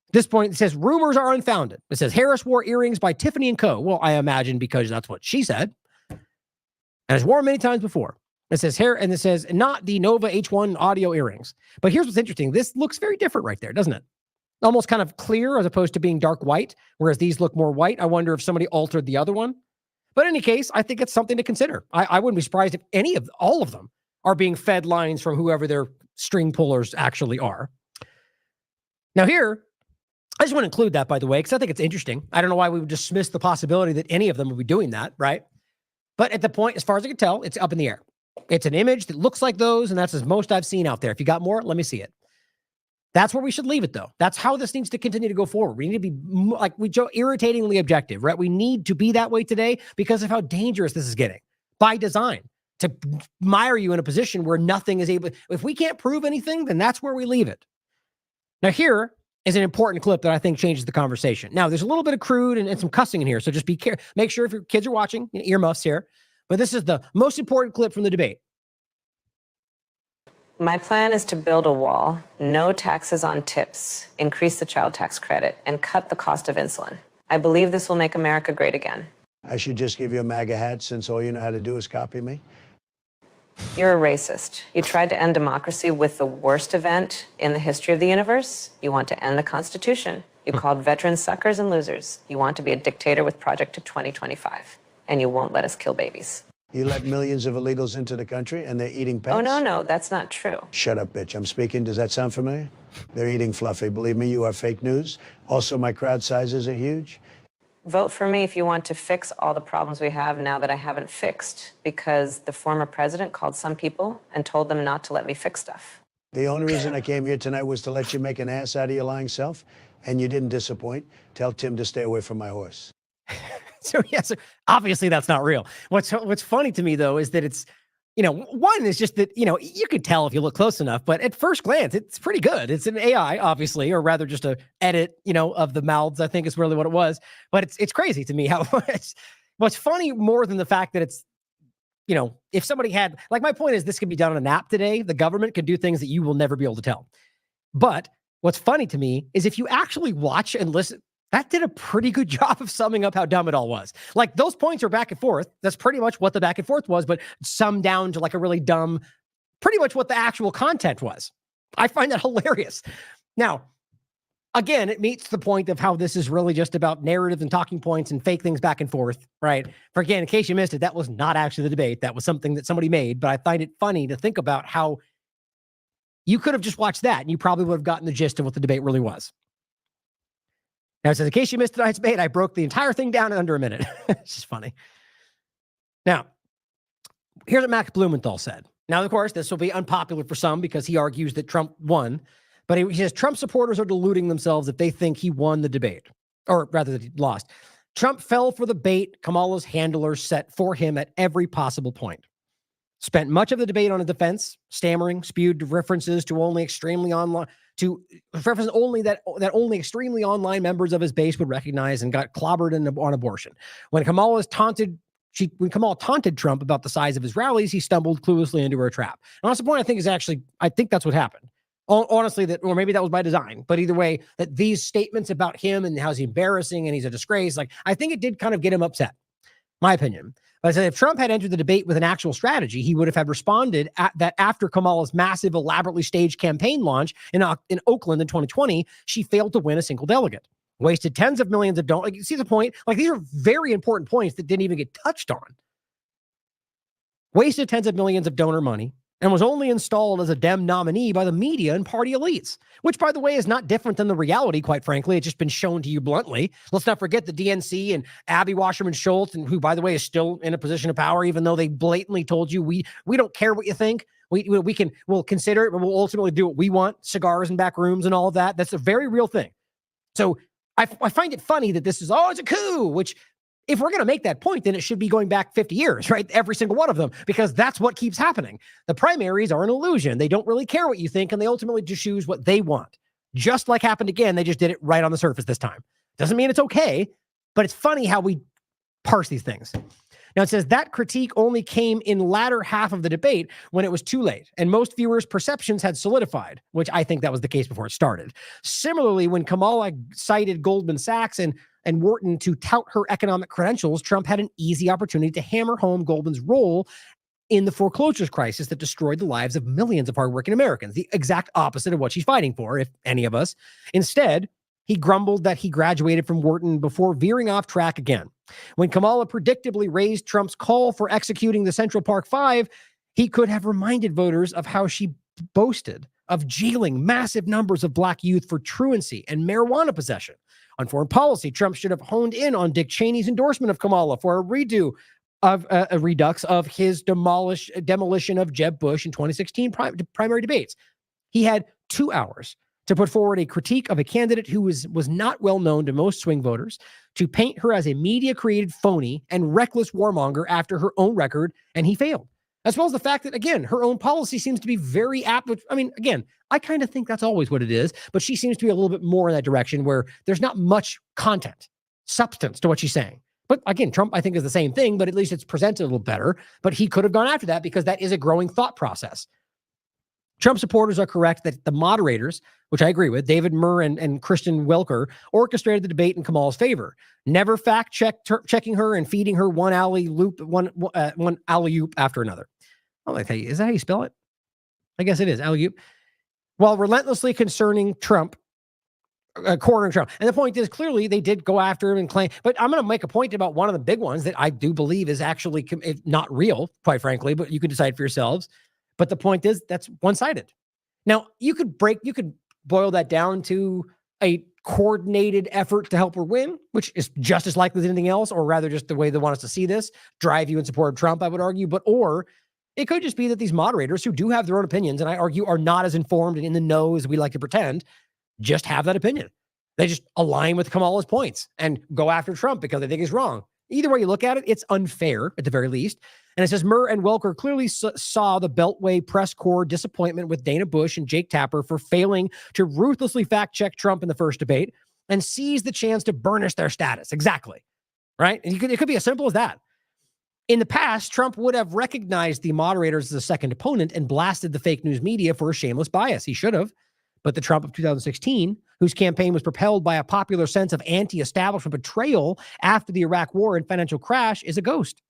At this point, it says rumors are unfounded. It says Harris wore earrings by Tiffany & Co. Well, I imagine because that's what she said. And it's worn many times before. It says hair, and it says not the Nova H1 audio earrings. But here's what's interesting. This looks very different right there, doesn't it? Almost kind of clear as opposed to being dark white, whereas these look more white. I wonder if somebody altered the other one. But in any case, I think it's something to consider. I wouldn't be surprised if all of them are being fed lines from whoever their string pullers actually are. Now here, I just want to include that, by the way, because I think it's interesting. I don't know why we would dismiss the possibility that any of them would be doing that, right? But at the point, as far as I can tell, it's up in the air. It's an image that looks like those, and that's as most I've seen out there. If you got more, let me see it. That's where we should leave it, though. That's how this needs to continue to go forward. We need to be, like we joke, irritatingly objective, right? We need to be that way today because of how dangerous this is getting by design, to mire you in a position where nothing is able. If we can't prove anything, then that's where we leave it. Now, here is an important clip that I think changes the conversation. Now, there's a little bit of crude and some cussing in here, so just be careful. Make sure if your kids are watching, earmuffs here. But this is the most important clip from the debate. My plan is to build a wall, no taxes on tips, increase the child tax credit, and cut the cost of insulin. I believe this will make America great again. I should just give you a MAGA hat since all you know how to do is copy me? You're a racist. You tried to end democracy with the worst event in the history of the universe. You want to end the Constitution. You called veterans suckers and losers. You want to be a dictator with Project to 2025. And you won't let us kill babies. You let millions of illegals into the country and they're eating pets? Oh, no, that's not true. Shut up, bitch. I'm speaking. Does that sound familiar? They're eating fluffy. Believe me, you are fake news. Also, my crowd sizes are huge. Vote for me if you want to fix all the problems we have now that I haven't fixed, because the former president called some people and told them not to let me fix stuff. The only reason I came here tonight was to let you make an ass out of your lying self, and you didn't disappoint. Tell Tim to stay away from my horse. So yes, obviously that's not real. What's funny to me though is that it's, one is just that, you could tell if you look close enough, but at first glance, it's pretty good. It's an AI, obviously, or rather just a edit, of the mouths, I think is really what it was. But it's crazy to me how what's funny more than the fact that it's, if somebody had, like, my point is this could be done on an app today. The government could do things that you will never be able to tell. But what's funny to me is if you actually watch and listen, that did a pretty good job of summing up how dumb it all was. Like, those points are back and forth. That's pretty much what the back and forth was, but summed down to like a really dumb, pretty much what the actual content was. I find that hilarious. Now, again, it meets the point of how this is really just about narrative and talking points and fake things back and forth, right? For again, in case you missed it, that was not actually the debate. That was something that somebody made, but I find it funny to think about how you could have just watched that and you probably would have gotten the gist of what the debate really was. Now, it says, in case you missed tonight's debate, I broke the entire thing down in under a minute. It's just funny. Now, here's what Max Blumenthal said. Now, of course, this will be unpopular for some because he argues that Trump won. But he says Trump supporters are deluding themselves if they think he won the debate, or rather that he lost. Trump fell for the bait Kamala's handlers set for him at every possible point. Spent much of the debate on his defense, stammering, spewed references to only extremely online, to reference only that only extremely online members of his base would recognize, and got clobbered on abortion. When Kamala taunted Trump about the size of his rallies, he stumbled cluelessly into her trap. And that's the point I think that's what happened. Honestly, or maybe that was by design, but either way, that these statements about him and how he's embarrassing and he's a disgrace, I think it did kind of get him upset, my opinion. But I said if Trump had entered the debate with an actual strategy, he would have had responded that after Kamala's massive, elaborately staged campaign launch in Oakland in 2020, she failed to win a single delegate, wasted tens of millions of dollars. You see the point? These are very important points that didn't even get touched on. Wasted tens of millions of donor money, and was only installed as a Dem nominee by the media and party elites, which, by the way, is not different than the reality, quite frankly. It's just been shown to you bluntly. Let's not forget the DNC and Abby Wasserman Schultz, and who, by the way, is still in a position of power, even though they blatantly told you, we don't care what you think. We'll consider it, but we'll ultimately do what we want, cigars in back rooms and all of that. That's a very real thing. So I find it funny that this is, it's a coup, which, if we're going to make that point, then it should be going back 50 years, right? Every single one of them, because that's what keeps happening. The primaries are an illusion. They don't really care what you think, and they ultimately just choose what they want. Just like happened again, they just did it right on the surface this time. Doesn't mean it's okay, but it's funny how we parse these things. Now, it says that critique only came in latter half of the debate when it was too late, and most viewers' perceptions had solidified, which I think that was the case before it started. Similarly, when Kamala cited Goldman Sachs and Wharton to tout her economic credentials, Trump had an easy opportunity to hammer home Goldman's role in the foreclosures crisis that destroyed the lives of millions of hardworking Americans, the exact opposite of what she's fighting for, if any of us. Instead, he grumbled that he graduated from Wharton before veering off track again. When Kamala predictably raised Trump's call for executing the Central Park Five, he could have reminded voters of how she boasted of jailing massive numbers of black youth for truancy and marijuana possession. On foreign policy, Trump should have honed in on Dick Cheney's endorsement of Kamala for a redo of a redux of his demolition of Jeb Bush in 2016 primary debates. He had 2 hours to put forward a critique of a candidate who was not well known to most swing voters, to paint her as a media-created phony and reckless warmonger after her own record, and he failed. As well as the fact that, again, her own policy seems to be very apt. I mean, again, I kind of think that's always what it is, but she seems to be a little bit more in that direction where there's not much content, substance to what she's saying. But again, Trump, I think, is the same thing, but at least it's presented a little better. But he could have gone after that because that is a growing thought process. Trump supporters are correct that the moderators, which I agree with, David Murr and Cristian Welker, orchestrated the debate in Kamala's favor, never checking her and feeding her one alley-oop after another. Oh, I tell you, is that how you spell it? I guess it is, alley-oop. While relentlessly cornering Trump. And the point is, clearly, they did go after him and claim, but I'm going to make a point about one of the big ones that I do believe is actually not real, quite frankly, but you can decide for yourselves. But the point is, that's one-sided. Now, you could boil that down to a coordinated effort to help her win, which is just as likely as anything else, or rather just the way they want us to see this, drive you in support of Trump, I would argue. Or it could just be that these moderators who do have their own opinions, and I argue are not as informed and in the know as we like to pretend, just have that opinion. They just align with Kamala's points and go after Trump because they think he's wrong. Either way you look at it, it's unfair at the very least. And it says Murr and Welker clearly saw the Beltway press corps disappointment with Dana Bush and Jake Tapper for failing to ruthlessly fact-check Trump in the first debate and seized the chance to burnish their status. Exactly. Right? And it could be as simple as that. In the past, Trump would have recognized the moderators as a second opponent and blasted the fake news media for a shameless bias. He should have. But the Trump of 2016, whose campaign was propelled by a popular sense of anti-establishment betrayal after the Iraq war and financial crash, is a ghost.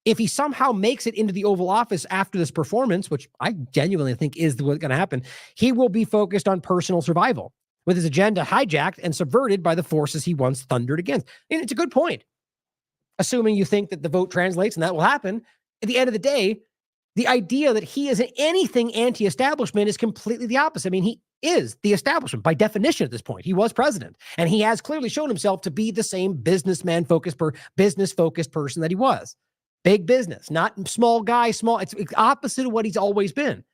If he somehow makes it into the Oval Office after this performance, which I genuinely think is what's going to happen, he will be focused on personal survival, with his agenda hijacked and subverted by the forces he once thundered against. And it's a good point. Assuming you think that the vote translates and that will happen, at the end of the day, the idea that he is anything anti-establishment is completely the opposite. I mean, he is the establishment by definition at this point. He was president, and he has clearly shown himself to be the same business-focused person that he was. Big business, not small guy, small. It's opposite of what he's always been.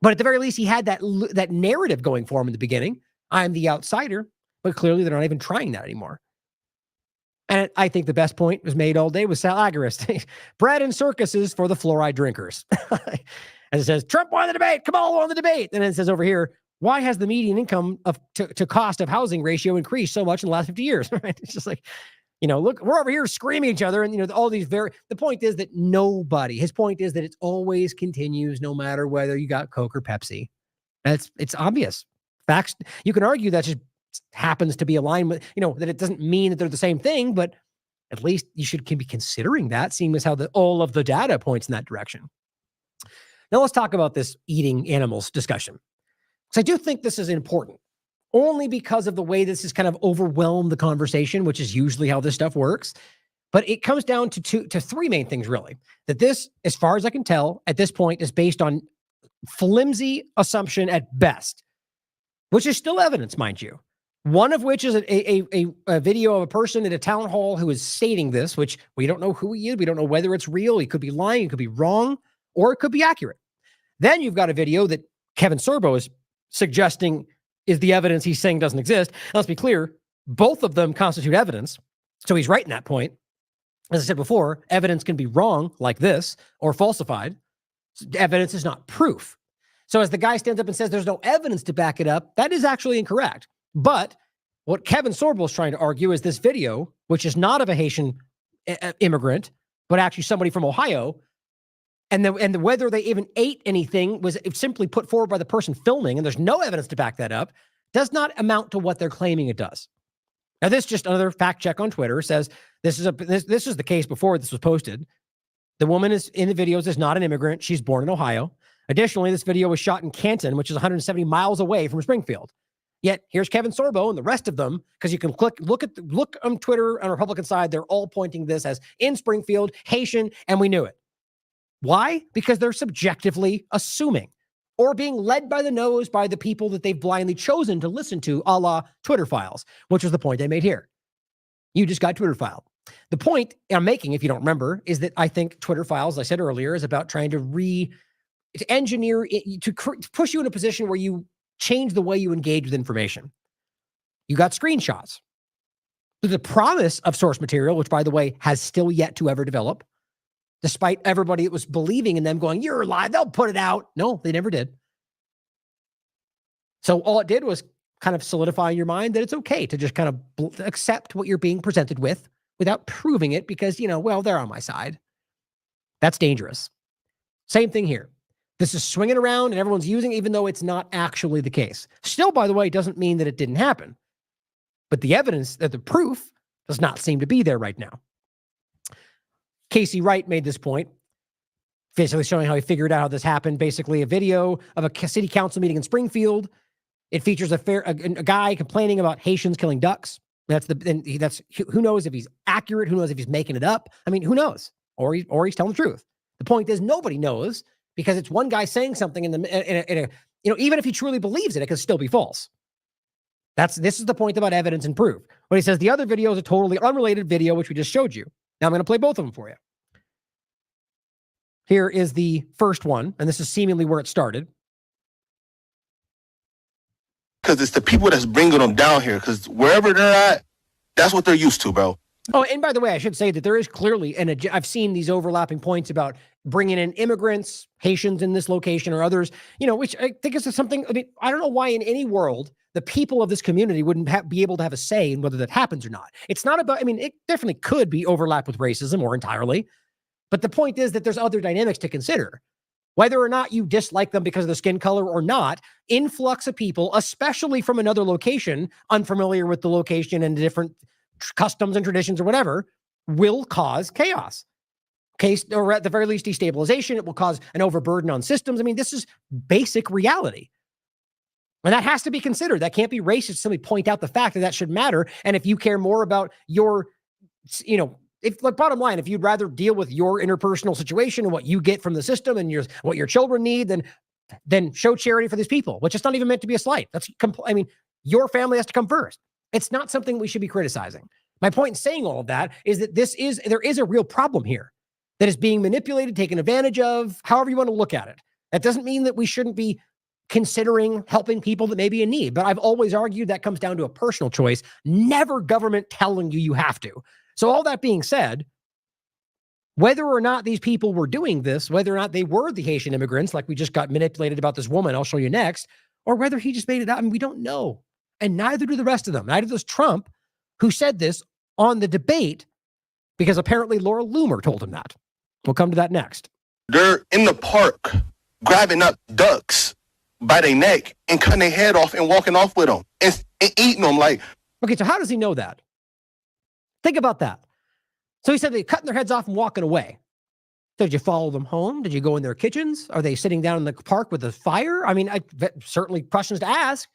But at the very least, he had that narrative going for him in the beginning. I'm the outsider, but clearly they're not even trying that anymore. And I think the best point was made all day with Sal Agarist. Bread and circuses for the fluoride drinkers. And it says, Trump won the debate. Kamala won the debate. And then it says over here, why has the median income to cost of housing ratio increased so much in the last 50 years? Right? It's just like, look, we're over here screaming at each other. And, all these the point is that his point is that it always continues no matter whether you got Coke or Pepsi. It's obvious. Facts. You can argue that just happens to be aligned with, that it doesn't mean that they're the same thing, but at least you can be considering that, seeing as how all of the data points in that direction. Now let's talk about this eating animals discussion. Because I do think this is important, only because of the way this has kind of overwhelmed the conversation, which is usually how this stuff works. But it comes down to three main things, really. That this, as far as I can tell, at this point, is based on flimsy assumption at best, which is still evidence, mind you. One of which is a video of a person at a town hall who is stating this, which we don't know who he is. We don't know whether it's real. He could be lying. It could be wrong, or it could be accurate. Then you've got a video that Kevin Sorbo is suggesting is the evidence he's saying doesn't exist. And let's be clear, both of them constitute evidence. So he's right in that point. As I said before, evidence can be wrong like this or falsified. Evidence is not proof. So as the guy stands up and says there's no evidence to back it up, that is actually incorrect. But what Kevin Sorbo is trying to argue is this video, which is not of a Haitian immigrant, but actually somebody from Ohio. And whether they even ate anything was simply put forward by the person filming, and there's no evidence to back that up, does not amount to what they're claiming it does. Now, this just another fact check on Twitter says this is the case before this was posted. The woman is in the videos is not an immigrant. She's born in Ohio. Additionally, this video was shot in Canton, which is 170 miles away from Springfield. Yet here's Kevin Sorbo and the rest of them, because you can look on Twitter on the Republican side. They're all pointing this as in Springfield, Haitian, and we knew it. Why? Because they're subjectively assuming or being led by the nose by the people that they've blindly chosen to listen to, a la Twitter files, which was the point I made here. You just got Twitter filed. The point I'm making, if you don't remember, is that I think Twitter files, I said earlier, is about trying to engineer it, to push you in a position where you change the way you engage with information. You got screenshots. The promise of source material, which, by the way, has still yet to ever develop, despite everybody that was believing in them going, you're lying, they'll put it out. No, they never did. So all it did was kind of solidify in your mind that it's okay to just kind of accept what you're being presented with without proving it because, well, they're on my side. That's dangerous. Same thing here. This is swinging around and everyone's using it, even though it's not actually the case. Still, by the way, doesn't mean that it didn't happen. But the evidence, that the proof, does not seem to be there right now. Casey Wright made this point, basically showing how he figured out how this happened. Basically, a video of a city council meeting in Springfield. It features a guy complaining about Haitians killing ducks. That's who knows if he's accurate? Who knows if he's making it up? I mean, who knows? Or he's telling the truth. The point is, nobody knows because it's one guy saying something in a even if he truly believes it, it can still be false. This is the point about evidence and proof. But he says the other video is a totally unrelated video, which we just showed you. Now I'm going to play both of them for you. Here is the first one, and this is seemingly where it started. Because it's the people that's bringing them down here, because wherever they're at, that's what they're used to, bro. Oh, and by the way, I should say that there is clearly, and I've seen these overlapping points about bringing in immigrants, Haitians in this location or others, which I think is something, I don't know why in any world the people of this community wouldn't be able to have a say in whether that happens or not. It's not about, it definitely could be overlapped with racism or entirely, but the point is that there's other dynamics to consider. Whether or not you dislike them because of their skin color or not, influx of people, especially from another location, unfamiliar with the location and different customs and traditions or whatever, will cause chaos. Or at the very least, destabilization. It will cause an overburden on systems. This is basic reality. And that has to be considered. That can't be racist to simply point out the fact that should matter. And if you care more about your, bottom line, if you'd rather deal with your interpersonal situation and what you get from the system and what your children need, then show charity for these people, which is not even meant to be a slight. Your family has to come first. It's not something we should be criticizing. My point in saying all of that is that there is a real problem here that is being manipulated, taken advantage of, however you want to look at it. That doesn't mean that we shouldn't be considering helping people that may be in need. But I've always argued that comes down to a personal choice, never government telling you have to. So all that being said, whether or not these people were doing this, whether or not they were the Haitian immigrants, like we just got manipulated about this woman, I'll show you next, or whether he just made it up, we don't know. And neither do the rest of them. Neither does Trump, who said this on the debate, because apparently Laura Loomer told him that. We'll come to that next. They're in the park grabbing up ducks by their neck and cutting their head off and walking off with them and eating them like. Okay, so how does he know that? Think about that. So he said they're cutting their heads off and walking away. So did you follow them home? Did you go in their kitchens? Are they sitting down in the park with a fire? Certainly questions to ask,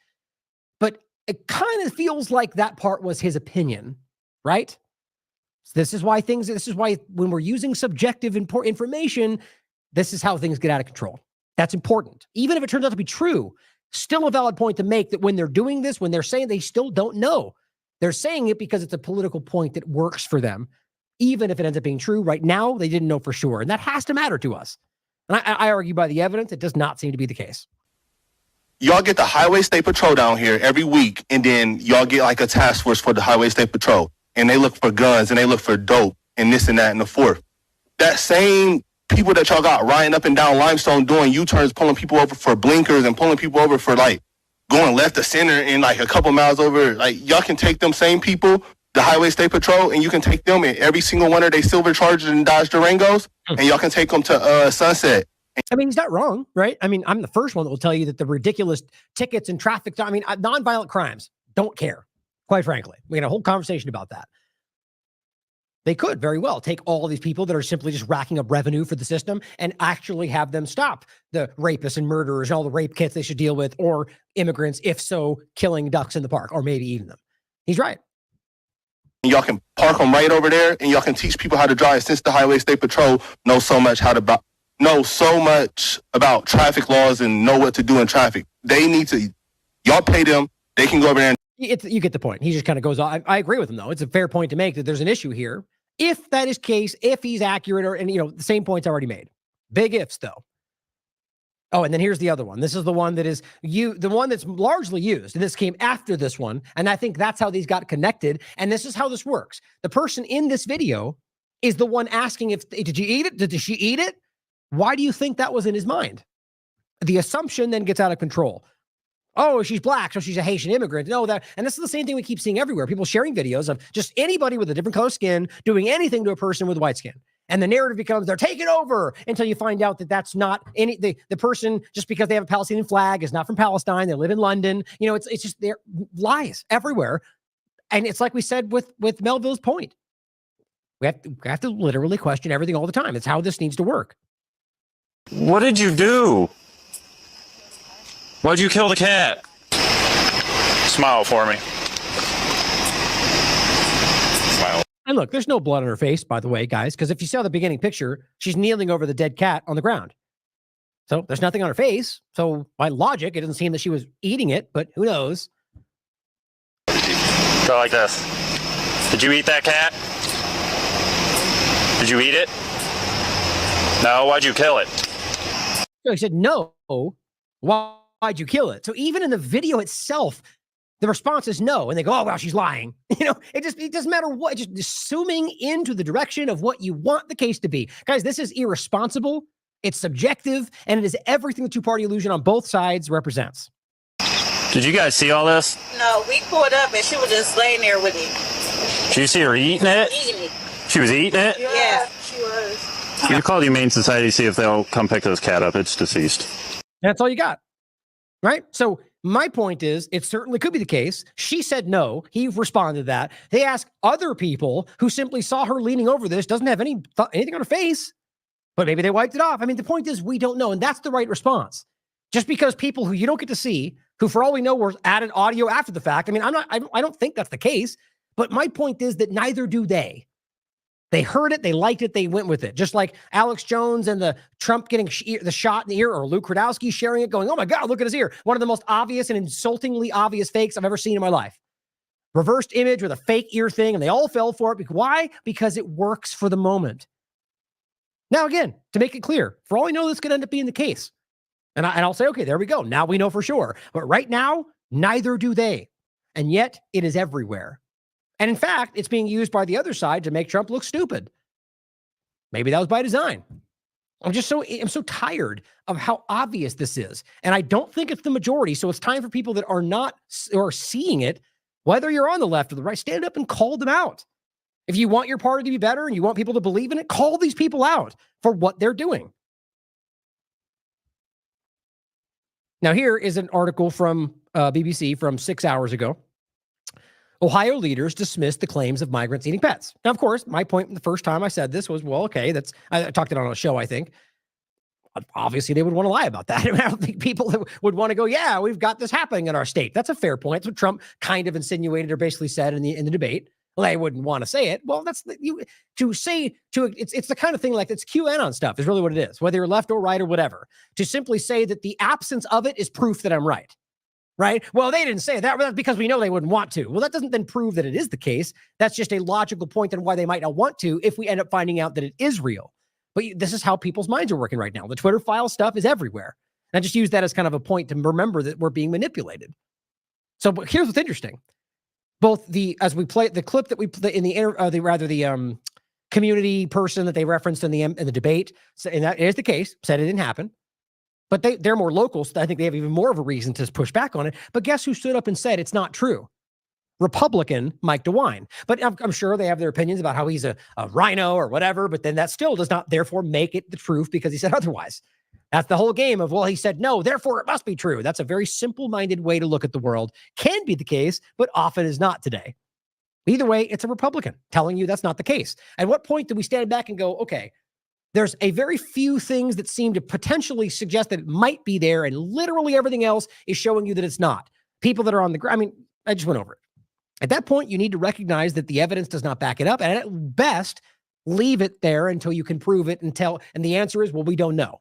but it kind of feels like that part was his opinion, right? This is why when we're using subjective information, this is how things get out of control. That's important. Even if it turns out to be true, still a valid point to make that when they're doing this, when they're saying they still don't know, they're saying it because it's a political point that works for them. Even if it ends up being true right now, they didn't know for sure. And that has to matter to us. And I argue by the evidence, it does not seem to be the case. Y'all get the Highway State Patrol down here every week, and then y'all get like a task force for the Highway State Patrol. And they look for guns, and they look for dope, and this and that and the fourth. That same people that y'all got riding up and down Limestone doing U-turns, pulling people over for blinkers and pulling people over for like going left to center and like a couple miles over, like y'all can take them same people the Highway State Patrol, and you can take them in every single one of their silver Chargers and Dodge Durangos, and y'all can take them to Sunset. I mean, he's not wrong, right? I mean, I'm the first one that will tell you that the ridiculous tickets and traffic, I mean, nonviolent crimes, don't care, quite frankly. We had a whole conversation about that. They could very well take all these people that are simply just racking up revenue for the system and actually have them stop the rapists and murderers and all the rape kits they should deal with, or immigrants, if so, killing ducks in the park, or maybe eating them. He's right. Y'all can park them right over there, and y'all can teach people how to drive, since the Highway State Patrol knows so much about traffic laws and know what to do in traffic. They need to, y'all pay them, they can go over there and you get the point. He just kind of goes on. I agree with him, though. It's a fair point to make that there's an issue here. If that is case, if he's accurate, and the same point's already made. Big ifs, though. Oh, and then here's the other one. This is the one that is the one that's largely used, and this came after this one, and I think that's how these got connected, and this is how this works. The person in this video is the one asking did you eat it? Did she eat it? Why do you think that was in his mind? The assumption then gets out of control. Oh, she's black, so she's a Haitian immigrant. No, and this is the same thing we keep seeing everywhere. People sharing videos of just anybody with a different color skin doing anything to a person with white skin. And the narrative becomes they're taking over, until you find out that that's not the person, just because they have a Palestinian flag, is not from Palestine. They live in London. It's just there lies everywhere. And it's like we said with Melville's point. We have to literally question everything all the time. It's how this needs to work. What did you do? Why'd you kill the cat? Smile for me. Smile. And look, there's no blood on her face, by the way, guys, because if you saw the beginning picture, she's kneeling over the dead cat on the ground. So there's nothing on her face. So by logic, it doesn't seem that she was eating it, but who knows? Go like this. Did you eat that cat? Did you eat it? No, why'd you kill it? So he said, no. Why'd you kill it? So even in the video itself, the response is no. And they go, oh, well, she's lying. It doesn't matter what, just assuming into the direction of what you want the case to be. Guys, this is irresponsible. It's subjective, and it is everything the two-party illusion on both sides represents. Did you guys see all this? No, we pulled up and she was just laying there with me. Did you see her eating it? Eating it. She was eating it? Yeah, she was. You call the Humane Society, see if they'll come pick this cat up. It's deceased. That's all you got. Right? So my point is, it certainly could be the case. She said no. He responded to that. They asked other people who simply saw her leaning over this, doesn't have anything on her face, but maybe they wiped it off. I mean, the point is, we don't know, and that's the right response. Just because people who you don't get to see, who for all we know were added audio after the fact, I mean, I don't think that's the case, but my point is that neither do they. They heard it, they liked it, they went with it. Just like Alex Jones and the Trump getting the shot in the ear, or Luke Rudowski sharing it, going, oh my God, look at his ear. One of the most obvious and insultingly obvious fakes I've ever seen in my life. Reversed image with a fake ear thing, and they all fell for it. Why? Because it works for the moment. Now, again, to make it clear, for all we know, this could end up being the case. And I'll say, okay, there we go. Now we know for sure. But right now, neither do they. And yet, it is everywhere. And in fact, it's being used by the other side to make Trump look stupid. Maybe that was by design. I'm so tired of how obvious this is. And I don't think it's the majority. So it's time for people that are not, or seeing it, whether you're on the left or the right, stand up and call them out. If you want your party to be better and you want people to believe in it, call these people out for what they're doing. Now, here is an article from BBC from 6 hours ago. Ohio leaders dismissed the claims of migrants eating pets. Now, of course, my point the first time I said this was, well, okay, I talked it on a show, I think. Obviously, they would want to lie about that. I don't think people would want to go, yeah, we've got this happening in our state. That's a fair point. That's what Trump kind of insinuated or basically said in the debate. Well, they wouldn't want to say it. Well, it's the kind of thing like it's QAnon stuff is really what it is, whether you're left or right or whatever. To simply say that the absence of it is proof that I'm right. Right? Well, they didn't say that because we know they wouldn't want to. Well, that doesn't then prove that it is the case. That's just a logical point on why they might not want to if we end up finding out that it is real. But this is how people's minds are working right now. The Twitter file stuff is everywhere. And I just use that as kind of a point to remember that we're being manipulated. So but here's what's interesting. Both as we play the clip that we play in the community person that they referenced in the debate, and that is the case, said it didn't happen. But they're more local, so I think they have even more of a reason to push back on it. But guess who stood up and said it's not true? Republican Mike DeWine. But I'm sure they have their opinions about how he's a rhino or whatever, but then that still does not therefore make it the truth because he said otherwise. That's the whole game of, well, he said no, therefore it must be true. That's a very simple-minded way to look at the world. Can be the case, but often is not today. Either way, it's a Republican telling you that's not the case. At what point do we stand back and go, okay, there's a very few things that seem to potentially suggest that it might be there, and literally everything else is showing you that it's not. People that are on the ground, I mean, I just went over it. At that point, you need to recognize that the evidence does not back it up, and at best, leave it there until you can prove it and the answer is, well, we don't know.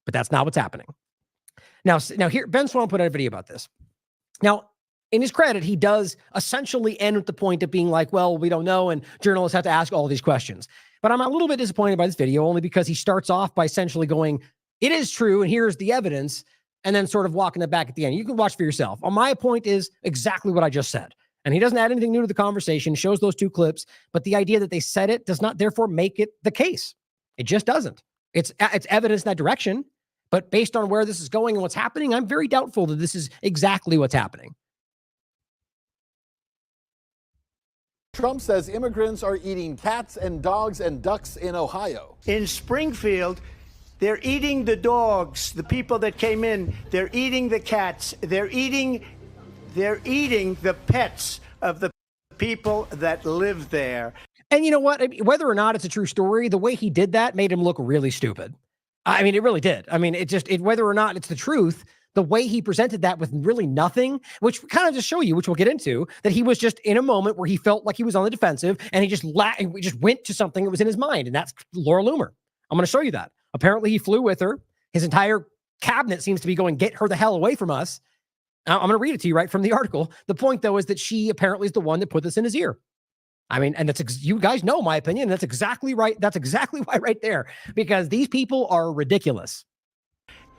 But that's not what's happening. Now here, Ben Swan put out a video about this. Now, in his credit, he does essentially end with the point of being like, well, we don't know, and journalists have to ask all these questions. But I'm a little bit disappointed by this video, only because he starts off by essentially going, it is true, and here's the evidence, and then sort of walking it back at the end. You can watch for yourself. My point is exactly what I just said. And he doesn't add anything new to the conversation, shows those two clips, but the idea that they said it does not therefore make it the case. It just doesn't. It's evidence in that direction, but based on where this is going and what's happening, I'm very doubtful that this is exactly what's happening. Trump says immigrants are eating cats and dogs and ducks in Ohio. In Springfield, they're eating the dogs, the people that came in. They're eating the cats. They're eating the pets of the people that live there. And you know what? I mean, whether or not it's a true story, the way he did that made him look really stupid. I mean, it really did. I mean, whether or not it's the truth, the way he presented that with really nothing, which kind of just show you, which we'll get into, that he was just in a moment where he felt like he was on the defensive and he just went to something that was in his mind. And that's Laura Loomer. I'm going to show you that. Apparently he flew with her. His entire cabinet seems to be going, get her the hell away from us. I'm going to read it to you right from the article. The point, though, is that she apparently is the one that put this in his ear. I mean, and you guys know my opinion. That's exactly right. That's exactly why right there, because these people are ridiculous.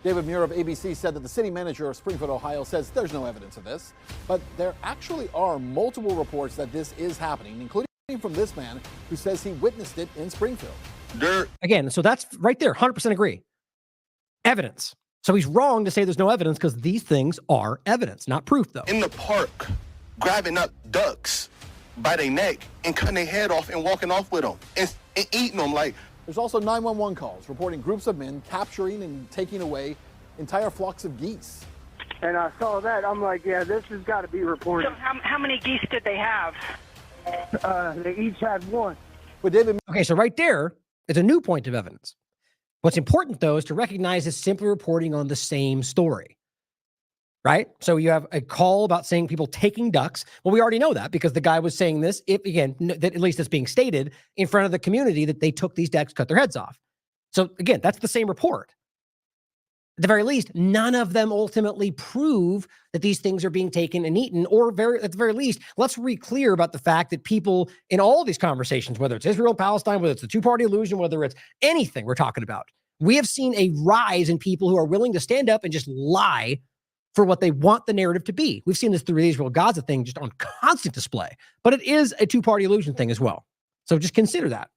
David Muir of ABC said that the city manager of Springfield, Ohio, says there's no evidence of this, but there actually are multiple reports that this is happening, including from this man who says he witnessed it in Springfield. Again, so that's right there. 100% agree. Evidence. So he's wrong to say there's no evidence because these things are evidence, not proof, though. In the park, grabbing up ducks by their neck and cutting their head off and walking off with them and eating them like. There's also 911 calls reporting groups of men capturing and taking away entire flocks of geese. And I saw that. I'm like, yeah, this has got to be reported. So how many geese did they have? They each had one. But David. Okay, so right there is a new point of evidence. What's important, though, is to recognize it's simply reporting on the same story, right? So you have a call about saying people taking ducks. Well, we already know that because the guy was saying this, that at least it's being stated in front of the community that they took these ducks, cut their heads off. So again, that's the same report. At the very least, none of them ultimately prove that these things are being taken and eaten, or at the very least, let's be clear about the fact that people in all these conversations, whether it's Israel and Palestine, whether it's the two-party illusion, whether it's anything we're talking about, we have seen a rise in people who are willing to stand up and just lie for what they want the narrative to be. We've seen this through the Israel-Gaza thing just on constant display, but it is a two-party illusion thing as well. So just consider that.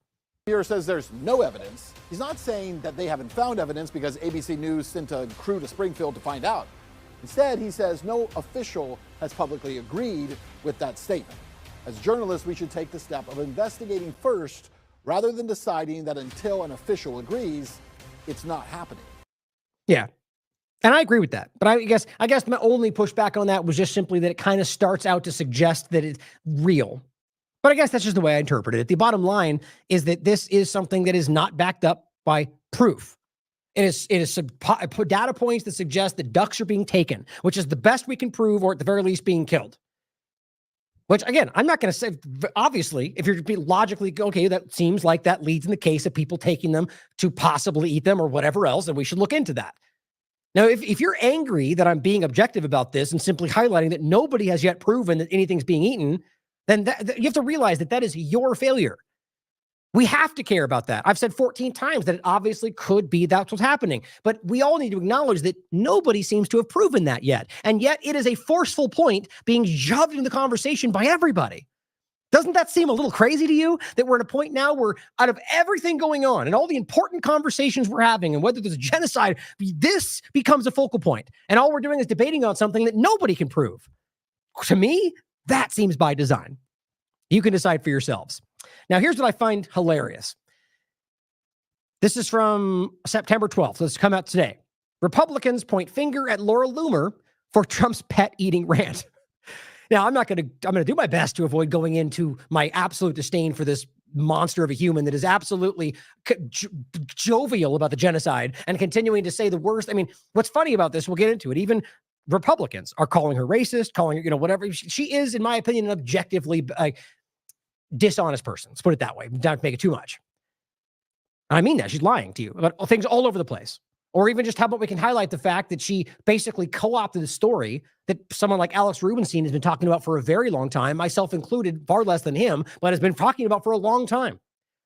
Muir says there's no evidence. He's not saying that they haven't found evidence because ABC News sent a crew to Springfield to find out. Instead, he says no official has publicly agreed with that statement. As journalists, we should take the step of investigating first rather than deciding that until an official agrees, it's not happening. Yeah. And I agree with that. But I guess my only pushback on that was just simply that it kind of starts out to suggest that it's real. But I guess that's just the way I interpreted it. The bottom line is that this is something that is not backed up by proof. It is data points that suggest that ducks are being taken, which is the best we can prove, or at the very least being killed. Which, again, I'm not going to say, obviously, if you're logically, okay, that seems like that leads in the case of people taking them to possibly eat them or whatever else, and we should look into that. Now, if you're angry that I'm being objective about this and simply highlighting that nobody has yet proven that anything's being eaten, then you have to realize that that is your failure. We have to care about that. I've said 14 times that it obviously could be that's what's happening, but we all need to acknowledge that nobody seems to have proven that yet. And yet it is a forceful point being shoved into the conversation by everybody. Doesn't that seem a little crazy to you that we're at a point now where out of everything going on and all the important conversations we're having and whether there's a genocide, this becomes a focal point. And all we're doing is debating on something that nobody can prove. To me, That seems by design. You can decide for yourselves. Now, here's what I find hilarious. This is from September 12th. Let's come out today. Republicans point finger at Laura Loomer for Trump's pet eating rant. Now, I'm going to do my best to avoid going into my absolute disdain for this monster of a human that is absolutely jovial about the genocide and continuing to say the worst. I mean, what's funny about this, we'll get into it. Even Republicans are calling her racist, calling her, whatever. She is, in my opinion, an objectively dishonest person. Let's put it that way. Don't make it too much. I mean that. She's lying to you about things all over the place. Or even just how about we can highlight the fact that she basically co-opted a story that someone like Alex Rubinstein has been talking about for a very long time, myself included, far less than him, but has been talking about for a long time.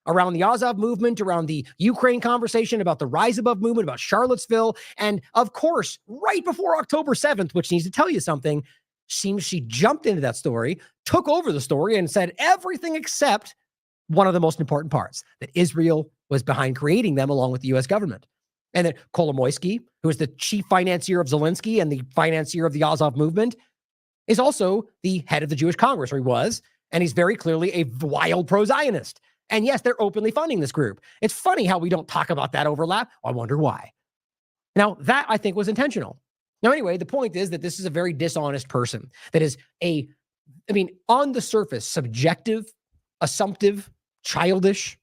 Around the Azov movement, around the Ukraine conversation, about the Rise Above movement, about Charlottesville. And of course, right before October 7th, which needs to tell you something, seems she jumped into that story, took over the story and said everything except one of the most important parts, that Israel was behind creating them along with the U.S. government. And that Kolomoisky, who is the chief financier of Zelensky and the financier of the Azov movement, is also the head of the Jewish Congress, or he was, and he's very clearly a wild pro-Zionist. And yes, they're openly funding this group. It's funny how we don't talk about that overlap. I wonder why. Now, that I think was intentional. Now, anyway, the point is that this is a very dishonest person that is on the surface, subjective, assumptive, childish.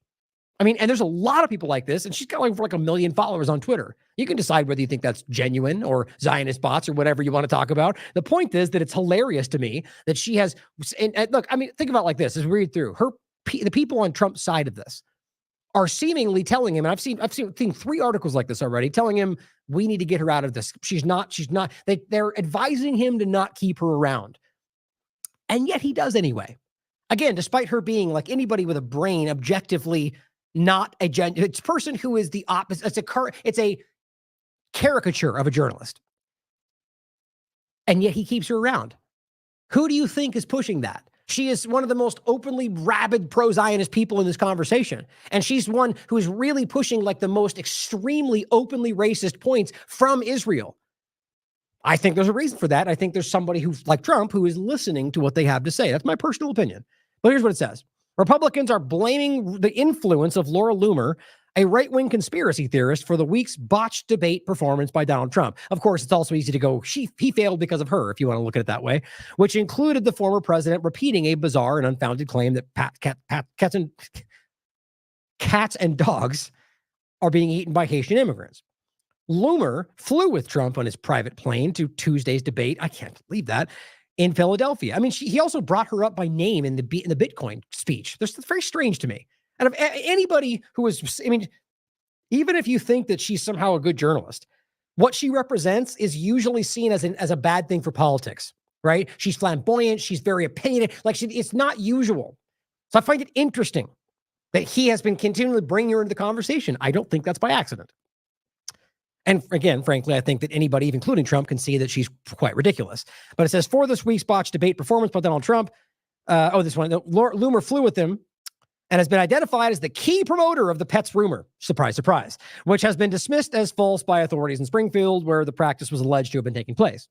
And there's a lot of people like this, and she's got like 1 million followers on Twitter. You can decide whether you think that's genuine or Zionist bots or whatever you want to talk about. The point is that it's hilarious to me that she has, and look, think about it like this, as we read through the people on Trump's side of this are seemingly telling him, and I've seen 3 articles like this already, telling him we need to get her out of this. She's not, they're advising him to not keep her around. And yet he does anyway. Again, despite her being like anybody with a brain, objectively not it's a person who is the opposite. It's a caricature of a journalist. And yet he keeps her around. Who do you think is pushing that? She is one of the most openly rabid pro-Zionist people in this conversation. And she's one who is really pushing like the most extremely openly racist points from Israel. I think there's a reason for that. I think there's somebody who's like Trump who is listening to what they have to say. That's my personal opinion. But here's what it says. Republicans are blaming the influence of Laura Loomer, a right-wing conspiracy theorist, for the week's botched debate performance by Donald Trump. Of course, it's also easy to go, he failed because of her, if you want to look at it that way, which included the former president repeating a bizarre and unfounded claim that cats and dogs are being eaten by Haitian immigrants. Loomer flew with Trump on his private plane to Tuesday's debate. I can't believe that. In Philadelphia. He also brought her up by name in the Bitcoin speech. That's very strange to me. And if anybody who is, even if you think that she's somehow a good journalist, what she represents is usually seen as a bad thing for politics, right? She's flamboyant. She's very opinionated. It's not usual. So I find it interesting that he has been continually bringing her into the conversation. I don't think that's by accident. And again, frankly, I think that anybody, even including Trump, can see that she's quite ridiculous. But it says, for this week's botched debate performance by Donald Trump, this one, Loomer flew with him and has been identified as the key promoter of the pets rumor, surprise, surprise, which has been dismissed as false by authorities in Springfield, where the practice was alleged to have been taking place.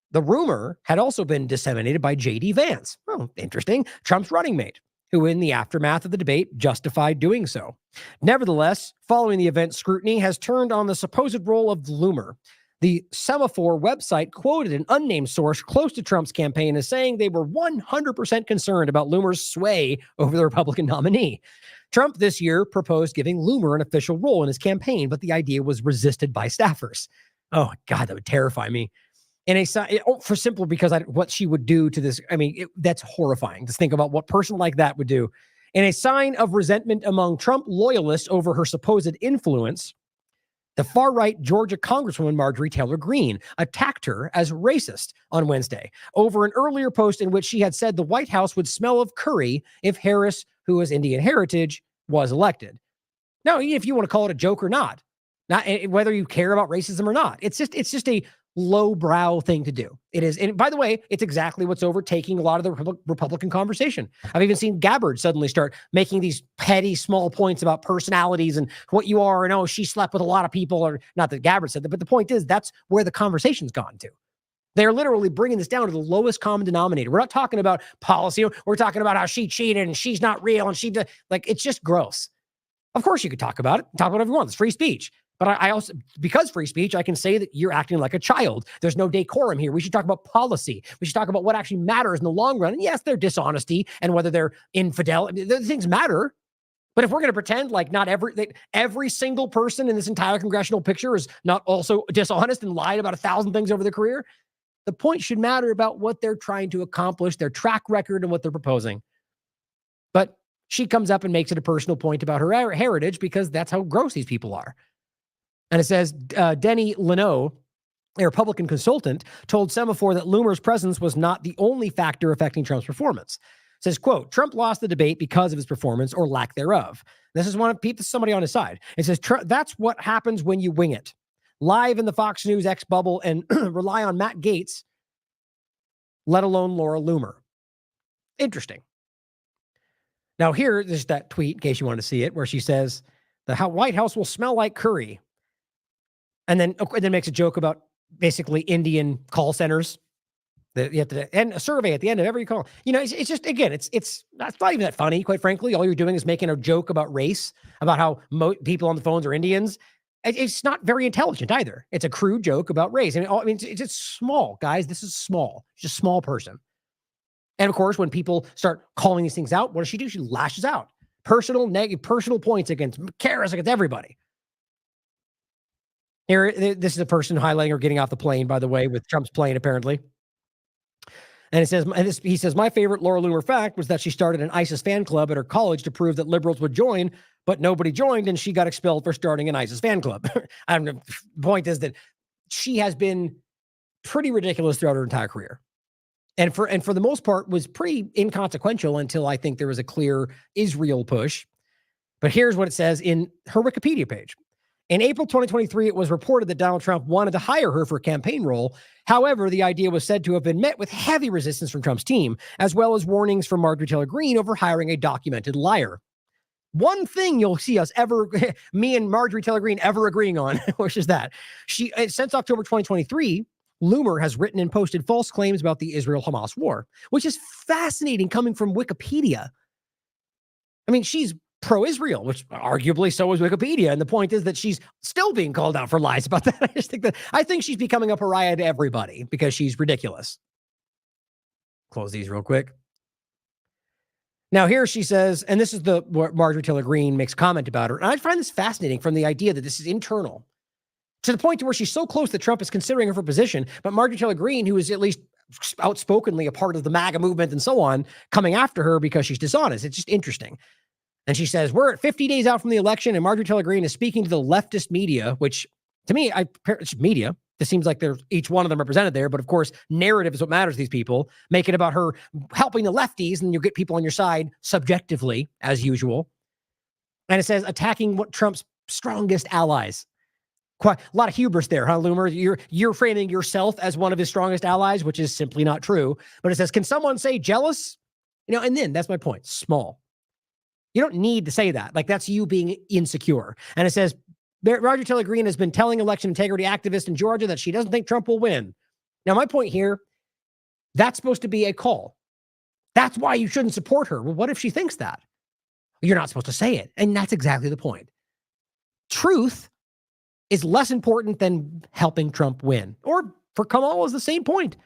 The rumor had also been disseminated by J.D. Vance. Oh, interesting. Trump's running mate, who in the aftermath of the debate justified doing so. Nevertheless, following the event, scrutiny has turned on the supposed role of Loomer. The Semaphore website quoted an unnamed source close to Trump's campaign as saying they were 100% concerned about Loomer's sway over the Republican nominee. Trump this year proposed giving Loomer an official role in his campaign, but the idea was resisted by staffers. Oh, God, that would terrify me. For simple, because what she would do to this, that's horrifying to think about what a person like that would do. In a sign of resentment among Trump loyalists over her supposed influence, the far-right Georgia Congresswoman Marjorie Taylor Greene attacked her as racist on Wednesday over an earlier post in which she had said the White House would smell of curry if Harris, who is Indian heritage, was elected. Now, if you want to call it a joke or not whether you care about racism or not, it's just a lowbrow thing to do. It is. And by the way, it's exactly what's overtaking a lot of the Republican conversation. I've even seen Gabbard suddenly start making these petty small points about personalities and what you are. And, she slept with a lot of people, or not that Gabbard said that, but the point is that's where the conversation's gone to. They're literally bringing this down to the lowest common denominator. We're not talking about policy. We're talking about how she cheated and she's not real and she did. Like, it's just gross. Of course you could talk about it. Talk about whatever you want. It's free speech. But I also, because free speech, I can say that you're acting like a child. There's no decorum here. We should talk about policy. We should talk about what actually matters in the long run. And yes, their dishonesty and whether they're infidel. I mean, those things matter. But if we're going to pretend like not every single person in this entire congressional picture is not also dishonest and lied about 1,000 things over their career, the point should matter about what they're trying to accomplish, their track record, and what they're proposing. But she comes up and makes it a personal point about her heritage because that's how gross these people are. And it says, Denny Leno, a Republican consultant, told Semaphore that Loomer's presence was not the only factor affecting Trump's performance. Says, quote, Trump lost the debate because of his performance or lack thereof. This is somebody on his side. It says, that's what happens when you wing it. Live in the Fox News X bubble and rely on Matt Gaetz, let alone Laura Loomer. Interesting. Now there's that tweet, in case you want to see it, where she says, the White House will smell like curry. And then makes a joke about basically Indian call centers. That you have to end a survey at the end of every call. You know, it's just, again, it's not even that funny, quite frankly. All you're doing is making a joke about race, about how people on the phones are Indians. It's not very intelligent either. It's a crude joke about race. I mean, it's just small, guys. This is small. She's a small person. And of course, when people start calling these things out, what does she do? She lashes out. Personal points against Karras, against everybody. Here, this is a person highlighting her getting off the plane, by the way, with Trump's plane, apparently. And it says, he says, my favorite Laura Loomer fact was that she started an ISIS fan club at her college to prove that liberals would join, but nobody joined, and she got expelled for starting an ISIS fan club. The point is that she has been pretty ridiculous throughout her entire career. And for the most part was pretty inconsequential until I think there was a clear Israel push. But here's what it says in her Wikipedia page. In April 2023, it was reported that Donald Trump wanted to hire her for a campaign role. However, the idea was said to have been met with heavy resistance from Trump's team, as well as warnings from Marjorie Taylor Greene over hiring a documented liar. One thing you'll see us me and Marjorie Taylor Greene ever agreeing on, which is that since October 2023, Loomer has written and posted false claims about the Israel-Hamas war, which is fascinating coming from Wikipedia. I mean, she's pro-Israel, which arguably so is Wikipedia. And the point is that she's still being called out for lies about that. I think she's becoming a pariah to everybody because she's ridiculous. Close these real quick. Now here she says, and this is what Marjorie Taylor Greene makes comment about her. And I find this fascinating from the idea that this is internal to the point to where she's so close that Trump is considering her for position. But Marjorie Taylor Greene, who is at least outspokenly a part of the MAGA movement and so on, coming after her because she's dishonest. It's just interesting. And she says, we're at 50 days out from the election, and Marjorie Taylor Greene is speaking to the leftist media, which to me, it's media. It seems like there's each one of them represented there. But of course, narrative is what matters to these people. Make it about her helping the lefties, and you'll get people on your side subjectively, as usual. And it says, attacking what Trump's strongest allies. Quite a lot of hubris there, huh, Loomer? You're framing yourself as one of his strongest allies, which is simply not true. But it says, can someone say jealous? And then that's my point. Small. You don't need to say that. Like, that's you being insecure. And it says, Marjorie Taylor Greene has been telling election integrity activists in Georgia that she doesn't think Trump will win. Now, my point here, that's supposed to be a call. That's why you shouldn't support her. Well, what if she thinks that? You're not supposed to say it. And that's exactly the point. Truth is less important than helping Trump win. Or for Kamala is the same point.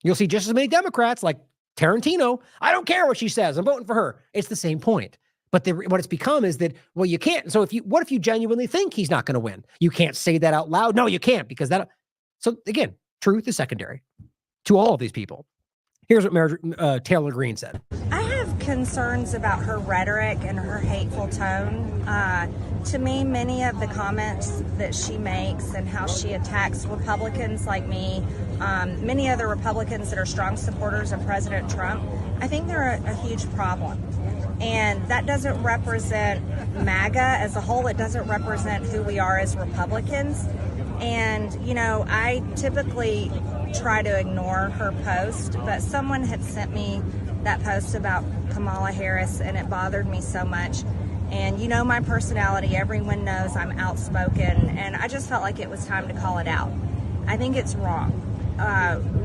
You'll see just as many Democrats like Tarantino. I don't care what she says. I'm voting for her. It's the same point. But what it's become is that, well, you can't. So what if you genuinely think he's not going to win? You can't say that out loud. No, you can't, because that. So again, truth is secondary to all of these people. Here's what Marjorie Taylor Greene said. I have concerns about her rhetoric and her hateful tone. To me, many of the comments that she makes and how she attacks Republicans like me, many other Republicans that are strong supporters of President Trump, I think they're a huge problem. And that doesn't represent MAGA as a whole. It doesn't represent who we are as Republicans. And, I typically try to ignore her post, but someone had sent me that post about Kamala Harris, and it bothered me so much. And my personality, everyone knows I'm outspoken, and I just felt like it was time to call it out. I think it's wrong.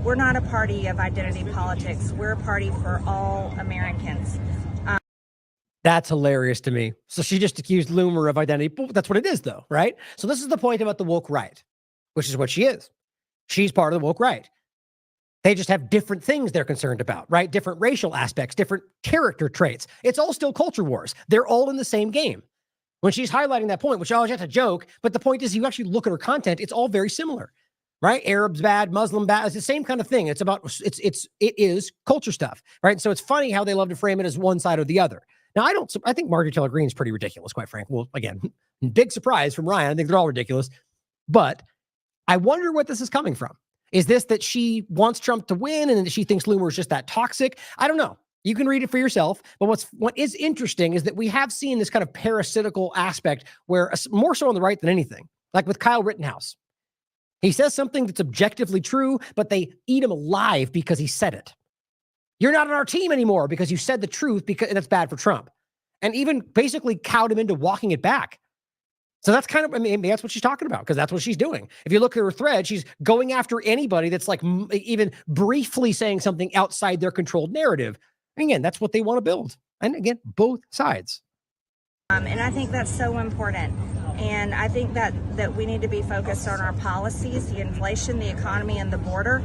we're not a party of identity politics. We're a party for all Americans. That's hilarious to me. So she just accused Loomer of identity. That's what it is, though, right? So this is the point about the woke right, which is what she is. She's part of the woke right. They just have different things they're concerned about, right? Different racial aspects, different character traits. It's all still culture wars. They're all in the same game. When she's highlighting that point, which, oh, that's a joke, but the point is you actually look at her content, it's all very similar, right? Arabs bad, Muslim bad. It's the same kind of thing. It's about, it is culture stuff, right? So it's funny how they love to frame it as one side or the other. Now, I think Marjorie Taylor Greene is pretty ridiculous, quite frankly. Well, again, big surprise from Ryan. I think they're all ridiculous. But I wonder what this is coming from. Is this that she wants Trump to win and that she thinks Loomer is just that toxic? I don't know. You can read it for yourself. But what is interesting is that we have seen this kind of parasitical aspect where more so on the right than anything, like with Kyle Rittenhouse. He says something that's objectively true, but they eat him alive because he said it. You're not on our team anymore because you said the truth, and that's bad for Trump. And even basically cowed him into walking it back. So that's kind of, I mean, that's what she's talking about because that's what she's doing. If you look at her thread, she's going after anybody that's like even briefly saying something outside their controlled narrative. And again, that's what they want to build. And again, both sides. And I think that's so important. And I think that we need to be focused on our policies, the inflation, the economy, and the border,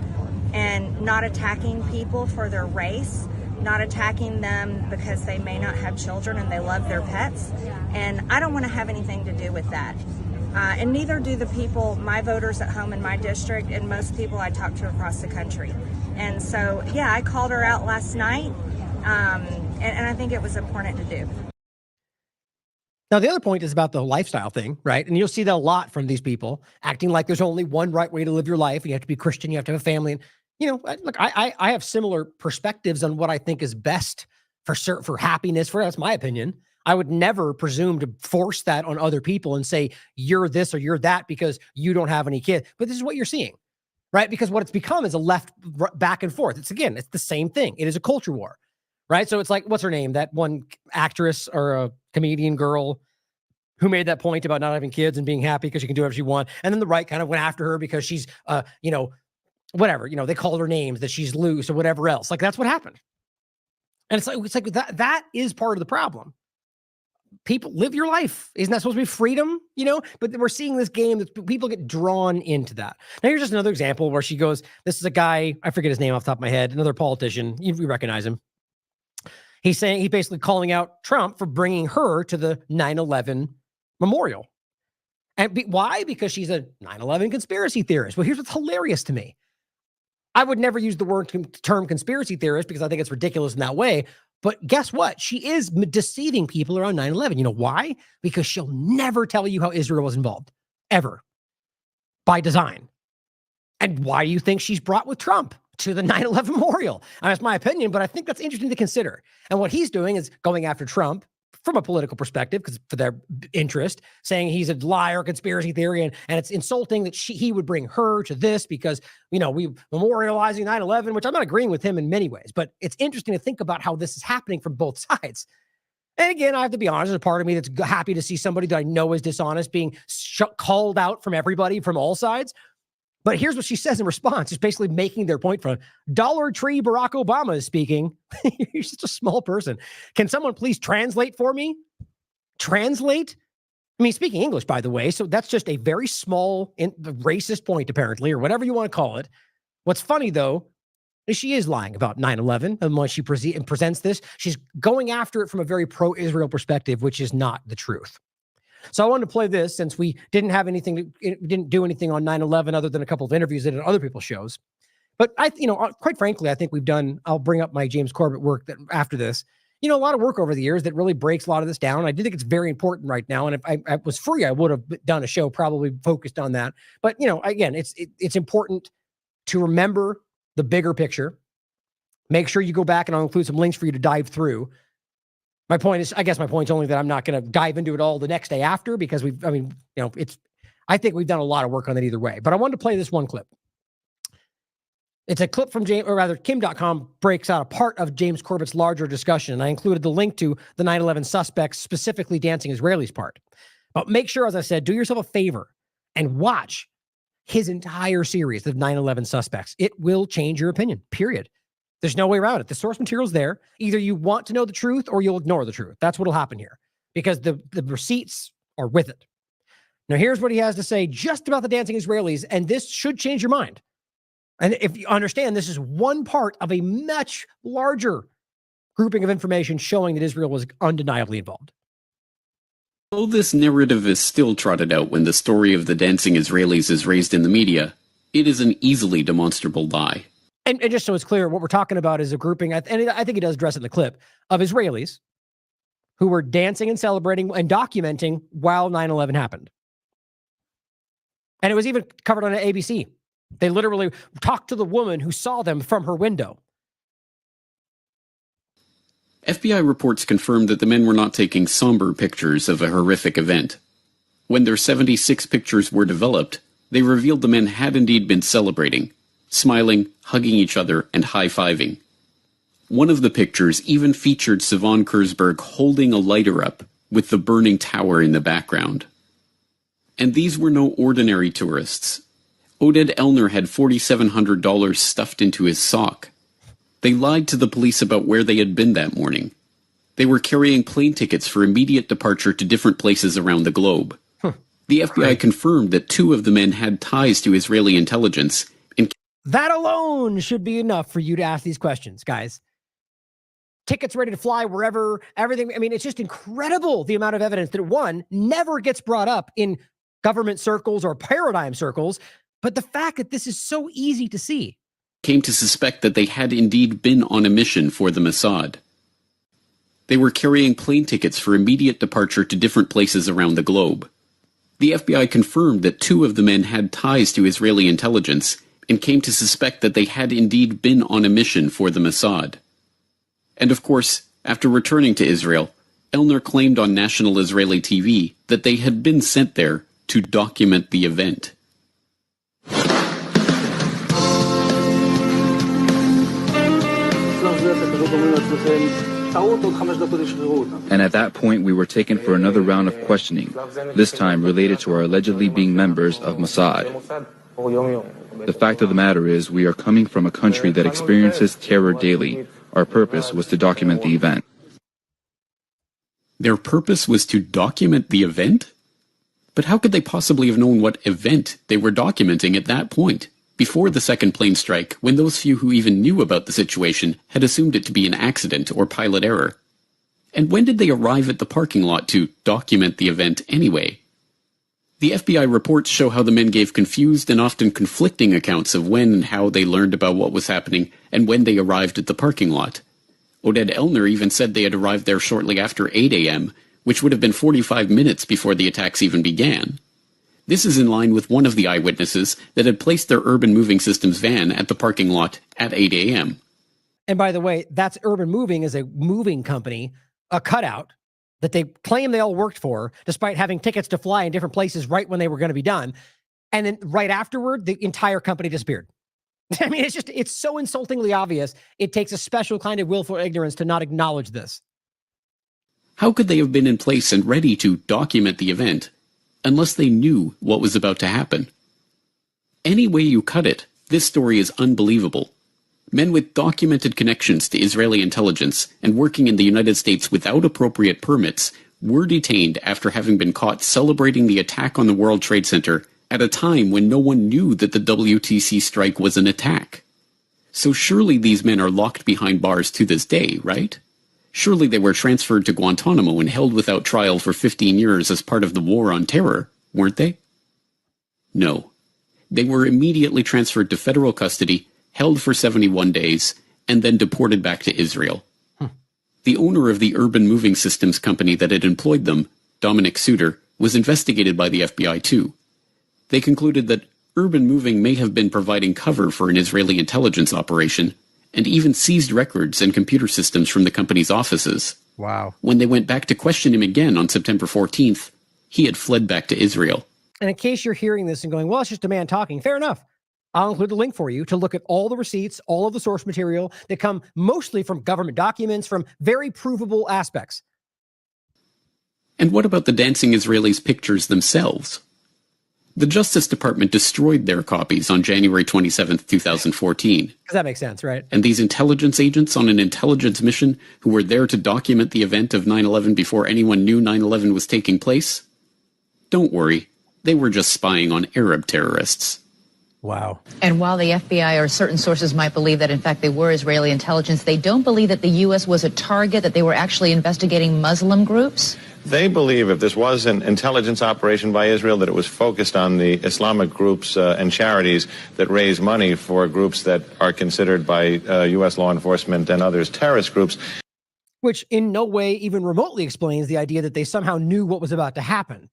and not attacking people for their race, not attacking them because they may not have children and they love their pets. And I don't want to have anything to do with that. And neither do the people, my voters at home in my district, and most people I talk to across the country. And so, yeah, I called her out last night, and I think it was important to do. Now, the other point is about the lifestyle thing, right? And you'll see that a lot from these people acting like there's only one right way to live your life. You have to be Christian. You have to have a family. And, you know, look, I have similar perspectives on what I think is best for happiness. That's my opinion. I would never presume to force that on other people and say, you're this or you're that because you don't have any kids. But this is what you're seeing, right? Because what it's become is a left back and forth. It's the same thing. It is a culture war, right? So it's like, what's her name? That one actress or a comedian girl who made that point about not having kids and being happy because she can do whatever she wants. And then the right kind of went after her because she's, whatever, they called her names, that she's loose or whatever else. Like, that's what happened. And it's like that is part of the problem. People live your life. Isn't that supposed to be freedom? But we're seeing this game that people get drawn into that. Now, here's just another example where she goes, this is a guy, I forget his name off the top of my head, another politician. You recognize him. He's basically calling out Trump for bringing her to the 9/11 memorial. And why? Because she's a 9/11 conspiracy theorist. Well, here's what's hilarious to me. I would never use the term conspiracy theorist because I think it's ridiculous in that way. But guess what? She is deceiving people around 9/11. You know why? Because she'll never tell you how Israel was involved, ever, by design. And why do you think she's brought with Trump to the 9/11 memorial? And that's my opinion, but I think that's interesting to consider. And what he's doing is going after Trump from a political perspective, because for their interest, saying he's a liar, conspiracy theory, and it's insulting that he would bring her to this because, we memorializing 9/11, which I'm not agreeing with him in many ways, but it's interesting to think about how this is happening from both sides. And again, I have to be honest, there's a part of me that's happy to see somebody that I know is dishonest being called out from everybody, from all sides. But here's what she says in response. She's basically making their point from Dollar Tree Barack Obama is speaking. You're just a small person. Can someone please translate for me? Translate? I mean, speaking English, by the way. So that's just a very small racist point, apparently, or whatever you want to call it. What's funny, though, is she is lying about 9/11. And when she presents this, she's going after it from a very pro-Israel perspective, which is not the truth. So I wanted to play this since we didn't do anything on 9/11 other than a couple of interviews that did on other people's shows. But quite frankly, I think I'll bring up my James Corbett work after this. A lot of work over the years that really breaks a lot of this down. I do think it's very important right now. And if I was free, I would have done a show probably focused on that. But, again, it's important to remember the bigger picture. Make sure you go back, and I'll include some links for you to dive through. My point's only that I'm not going to dive into it all the next day after, because I think we've done a lot of work on that either way. But I wanted to play this one clip. It's a clip from Kim.com breaks out a part of James Corbett's larger discussion. And I included the link to the 9/11 suspects, specifically dancing Israelis part. But make sure, as I said, do yourself a favor and watch his entire series of 9/11 suspects. It will change your opinion, period. There's no way around it. The source material's there. Either you want to know the truth or you'll ignore the truth. That's what'll happen here because the receipts are with it. Now, here's what he has to say just about the dancing Israelis, and this should change your mind. And if you understand, this is one part of a much larger grouping of information showing that Israel was undeniably involved. Though this narrative is still trotted out when the story of the dancing Israelis is raised in the media, it is an easily demonstrable lie. And just so it's clear, what we're talking about is a grouping, and I think he does address it in the clip, of Israelis who were dancing and celebrating and documenting while 9/11 happened. And it was even covered on ABC. They literally talked to the woman who saw them from her window. FBI reports confirmed that the men were not taking somber pictures of a horrific event. When their 76 pictures were developed, they revealed the men had indeed been celebrating, smiling, hugging each other, and high-fiving. One of the pictures even featured Sivan Kurzberg holding a lighter up with the burning tower in the background. And these were no ordinary tourists. Oded Elner had $4,700 stuffed into his sock. They lied to the police about where they had been that morning. They were carrying plane tickets for immediate departure to different places around the globe. The FBI confirmed that 2 of the men had ties to Israeli intelligence. That alone should be enough for you to ask these questions, guys. Tickets ready to fly wherever, everything. I mean, it's just incredible the amount of evidence that, one, never gets brought up in government circles or paradigm circles, but the fact that this is so easy to see. Came to suspect that they had indeed been on a mission for the Mossad. They were carrying plane tickets for immediate departure to different places around the globe. The FBI confirmed that 2 of the men had ties to Israeli intelligence and came to suspect that they had indeed been on a mission for the Mossad. And of course, after returning to Israel, Elner claimed on national Israeli TV that they had been sent there to document the event. And at that point we were taken for another round of questioning, this time related to our allegedly being members of Mossad. The fact of the matter is we are coming from a country that experiences terror daily. Our purpose was to document the event. Their purpose was to document the event? But how could they possibly have known what event they were documenting at that point, before the second plane strike, when those few who even knew about the situation had assumed it to be an accident or pilot error? And when did they arrive at the parking lot to document the event anyway? The FBI reports show how the men gave confused and often conflicting accounts of when and how they learned about what was happening and when they arrived at the parking lot. Oded Elner even said they had arrived there shortly after 8 a.m., which would have been 45 minutes before the attacks even began. This is in line with one of the eyewitnesses that had placed their Urban Moving Systems van at the parking lot at 8 a.m. And by the way, that's Urban Moving is a moving company, a cutout that they claim they all worked for, despite having tickets to fly in different places right when they were going to be done. And then right afterward, the entire company disappeared. I mean, it's so insultingly obvious. It takes a special kind of willful ignorance to not acknowledge this. How could they have been in place and ready to document the event unless they knew what was about to happen? Any way you cut it, this story is unbelievable. Men with documented connections to Israeli intelligence and working in the United States without appropriate permits were detained after having been caught celebrating the attack on the World Trade Center at a time when no one knew that the WTC strike was an attack. So surely these men are locked behind bars to this day, right? Surely they were transferred to Guantanamo and held without trial for 15 years as part of the war on terror, weren't they? No. They were immediately transferred to federal custody, held for 71 days, and then deported back to Israel. The owner of the Urban Moving Systems company that had employed them, Dominic Suter, was investigated by the FBI too. They concluded that Urban Moving may have been providing cover for an Israeli intelligence operation, and even seized records and computer systems from the company's offices. Wow. When they went back to question him again on September 14th, he had fled back to Israel. And in case you're hearing this and going, well, it's just a man talking, fair enough. I'll include the link for you to look at all the receipts, all of the source material that come mostly from government documents, from very provable aspects. And what about the dancing Israelis' pictures themselves? The Justice Department destroyed their copies on January 27, 2014. Because that makes sense, right? And these intelligence agents on an intelligence mission who were there to document the event of 9/11 before anyone knew 9/11 was taking place? Don't worry, they were just spying on Arab terrorists. Wow. And while the FBI or certain sources might believe that, in fact, they were Israeli intelligence, they don't believe that the U.S. was a target, that they were actually investigating Muslim groups? They believe if this was an intelligence operation by Israel, that it was focused on the Islamic groups and charities that raise money for groups that are considered by U.S. law enforcement and others terrorist groups. Which in no way even remotely explains the idea that they somehow knew what was about to happen.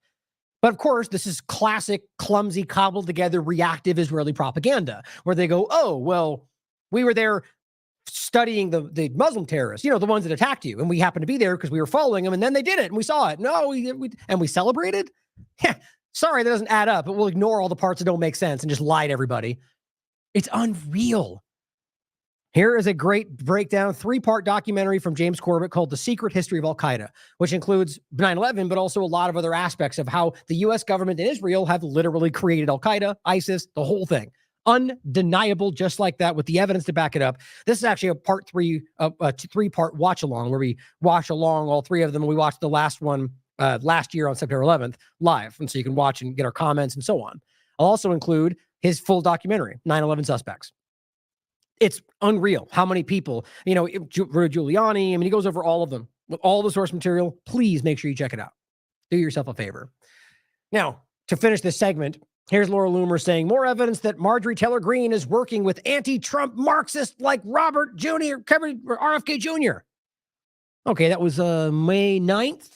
But of course, this is classic, clumsy, cobbled together, reactive Israeli propaganda, where they go, oh, well, we were there studying the Muslim terrorists, the ones that attacked you. And we happened to be there because we were following them. And then they did it and we saw it. No, we celebrated. Yeah, sorry, that doesn't add up, but we'll ignore all the parts that don't make sense and just lie to everybody. It's unreal. Here is a great breakdown, 3-part documentary from James Corbett called The Secret History of Al-Qaeda, which includes 9/11, but also a lot of other aspects of how the U.S. government and Israel have literally created Al-Qaeda, ISIS, the whole thing. Undeniable, just like that, with the evidence to back it up. This is actually a part 3-part watch along where we watch along all 3 of them. We watched the last one last year on September 11th live. And so you can watch and get our comments and so on. I'll also include his full documentary, 9/11 Suspects. It's unreal how many people, Giuliani, I mean, he goes over all of them with all the source material. Please make sure you check it out. Do yourself a favor. Now, to finish this segment, here's Laura Loomer saying more evidence that Marjorie Taylor Greene is working with anti-Trump Marxists like Robert Jr., RFK Jr. Okay, that was May 9th.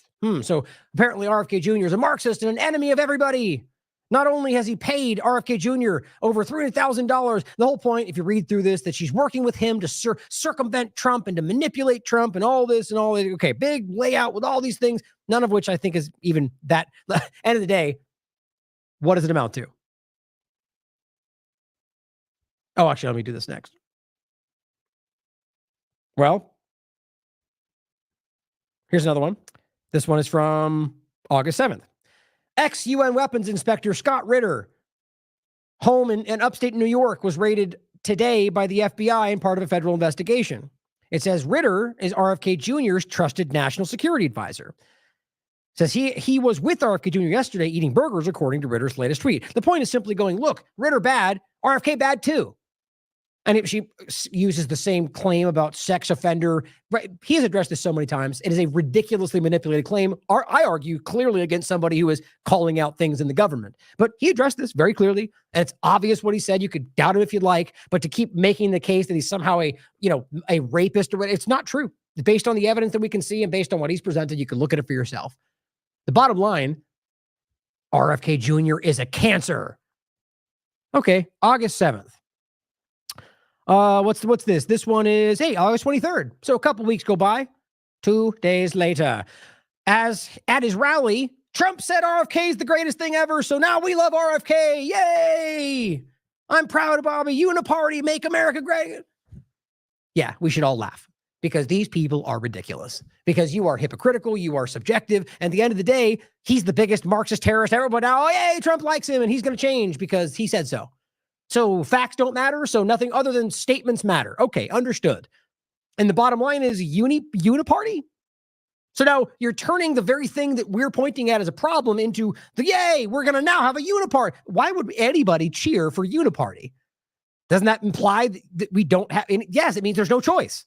So apparently RFK Jr. is a Marxist and an enemy of everybody. Not only has he paid RFK Jr. over $300,000, the whole point, if you read through this, that she's working with him to circumvent Trump and to manipulate Trump and all this and all that. Okay, big layout with all these things, none of which I think is even that. End of the day, what does it amount to? Oh, actually, let me do this next. Well, here's another one. This one is from August 7th. Ex-UN weapons inspector Scott Ritter, home in upstate New York, was raided today by the FBI and part of a federal investigation. It says Ritter is RFK Jr.'s trusted national security advisor. It says he was with RFK Jr. yesterday eating burgers, according to Ritter's latest tweet. The point is simply going, look, Ritter bad, RFK bad too. And if she uses the same claim about sex offender, right? He has addressed this so many times. It is a ridiculously manipulated claim. I argue clearly against somebody who is calling out things in the government. But he addressed this very clearly, and it's obvious what he said. You could doubt him if you'd like, but to keep making the case that he's somehow a rapist or whatever, it's not true. Based on the evidence that we can see and based on what he's presented, you can look at it for yourself. The bottom line, RFK Jr. is a cancer. Okay, August 7th. What's this? This one is, August 23rd. So a couple weeks go by. 2 days later. As at his rally, Trump said RFK is the greatest thing ever, so now we love RFK. Yay! I'm proud of Bobby. Uniparty, make America great. Yeah, we should all laugh because these people are ridiculous. Because you are hypocritical, you are subjective, and at the end of the day, he's the biggest Marxist terrorist ever, but now, Trump likes him and he's going to change because he said so. So facts don't matter, so nothing other than statements matter. Okay, understood. And the bottom line is uniparty? So now you're turning the very thing that we're pointing at as a problem into we're going to now have a uniparty. Why would anybody cheer for uniparty? Doesn't that imply that we don't have any? Yes, it means there's no choice.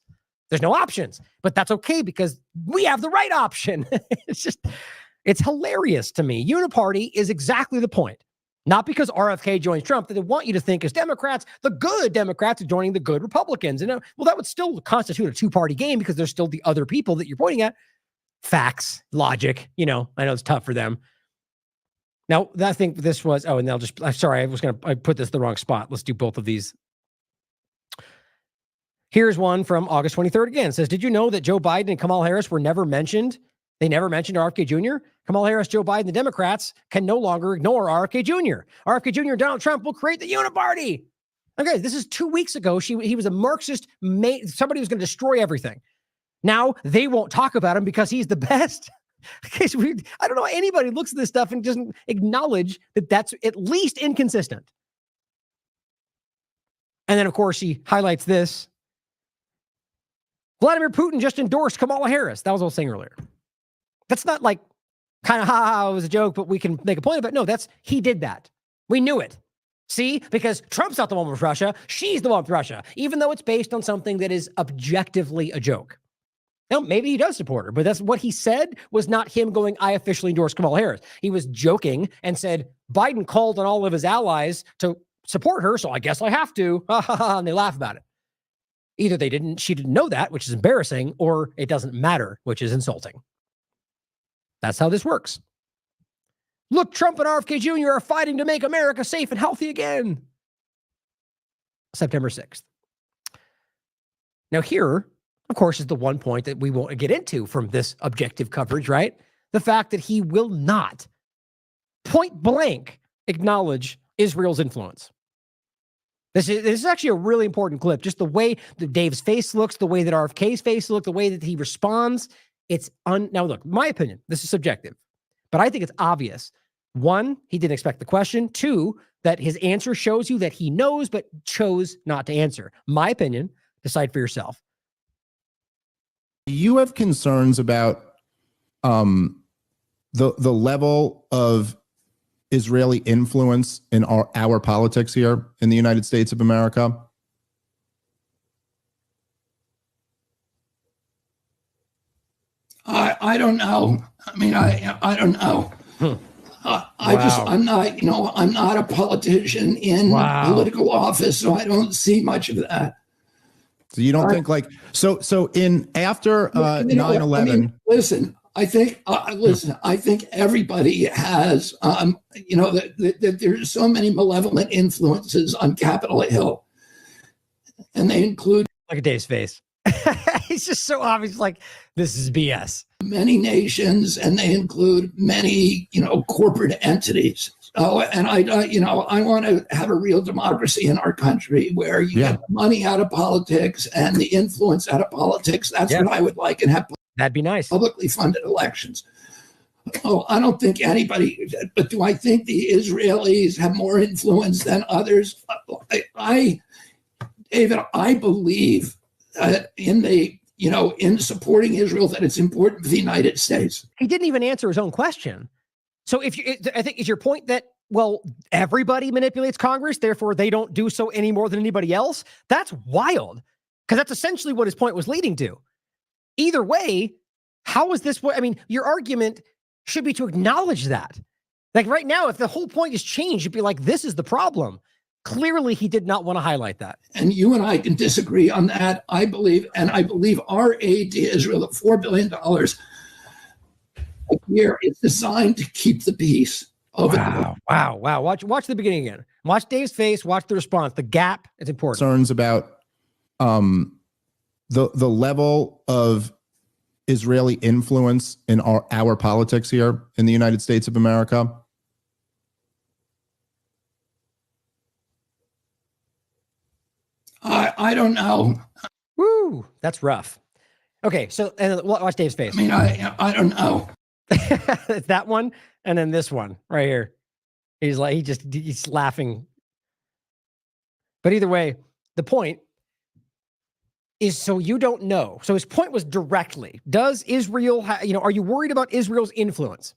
There's no options. But that's okay because we have the right option. It's hilarious to me. Uniparty is exactly the point. Not because RFK joins Trump, that they want you to think as Democrats, the good Democrats are joining the good Republicans. And well, that would still constitute a 2-party game because there's still the other people that you're pointing at. Facts, logic, I know it's tough for them. Now, I think this was, and I'm sorry, I put this in the wrong spot. Let's do both of these. Here's one from August 23rd again. It says, did you know that Joe Biden and Kamala Harris were never mentioned? They never mentioned RFK Jr. Kamala Harris, Joe Biden, the Democrats can no longer ignore RFK Jr. RFK Jr. and Donald Trump will create the Uniparty. Okay, this is 2 weeks ago. He was a Marxist. Somebody was going to destroy everything. Now they won't talk about him because he's the best. I don't know, anybody looks at this stuff and doesn't acknowledge that that's at least inconsistent. And then, of course, she highlights this. Vladimir Putin just endorsed Kamala Harris. That was what I was saying earlier. That's not like kind of, it was a joke, but we can make a point of it. No, he did that. We knew it. See? Because Trump's not the one with Russia. She's the one with Russia, even though it's based on something that is objectively a joke. Now, maybe he does support her, but that's what he said was not him going, I officially endorse Kamala Harris. He was joking and said, Biden called on all of his allies to support her, so I guess I have to. And they laugh about it. Either she didn't know that, which is embarrassing, or it doesn't matter, which is insulting. That's how this works. Look, Trump and RFK Jr. are fighting to make America safe and healthy again. September 6th. Now here, of course, is the one point that we won't get into from this objective coverage, right? The fact that he will not point blank acknowledge Israel's influence. This is actually a really important clip. Just the way that Dave's face looks, the way that RFK's face looks, the way that he responds. Now look, my opinion, this is subjective, but I think it's obvious. One, he didn't expect the question. Two, that his answer shows you that he knows, but chose not to answer. My opinion, decide for yourself. You have concerns about the level of Israeli influence in our politics here in the United States of America? I don't know. I mean, I don't know. I'm not a politician in political office, so I don't see much of that. So you don't think so after 9/11? Listen, I think everybody has, that there's so many malevolent influences on Capitol Hill, and they include. Look at Dave's face. He's just so obvious, like, this is BS. Many nations, and they include many, corporate entities. Oh, and I want to have a real democracy in our country where you get the money out of politics and the influence out of politics. That's what I would like, and have. That'd be nice. Publicly funded elections. Oh, I don't think anybody, but do I think the Israelis have more influence than others? David, I believe in supporting Israel, that it's important for the United States. He didn't even answer his own question. So I think is your point that, well, everybody manipulates Congress, therefore they don't do so any more than anybody else? That's wild, because that's essentially what his point was leading to. Either way, how is this? I mean, your argument should be to acknowledge that. Like right now, if the whole point is changed, you'd be like, this is the problem. Clearly, he did not want to highlight that. And you and I can disagree on that. I believe our aid to Israel of $4 billion a year is designed to keep the peace. Wow. Watch the beginning again. Watch Dave's face. Watch the response. The gap is important. Concerns about the level of Israeli influence in our politics here in the United States of America? I don't know. Woo, that's rough. Okay, so and watch Dave's face. I mean, I don't know. It's that one, and then this one right here. He's like, he's laughing. But either way, the point is, so you don't know. So his point was directly, does Israel, are you worried about Israel's influence?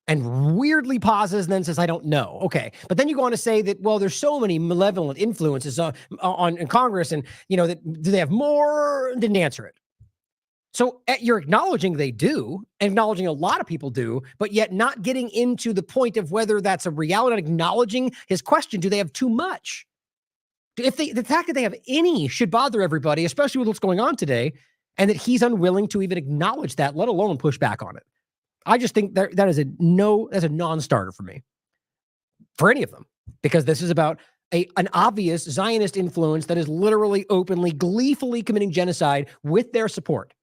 And weirdly pauses and then says, I don't know. Okay. But then you go on to say that, well, there's so many malevolent influences in Congress, and, do they have more? Didn't answer it. So you're acknowledging they do, acknowledging a lot of people do, but yet not getting into the point of whether that's a reality, acknowledging his question. Do they have too much? The fact that they have any should bother everybody, especially with what's going on today, and that he's unwilling to even acknowledge that, let alone push back on it. I just think that is that's a non-starter for me, for any of them, because this is about an obvious Zionist influence that is literally, openly, gleefully committing genocide with their support.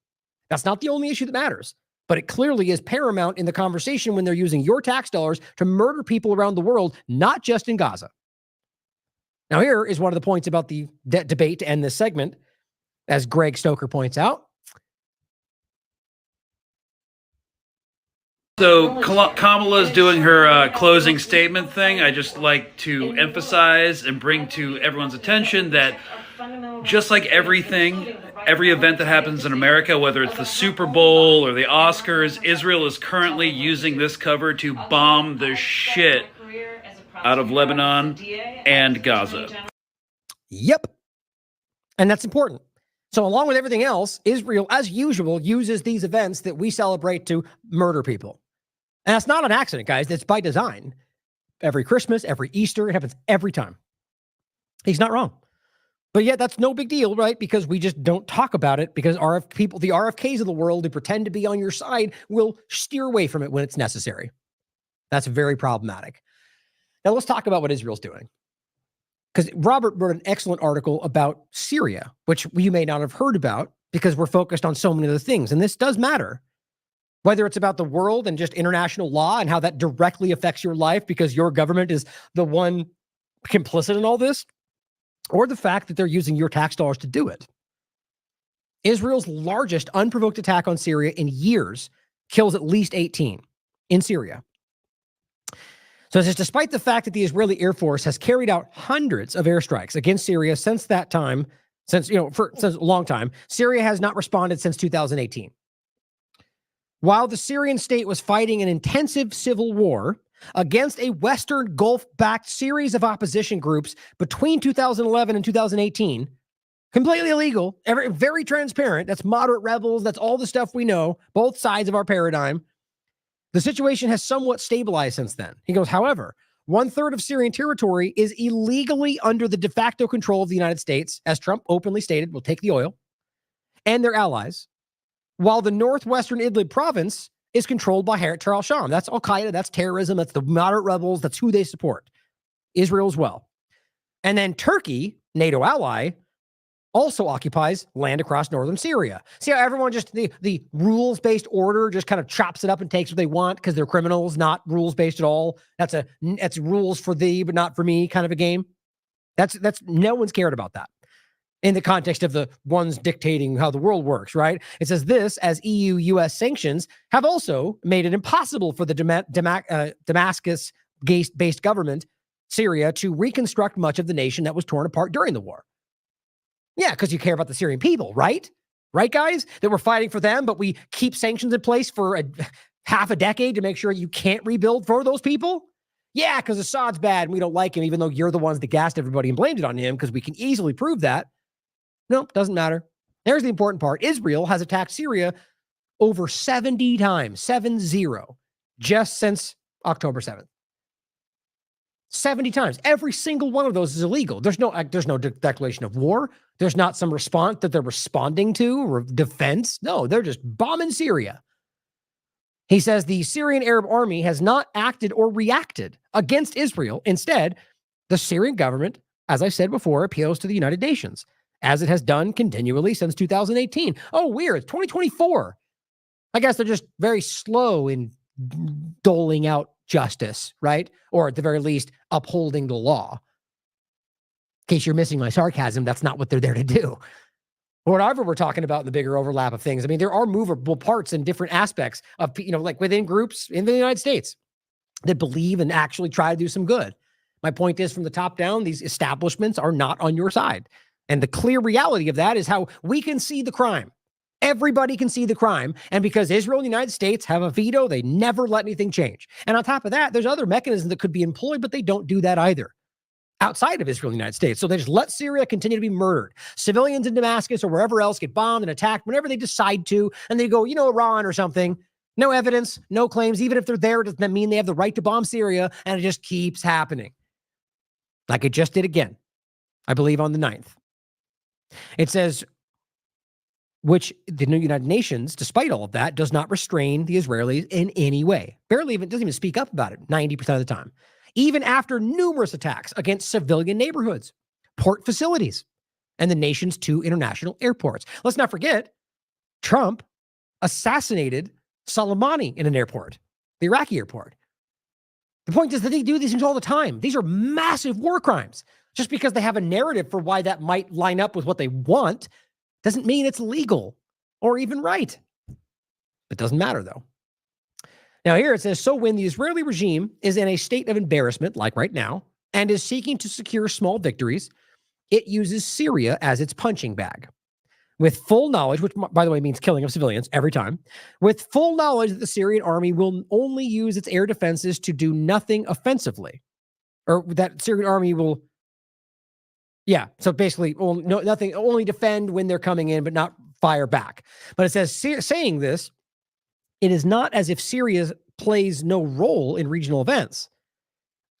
That's not the only issue that matters, but it clearly is paramount in the conversation when they're using your tax dollars to murder people around the world, not just in Gaza. Now, here is one of the points about the debate to end this segment, as Greg Stoker points out. So Kamala's doing her closing statement thing. I just like to emphasize and bring to everyone's attention that just like everything, every event that happens in America, whether it's the Super Bowl or the Oscars, Israel is currently using this cover to bomb the shit out of Lebanon and Gaza. Yep. And that's important. So along with everything else, Israel, as usual, uses these events that we celebrate to murder people. And that's not an accident, guys. It's by design. Every Christmas, every Easter, it happens every time. He's not wrong. But yet that's no big deal, right? Because we just don't talk about it because the RFKs of the world who pretend to be on your side will steer away from it when it's necessary. That's very problematic. Now let's talk about what Israel's doing. Because Robert wrote an excellent article about Syria, which you may not have heard about because we're focused on so many other things. And this does matter. Whether it's about the world and just international law and how that directly affects your life because your government is the one complicit in all this, or the fact that they're using your tax dollars to do it. Israel's largest unprovoked attack on Syria in years kills at least 18 in Syria. So it says, despite the fact that the Israeli Air Force has carried out hundreds of airstrikes against Syria since that time, since a long time, Syria has not responded since 2018. While the Syrian state was fighting an intensive civil war against a Western Gulf-backed series of opposition groups between 2011 and 2018, completely illegal, very transparent. That's moderate rebels. That's all the stuff we know, both sides of our paradigm. The situation has somewhat stabilized since then. He goes, however, 1/3 of Syrian territory is illegally under the de facto control of the United States, as Trump openly stated, will take the oil, and their allies, while the northwestern Idlib province is controlled by Hayat al-Sham. That's Al-Qaeda, that's terrorism, that's the moderate rebels, that's who they support. Israel as well. And then Turkey, NATO ally, also occupies land across northern Syria. See how everyone just, the rules-based order just kind of chops it up and takes what they want because they're criminals, not rules-based at all. That's rules for thee, but not for me kind of a game. That's no one's cared about that in the context of the ones dictating how the world works, right? It says this, as EU-US sanctions have also made it impossible for the Damascus-based government, Syria, to reconstruct much of the nation that was torn apart during the war. Yeah, because you care about the Syrian people, right? Right, guys? That we're fighting for them, but we keep sanctions in place for half a decade to make sure you can't rebuild for those people? Yeah, because Assad's bad and we don't like him, even though you're the ones that gassed everybody and blamed it on him, because we can easily prove that. Nope, doesn't matter. There's the important part. Israel has attacked Syria over 70 times, 70, just since October 7th. 70 times. Every single one of those is illegal. There's no declaration of war. There's not some response that they're responding to or defense. No, they're just bombing Syria. He says the Syrian Arab army has not acted or reacted against Israel. Instead, the Syrian government, as I said before, appeals to the United Nations, as it has done continually since 2018. Oh, weird. It's 2024. I guess they're just very slow in doling out justice, right? Or at the very least, upholding the law. In case you're missing my sarcasm, that's not what they're there to do. Whatever we're talking about in the bigger overlap of things. I mean, there are movable parts in different aspects of, like within groups in the United States that believe and actually try to do some good. My point is, from the top down, these establishments are not on your side. And the clear reality of that is how we can see the crime. Everybody can see the crime. And because Israel and the United States have a veto, they never let anything change. And on top of that, there's other mechanisms that could be employed, but they don't do that either outside of Israel and the United States. So they just let Syria continue to be murdered. Civilians in Damascus or wherever else get bombed and attacked whenever they decide to. And they go, Iran or something. No evidence, no claims. Even if they're there, doesn't that mean they have the right to bomb Syria? And it just keeps happening. Like it just did again, I believe on the 9th. It says, which the United Nations, despite all of that, does not restrain the Israelis in any way. Barely even, doesn't even speak up about it 90% of the time. Even after numerous attacks against civilian neighborhoods, port facilities, and the nation's 2 international airports. Let's not forget, Trump assassinated Soleimani in an airport, the Iraqi airport. The point is that they do these things all the time. These are massive war crimes. Just because they have a narrative for why that might line up with what they want doesn't mean it's legal or even right. It doesn't matter, though. Now here it says, so when the Israeli regime is in a state of embarrassment, like right now, and is seeking to secure small victories, it uses Syria as its punching bag. With full knowledge, which by the way means killing of civilians every time, with full knowledge that the Syrian army will only use its air defenses to do nothing offensively, or that Syrian army will, so basically nothing, only defend when they're coming in, but not fire back. But it says, saying this, it is not as if Syria plays no role in regional events,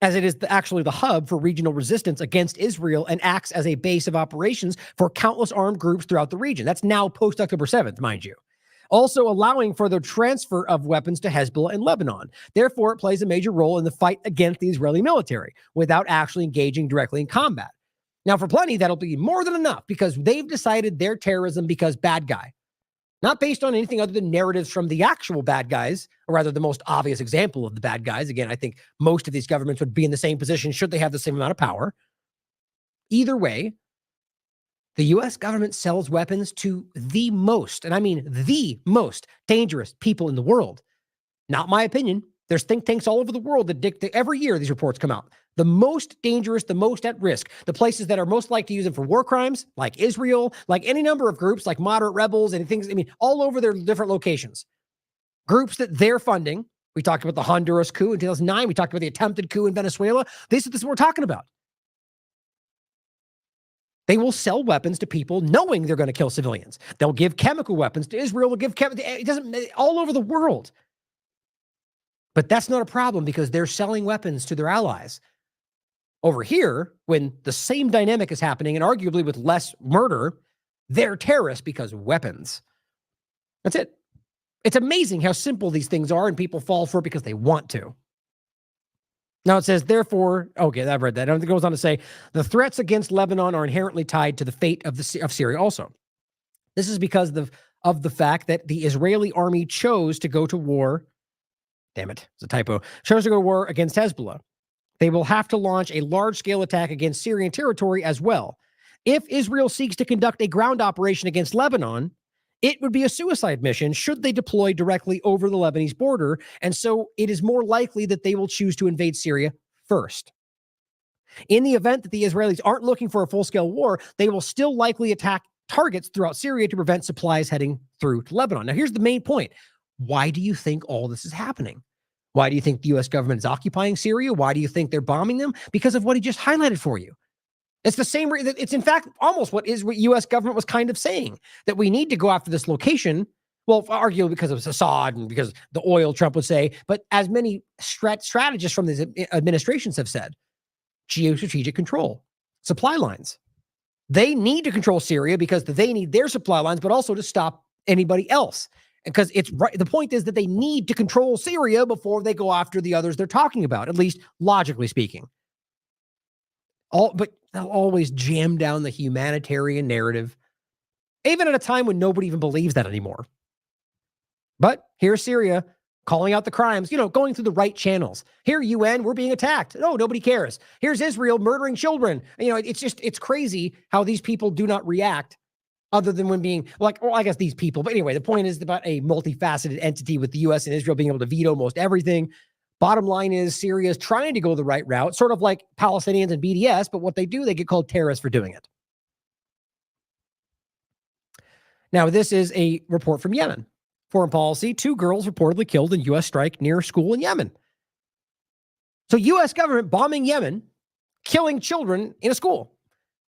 as it is actually the hub for regional resistance against Israel and acts as a base of operations for countless armed groups throughout the region. That's now post-October 7th, mind you. Also allowing for the transfer of weapons to Hezbollah and Lebanon. Therefore, it plays a major role in the fight against the Israeli military without actually engaging directly in combat. Now, for plenty, that'll be more than enough because they've decided they're terrorism because bad guy. Not based on anything other than narratives from the actual bad guys, or rather the most obvious example of the bad guys. Again, I think most of these governments would be in the same position should they have the same amount of power. Either way, the U.S. government sells weapons to the most, and I mean the most dangerous people in the world. Not my opinion. There's think tanks all over the world that dictate every year these reports come out. The most dangerous, the most at risk, the places that are most likely to use them for war crimes, like Israel, like any number of groups, like moderate rebels and things, all over their different locations. Groups that they're funding. We talked about the Honduras coup in 2009. We talked about the attempted coup in Venezuela. This is what we're talking about. They will sell weapons to people knowing they're going to kill civilians. They'll give chemical weapons to Israel. They'll give all over the world. But that's not a problem because they're selling weapons to their allies. Over here, when the same dynamic is happening and arguably with less murder, they're terrorists because of weapons. That's it. It's amazing how simple these things are and people fall for it because they want to. Now it says, therefore, okay, I've read that. It goes on to say, the threats against Lebanon are inherently tied to the fate of Syria also. This is because of the fact that the Israeli army chose to go to war. Damn it, it's a typo. Chose to go to war against Hezbollah. They will have to launch a large-scale attack against Syrian territory as well. If Israel seeks to conduct a ground operation against Lebanon, it would be a suicide mission should they deploy directly over the Lebanese border, and so it is more likely that they will choose to invade Syria first. In the event that the Israelis aren't looking for a full-scale war, they will still likely attack targets throughout Syria to prevent supplies heading through to Lebanon. Now, here's the main point. Why do you think all this is happening? Why do you think the U.S. government is occupying Syria? Why do you think they're bombing them? Because of what he just highlighted for you. It's the same. It's in fact almost what U.S. government was kind of saying, that we need to go after this location. Well, arguably because of Assad and because the oil, Trump would say, but as many strategists from these administrations have said, geostrategic control, supply lines. They need to control Syria because they need their supply lines, but also to stop anybody else. Because it's right. The point is that they need to control Syria before they go after the others they're talking about, at least logically speaking. But they'll always jam down the humanitarian narrative, even at a time when nobody even believes that anymore. But here's Syria calling out the crimes, going through the right channels. Here, UN, we're being attacked. No, nobody cares. Here's Israel murdering children. It's crazy how these people do not react other than when being I guess these people. But anyway, the point is about a multifaceted entity with the U.S. and Israel being able to veto most everything. Bottom line is Syria is trying to go the right route, sort of like Palestinians and BDS, but what they do, they get called terrorists for doing it. Now, this is a report from Yemen. Foreign policy, 2 girls reportedly killed in U.S. strike near a school in Yemen. So U.S. government bombing Yemen, killing children in a school.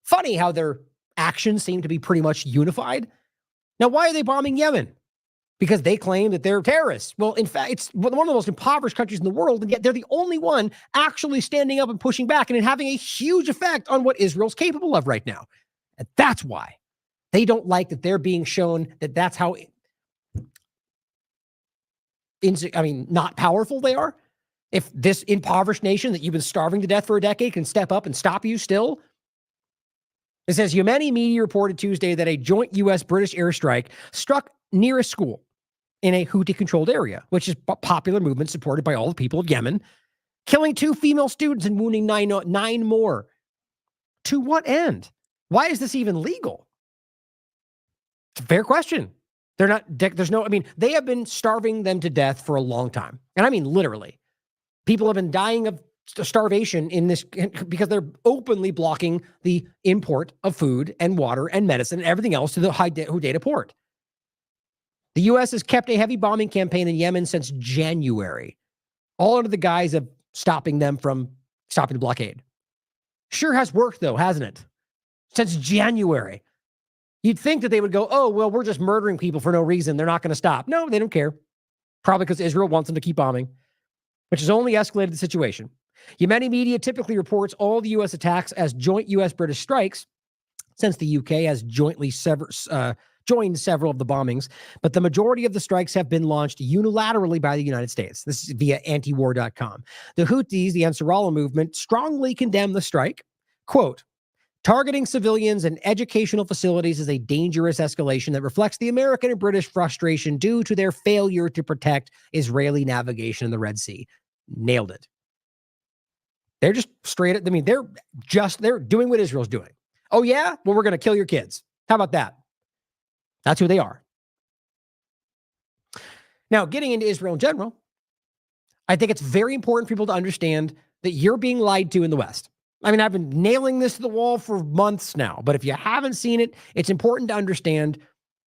Funny how their actions seem to be pretty much unified. Now, why are they bombing Yemen? Because they claim that they're terrorists. Well, in fact, it's one of the most impoverished countries in the world, and yet they're the only one actually standing up and pushing back and having a huge effect on what Israel's capable of right now. And that's why they don't like that they're being shown that that's how not powerful they are. If this impoverished nation that you've been starving to death for a decade can step up and stop you still. It says Yemeni media reported Tuesday that a joint U.S.-British airstrike struck near a school in a Houthi-controlled area, which is a popular movement supported by all the people of Yemen, killing 2 female students and wounding 9 more. To what end? Why is this even legal? It's a fair question. They're not, there's no, I mean, they have been starving them to death for a long time. And I mean, literally. People have been dying of starvation in this because they're openly blocking the import of food and water and medicine and everything else to the Hodeida port. The U.S. has kept a heavy bombing campaign in Yemen since January, all under the guise of stopping them from stopping the blockade. Sure has worked, though, hasn't it? Since January. You'd think that they would go, oh, well, we're just murdering people for no reason. They're not going to stop. No, they don't care. Probably because Israel wants them to keep bombing, which has only escalated the situation. Yemeni media typically reports all the U.S. attacks as joint U.S.-British strikes, since the UK has jointly joined several of the bombings, but the majority of the strikes have been launched unilaterally by the United States. This is via antiwar.com. The Houthis, the Ansarallah movement, strongly condemn the strike. Quote, targeting civilians and educational facilities is a dangerous escalation that reflects the American and British frustration due to their failure to protect Israeli navigation in the Red Sea. Nailed it. They're just straight, I mean, they're doing what Israel's doing. Oh yeah? Well, we're going to kill your kids. How about that? That's who they are. Now, getting into Israel in general, I think it's very important for people to understand that you're being lied to in the West. I mean, I've been nailing this to the wall for months now, but if you haven't seen it, it's important to understand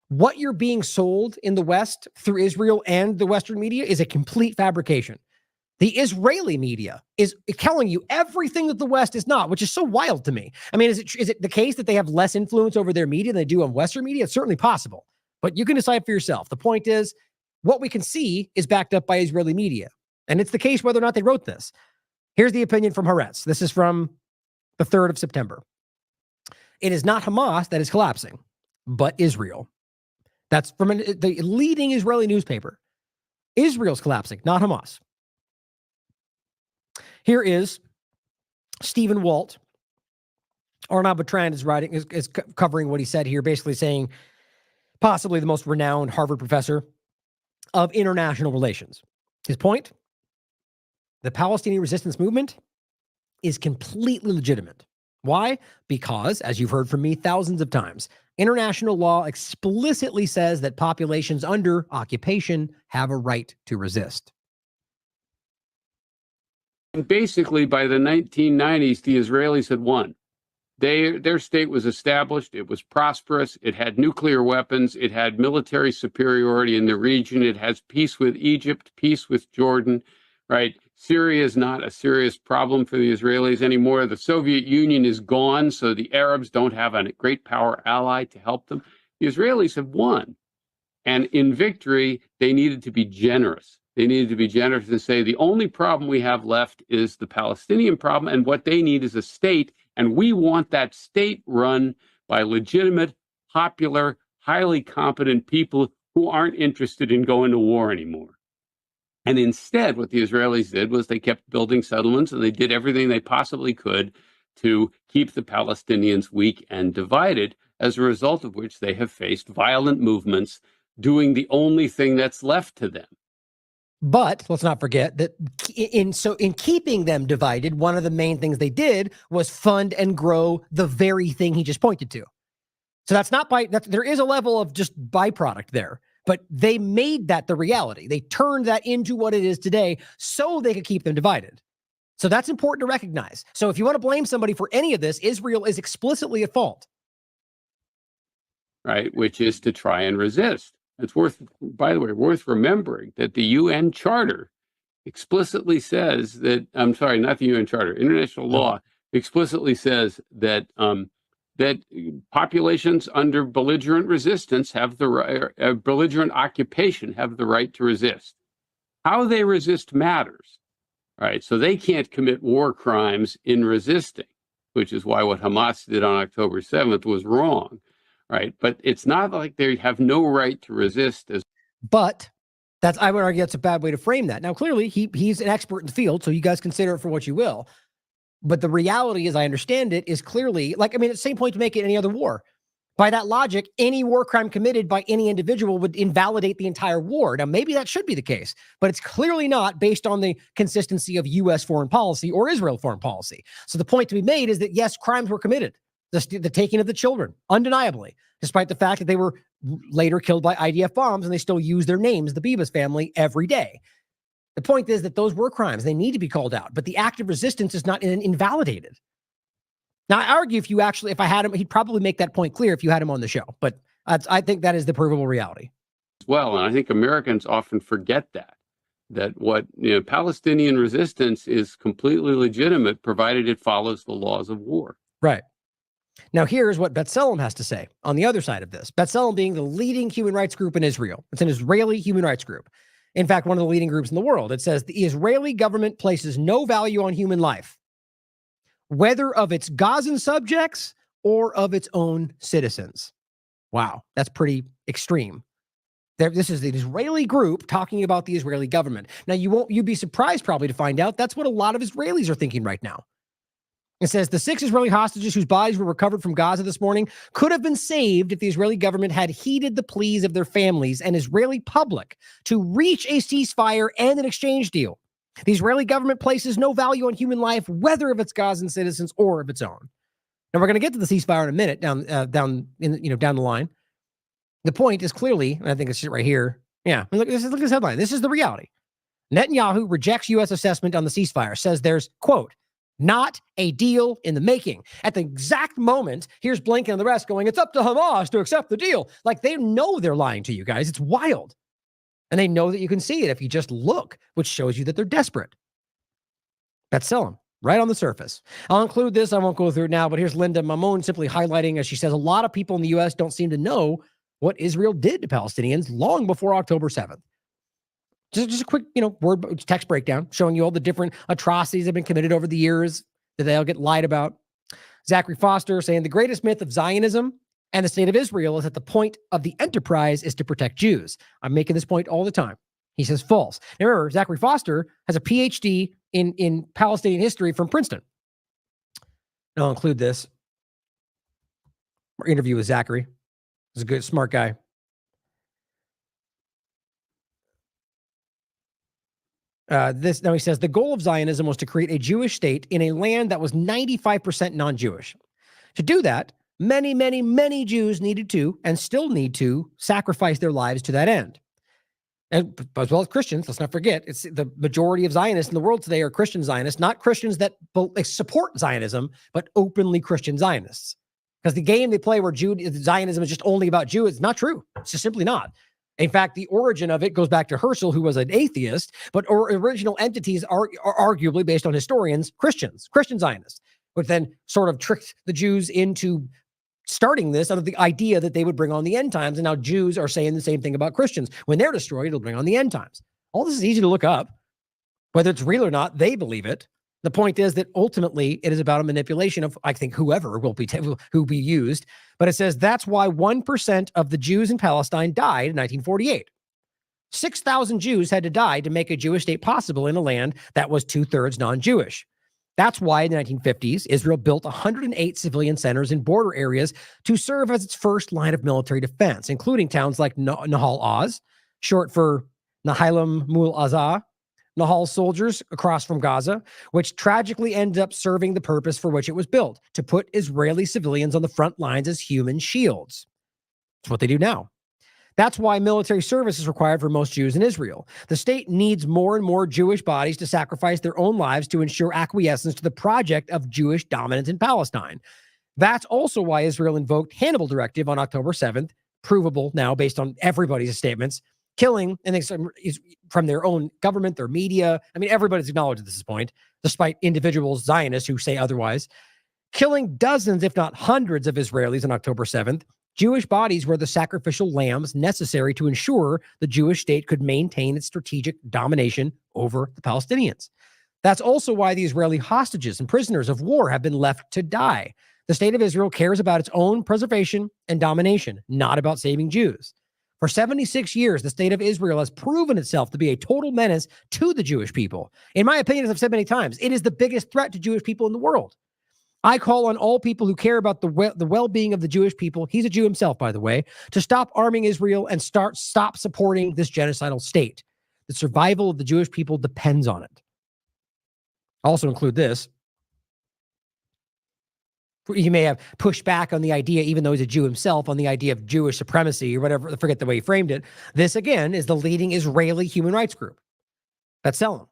what you're being sold in the West through Israel and the Western media is a complete fabrication. The Israeli media is telling you everything that the West is not, which is so wild to me. I mean, is it the case that they have less influence over their media than they do on Western media? It's certainly possible, but you can decide for yourself. The point is, what we can see is backed up by Israeli media, and it's the case whether or not they wrote this. Here's the opinion from Haaretz. This is from the 3rd of September. It is not Hamas that is collapsing, but Israel. That's from the leading Israeli newspaper. Israel's collapsing, not Hamas. Here is Stephen Walt. Arnaud Bertrand is writing, is covering what he said here, basically saying possibly the most renowned Harvard professor of international relations. His point, the Palestinian resistance movement is completely legitimate. Why? Because, as you've heard from me thousands of times, international law explicitly says that populations under occupation have a right to resist. And basically, by the 1990s, the Israelis had won. Their state was established. It was prosperous. It had nuclear weapons. It had military superiority in the region. It has peace with Egypt, peace with Jordan, right? Syria is not a serious problem for the Israelis anymore. The Soviet Union is gone, so the Arabs don't have a great power ally to help them. The Israelis have won. And in victory, they needed to be generous. They needed to be generous and say the only problem we have left is the Palestinian problem, and what they need is a state, and we want that state run by legitimate, popular, highly competent people who aren't interested in going to war anymore. And instead, what the Israelis did was they kept building settlements, and they did everything they possibly could to keep the Palestinians weak and divided, as a result of which they have faced violent movements doing the only thing that's left to them. But let's not forget that in keeping them divided, one of the main things they did was fund and grow the very thing he just pointed to. So that's not there is a level of just byproduct there, but they made that the reality. They turned that into what it is today so they could keep them divided. So that's important to recognize. So if you want to blame somebody for any of this, Israel is explicitly at fault. Right, which is to try and resist. It's by the way, worth remembering that the UN Charter explicitly says that, I'm sorry, not the UN Charter, international law explicitly says that that populations under belligerent resistance have the right, belligerent occupation have the right to resist. How they resist matters, right? So they can't commit war crimes in resisting, which is why what Hamas did on October 7th was wrong. Right. But it's not like they have no right to resist. But I would argue that's a bad way to frame that. Now, clearly, he's an expert in the field, so you guys consider it for what you will. But the reality, as I understand it, is clearly, it's the same point to make in any other war. By that logic, any war crime committed by any individual would invalidate the entire war. Now, maybe that should be the case, but it's clearly not based on the consistency of U.S. foreign policy or Israel foreign policy. So the point to be made is that, yes, crimes were committed. The taking of the children, undeniably, despite the fact that they were later killed by IDF bombs, and they still use their names, the Bibas family, every day. The point is that those were crimes. They need to be called out, but the act of resistance is not invalidated. Now, I argue if I had him, he'd probably make that point clear if you had him on the show, but I think that is the provable reality. Well, and I think Americans often forget that what, Palestinian resistance is completely legitimate, provided it follows the laws of war. Right. Now, here's what B'Tselem has to say on the other side of this. B'Tselem being the leading human rights group in Israel. It's an Israeli human rights group. In fact, one of the leading groups in the world. It says the Israeli government places no value on human life, whether of its Gazan subjects or of its own citizens. Wow, that's pretty extreme. This is the Israeli group talking about the Israeli government. Now, you'd be surprised probably to find out that's what a lot of Israelis are thinking right now. It says the 6 Israeli hostages whose bodies were recovered from Gaza this morning could have been saved if the Israeli government had heeded the pleas of their families and Israeli public to reach a ceasefire and an exchange deal. The Israeli government places no value on human life, whether of its Gazan citizens or of its own. Now, we're going to get to the ceasefire in a minute down the line. The point is clearly, and I think it's right here. Yeah, look at this headline. This is the reality. Netanyahu rejects U.S. assessment on the ceasefire, says there's, quote, not a deal in the making. At the exact moment, here's Blinken and the rest going, it's up to Hamas to accept the deal. Like, they know they're lying to you guys. It's wild. And they know that you can see it if you just look, which shows you that they're desperate. B'Tselem, right on the surface. I'll include this. I won't go through it now, but here's Linda Mamon simply highlighting, as she says, a lot of people in the U.S. don't seem to know what Israel did to Palestinians long before October 7th. Just a quick, word text breakdown showing you all the different atrocities that have been committed over the years that they all get lied about. Zachary Foster saying the greatest myth of Zionism and the state of Israel is that the point of the enterprise is to protect Jews. I'm making this point all the time. He says false. Now remember, Zachary Foster has a PhD in Palestinian history from Princeton. And I'll include this. Our interview with Zachary. He's a good, smart guy. Now he says the goal of Zionism was to create a Jewish state in a land that was 95% non-Jewish. To do that, many, many, many Jews needed to and still need to sacrifice their lives to that end. And as well as Christians, let's not forget, it's the majority of Zionists in the world today are Christian Zionists, not Christians that support Zionism, but openly Christian Zionists. Because the game they play where Zionism is just only about Jews, it's not true. It's just simply not. In fact, the origin of it goes back to Herschel, who was an atheist, but original entities are arguably, based on historians, Christian Zionists, which then sort of tricked the Jews into starting this under the idea that they would bring on the end times. And now Jews are saying the same thing about Christians. When they're destroyed, it'll bring on the end times. All this is easy to look up. Whether it's real or not, they believe it. The point is that ultimately it is about a manipulation of, I think, whoever will be used. But it says that's why 1% of the Jews in Palestine died in 1948. 6,000 Jews had to die to make a Jewish state possible in a land that was 2/3 non-Jewish. That's why in the 1950s, Israel built 108 civilian centers in border areas to serve as its first line of military defense, including towns like Nahal Oz, short for Nahilam Mul Azah, Nahal soldiers across from Gaza, which tragically ended up serving the purpose for which it was built, to put Israeli civilians on the front lines as human shields. That's what they do now. That's why military service is required for most Jews in Israel. The state needs more and more Jewish bodies to sacrifice their own lives to ensure acquiescence to the project of Jewish dominance in Palestine. That's also why Israel invoked Hannibal Directive on October 7th, provable now based on everybody's statements, killing, and from their own government, their media. I mean, everybody's acknowledged at this point, despite individuals, Zionists, who say otherwise. Killing dozens, if not hundreds, of Israelis on October 7th. Jewish bodies were the sacrificial lambs necessary to ensure the Jewish state could maintain its strategic domination over the Palestinians. That's also why the Israeli hostages and prisoners of war have been left to die. The state of Israel cares about its own preservation and domination, not about saving Jews. For 76 years, the state of Israel has proven itself to be a total menace to the Jewish people. In my opinion, as I've said many times, it is the biggest threat to Jewish people in the world. I call on all people who care about the well-being of the Jewish people, he's a Jew himself, by the way, to stop arming Israel and stop supporting this genocidal state. The survival of the Jewish people depends on it. Also include this he may have pushed back on the idea, even though he's a Jew himself, on the idea of Jewish supremacy or whatever. I forget the way he framed it. This, again, is the leading Israeli human rights group that's selling.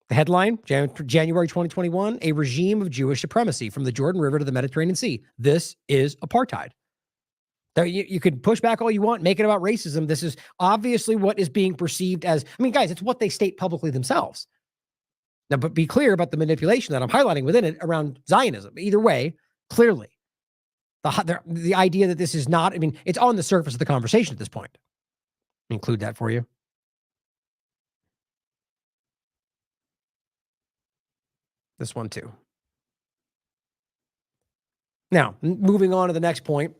The headline, January 2021, a regime of Jewish supremacy from the Jordan River to the Mediterranean Sea. This is apartheid. You could push back all you want, make it about racism. This is obviously what is being perceived as, I mean, guys, it's what they state publicly themselves. Now, but be clear about the manipulation that I'm highlighting within it around Zionism. Either way, clearly, the idea that this is not, I mean, it's on the surface of the conversation at this point. Include that for you. This one too. Now, moving on to the next point.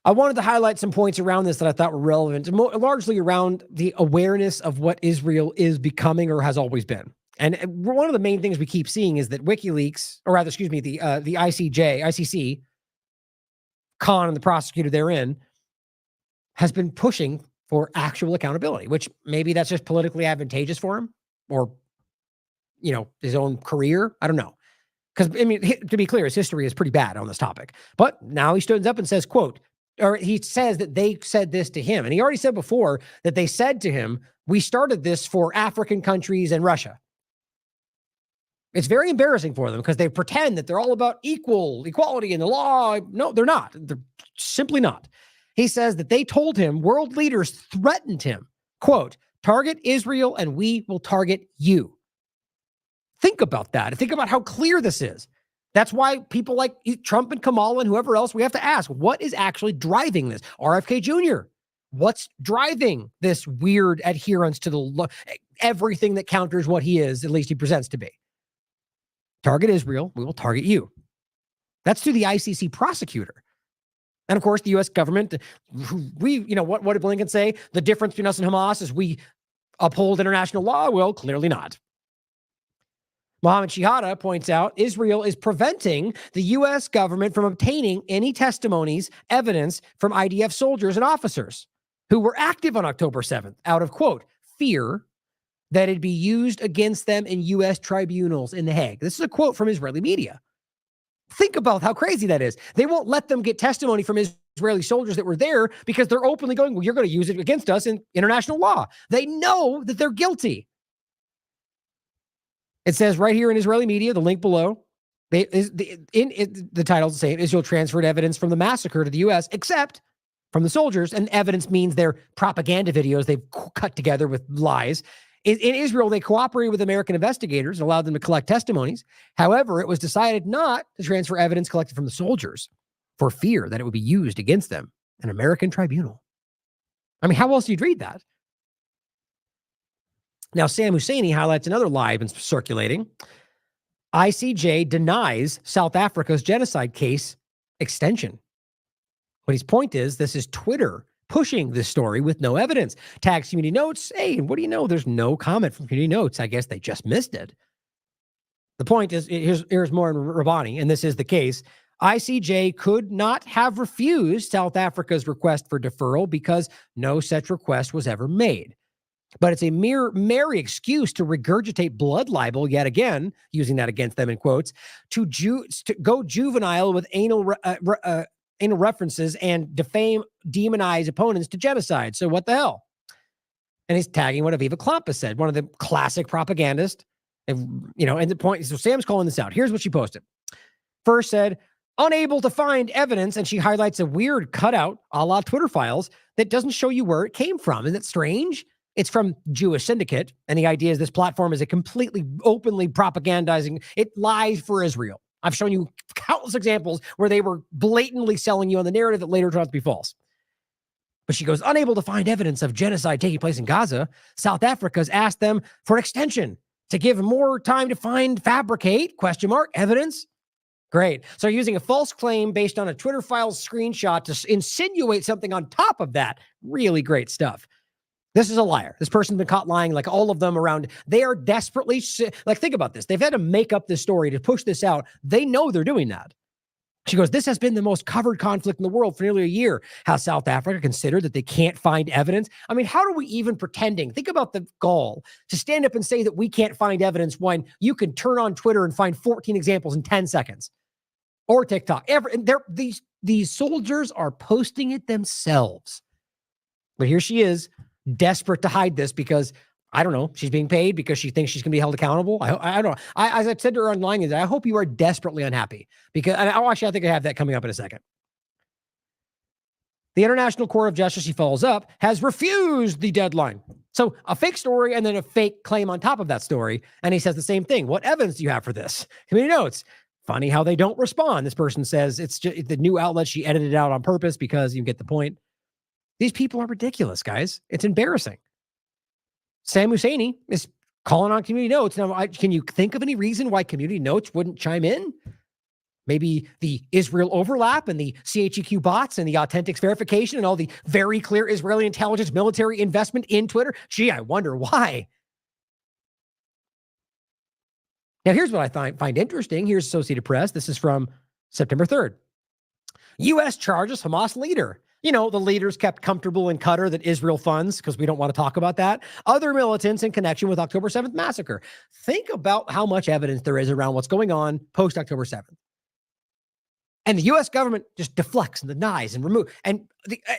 I wanted to highlight some points around this that I thought were relevant, largely around the awareness of what Israel is becoming or has always been. And one of the main things we keep seeing is that WikiLeaks, or rather, excuse me, the ICC, Khan and the prosecutor therein, has been pushing for actual accountability, which maybe that's just politically advantageous for him, or, you know, his own career. I don't know. Because, I mean, to be clear, his history is pretty bad on this topic. But now he stands up and says, quote, or he says that they said this to him. And he already said before that they said to him, we started this for African countries and Russia. It's very embarrassing for them because they pretend that they're all about equality in the law. No, they're not. They're simply not. He says that they told him, world leaders threatened him, quote, target Israel and we will target you. Think about that. Think about how clear this is. That's why people like Trump and Kamala and whoever else, we have to ask, what is actually driving this? RFK Jr., what's driving this weird adherence to everything that counters what he is, at least he presents to be? Target Israel, we will target you. That's to the ICC prosecutor. And of course, the U.S. government, what did Blinken say? The difference between us and Hamas is we uphold international law. Well, clearly not. Mohammed Shihada points out Israel is preventing the U.S. government from obtaining any testimonies, evidence from IDF soldiers and officers who were active on October 7th out of, quote, fear that it'd be used against them in U.S. tribunals in The Hague. This is a quote from Israeli media. Think about how crazy that is. They won't let them get testimony from Israeli soldiers that were there because they're openly going, well, you're going to use it against us in international law. They know that they're guilty. It says right here in Israeli media, the link below, the title's the same, Israel transferred evidence from the massacre to the U.S., except from the soldiers, and evidence means they're propaganda videos they've cut together with lies. In Israel, they cooperated with American investigators and allowed them to collect testimonies. However, it was decided not to transfer evidence collected from the soldiers for fear that it would be used against them in an American tribunal. I mean, how else do you read that? Now, Sam Husseini highlights another lie been circulating. ICJ denies South Africa's genocide case extension. But his point is, this is Twitter pushing this story with no evidence. Tags Community Notes. Hey, what do you know? There's no comment from Community Notes. I guess they just missed it. The point is, here's more in Rabbani, and this is the case. ICJ could not have refused South Africa's request for deferral because no such request was ever made. But it's a merry excuse to regurgitate blood libel yet again, using that against them in quotes, to go juvenile with anal references and demonize opponents to genocide. So what the hell? And he's tagging what Aviva Klompas said, one of the classic propagandists. And the point, so Sam's calling this out. Here's what she posted. First said, unable to find evidence, and she highlights a weird cutout a la Twitter files that doesn't show you where it came from. Isn't it strange? It's from Jewish Syndicate, and the idea is this platform is a completely openly propagandizing. It lies for Israel. I've shown you countless examples where they were blatantly selling you on the narrative that later turned out to be false. But she goes, unable to find evidence of genocide taking place in Gaza, South Africa's asked them for extension to give more time to fabricate, evidence. Great. So using a false claim based on a Twitter files screenshot to insinuate something on top of that. Really great stuff. This is a liar. This person's been caught lying, like all of them around. They are desperately, think about this. They've had to make up this story to push this out. They know they're doing that. She goes, this has been the most covered conflict in the world for nearly a year. How South Africa considered that they can't find evidence. I mean, how are we even pretending? Think about the gall to stand up and say that we can't find evidence when you can turn on Twitter and find 14 examples in 10 seconds. or TikTok. These soldiers are posting it themselves. But here she is, desperate to hide this because, I don't know, she's being paid because she thinks she's going to be held accountable. I don't know. As I said to her online, I hope you are desperately unhappy because, I think I have that coming up in a second. The International Court of Justice, he follows up, has refused the deadline. So a fake story and then a fake claim on top of that story. And he says the same thing. What evidence do you have for this? Community notes. Funny how they don't respond. This person says it's just the new outlet. She edited it out on purpose because you get the point. These people are ridiculous, guys. It's embarrassing. Sam Husseini is calling on community notes. Now, can you think of any reason why community notes wouldn't chime in? Maybe the Israel overlap and the CHEQ bots and the authentics verification and all the very clear Israeli intelligence military investment in Twitter. Gee, I wonder why. Now, here's what I find interesting. Here's Associated Press. This is from September 3rd. U.S. charges Hamas leader. You know, the leaders kept comfortable in Qatar that Israel funds because we don't want to talk about that. Other militants in connection with October 7th massacre. Think about how much evidence there is around what's going on post-October 7th. And the U.S. government just deflects and denies and removes. And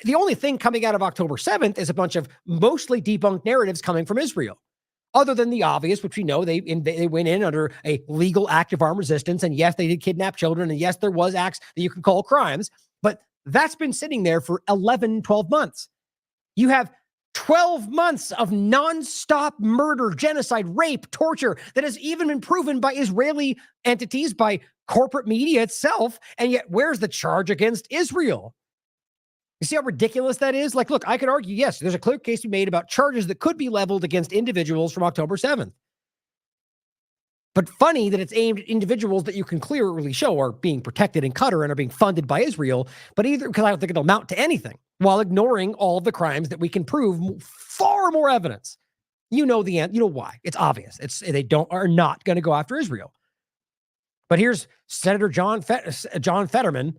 the only thing coming out of October 7th is a bunch of mostly debunked narratives coming from Israel. Other than the obvious, which we know they went in under a legal act of armed resistance. And yes, they did kidnap children. And yes, there was acts that you can call crimes. But that's been sitting there for 11, 12 months. You have 12 months of nonstop murder, genocide, rape, torture that has even been proven by Israeli entities, by corporate media itself. And yet, where's the charge against Israel? You see how ridiculous that is? Like, look, I could argue, yes, there's a clear case to be made about charges that could be leveled against individuals from October 7th. But funny that it's aimed at individuals that you can clearly show are being protected in Qatar and are being funded by Israel, but either because I don't think it'll amount to anything, while ignoring all of the crimes that we can prove far more evidence. You know the end. You know why? It's obvious. They are not going to go after Israel. But here's Senator John Fetterman.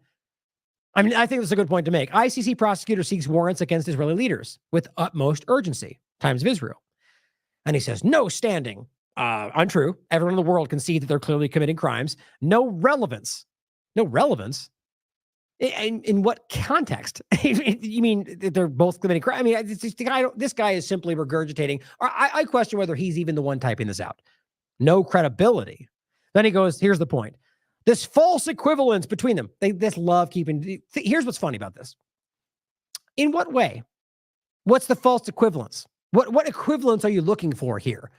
I mean, I think that's a good point to make. ICC prosecutor seeks warrants against Israeli leaders with utmost urgency. Times of Israel. And he says, no standing. Untrue. Everyone in the world can see that they're clearly committing crimes. No relevance. No relevance? In what context? You mean they're both committing crime? I mean, this guy is simply regurgitating. I question whether he's even the one typing this out. No credibility. Then he goes, here's the point. This false equivalence between them. They just love keeping. Here's what's funny about this. In what way? What's the false equivalence? What equivalence are you looking for here?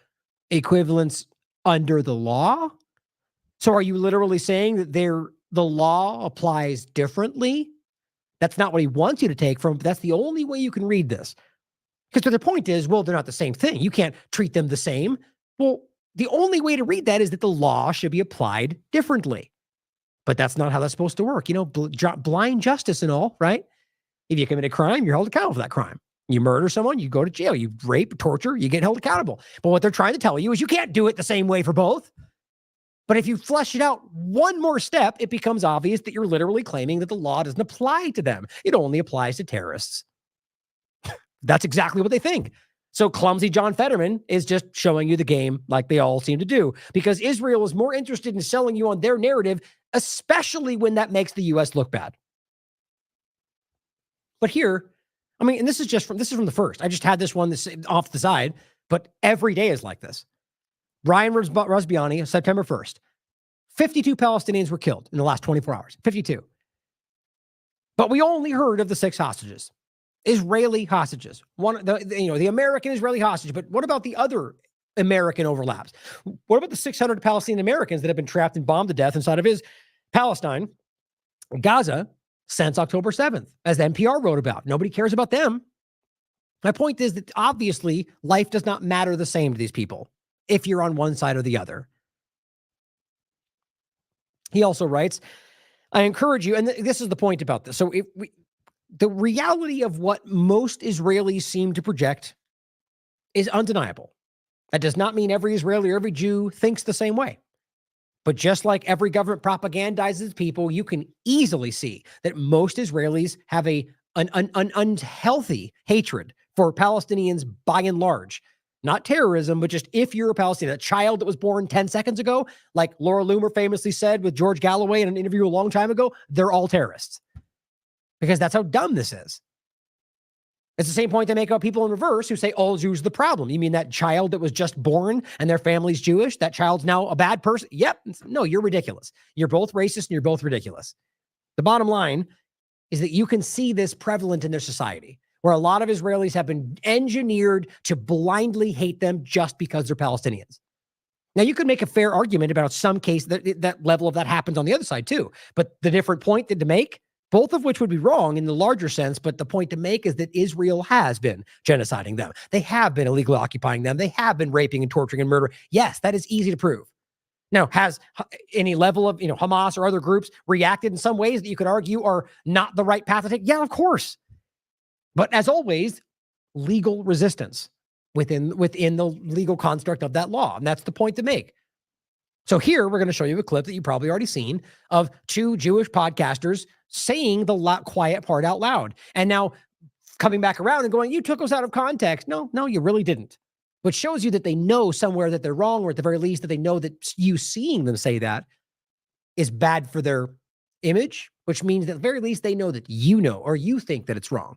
Equivalence under the law? So are you literally saying that the law applies differently? That's not what he wants you to take from, but that's the only way you can read this. Because the point is, well, they're not the same thing. You can't treat them the same. Well, the only way to read that is that the law should be applied differently. But that's not how that's supposed to work. You know, blind justice and all, right? If you commit a crime, you're held accountable for that crime. You murder someone, you go to jail. You rape, torture, you get held accountable. But what they're trying to tell you is you can't do it the same way for both. But if you flesh it out one more step, it becomes obvious that you're literally claiming that the law doesn't apply to them. It only applies to terrorists. That's exactly what they think. So clumsy John Fetterman is just showing you the game like they all seem to do, because Israel is more interested in selling you on their narrative, especially when that makes the U.S. look bad. But here, I mean, and this is from the first. I just had this one off the side, but every day is like this. Ryan Rusbiani, September 1st. 52 Palestinians were killed in the last 24 hours. 52. But we only heard of the 6 hostages. Israeli hostages. The American Israeli hostage. But what about the other American overlaps? What about the 600 Palestinian Americans that have been trapped and bombed to death inside of Palestine, Gaza, since October 7th, as NPR wrote about? Nobody cares about them. My point is that obviously life does not matter the same to these people if you're on one side or the other. He also writes, I encourage you, and this is the point about this. So the reality of what most Israelis seem to project is undeniable. That does not mean every Israeli or every Jew thinks the same way. But just like every government propagandizes people, you can easily see that most Israelis have an unhealthy hatred for Palestinians by and large. not terrorism, but just if you're a Palestinian, a child that was born 10 seconds ago, like Laura Loomer famously said with George Galloway in an interview a long time ago, they're all terrorists. Because that's how dumb this is. It's the same point they make about people in reverse who say all Jews are the problem. You mean that child that was just born and their family's Jewish, that child's now a bad person? Yep. No, you're ridiculous. You're both racist and you're both ridiculous. The bottom line is that you can see this prevalent in their society, where a lot of Israelis have been engineered to blindly hate them just because they're Palestinians. Now, you could make a fair argument about some case that level of that happens on the other side too. But the different point to make, both of which would be wrong in the larger sense, but the point to make is that Israel has been genociding them. They have been illegally occupying them. They have been raping and torturing and murdering. Yes, that is easy to prove. Now, has any level of, Hamas or other groups reacted in some ways that you could argue are not the right path to take? Yeah, of course. But as always, legal resistance within the legal construct of that law. And that's the point to make. So here, we're going to show you a clip that you've probably already seen of two Jewish podcasters saying the quiet part out loud. And now coming back around and going, you took us out of context. No, you really didn't. Which shows you that they know somewhere that they're wrong, or at the very least that they know that you seeing them say that is bad for their image, which means that at the very least they know that you know, or you think that it's wrong.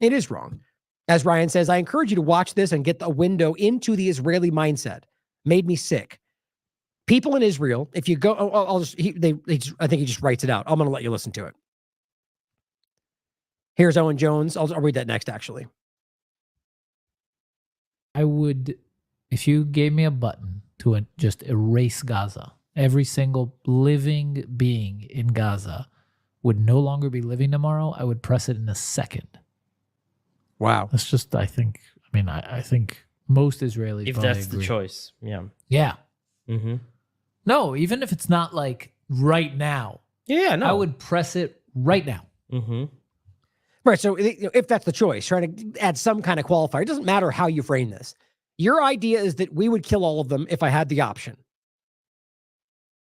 It is wrong. As Ryan says, I encourage you to watch this and get a window into the Israeli mindset. Made me sick. People in Israel, if you go, I think he just writes it out. I'm going to let you listen to it. Here's Owen Jones. I'll read that next, actually. I would, if you gave me a button to just erase Gaza, every single living being in Gaza would no longer be living tomorrow, I would press it in a second. Wow. That's just, I think most Israelis if that's agree. The choice. Yeah. Yeah. Mm-hmm. No, even if it's not like right now. Yeah, no. I would press it right now. Mm-hmm. Right. So if that's the choice, trying to add some kind of qualifier, it doesn't matter how you frame this. Your idea is that we would kill all of them if I had the option.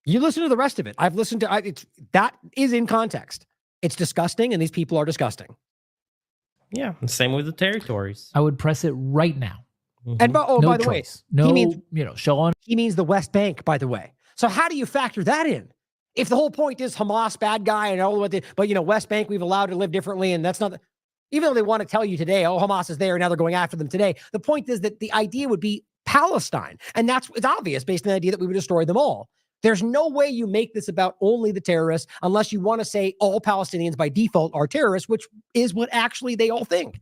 You listen to the rest of it. I've listened to that is in context. It's disgusting, and these people are disgusting. Yeah. The same with the territories. I would press it right now. Mm-hmm. And by the way, no, he means, show on. He means the West Bank, by the way. So how do you factor that in? If the whole point is Hamas, bad guy, and all what but West Bank, we've allowed to live differently, and that's not, even though they want to tell you today, oh, Hamas is there, and now they're going after them today. The point is that the idea would be Palestine. And it's obvious based on the idea that we would destroy them all. There's no way you make this about only the terrorists unless you want to say all Palestinians by default are terrorists, which is what actually they all think.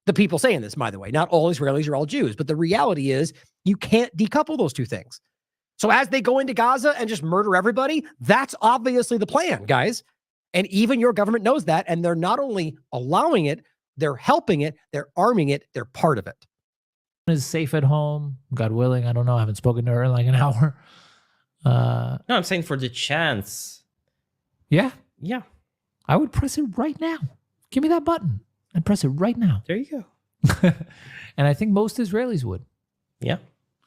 The people saying this, by the way, not all Israelis are all Jews, but the reality is you can't decouple those two things. So as they go into Gaza and just murder everybody, that's obviously the plan, guys. And even your government knows that. And they're not only allowing it, they're helping it, they're arming it, they're part of it. Is safe at home, God willing. I don't know. I haven't spoken to her in like an hour. No, I'm saying for the chance. Yeah. Yeah. I would press it right now. Give me that button and press it right now. There you go. And I think most Israelis would. Yeah.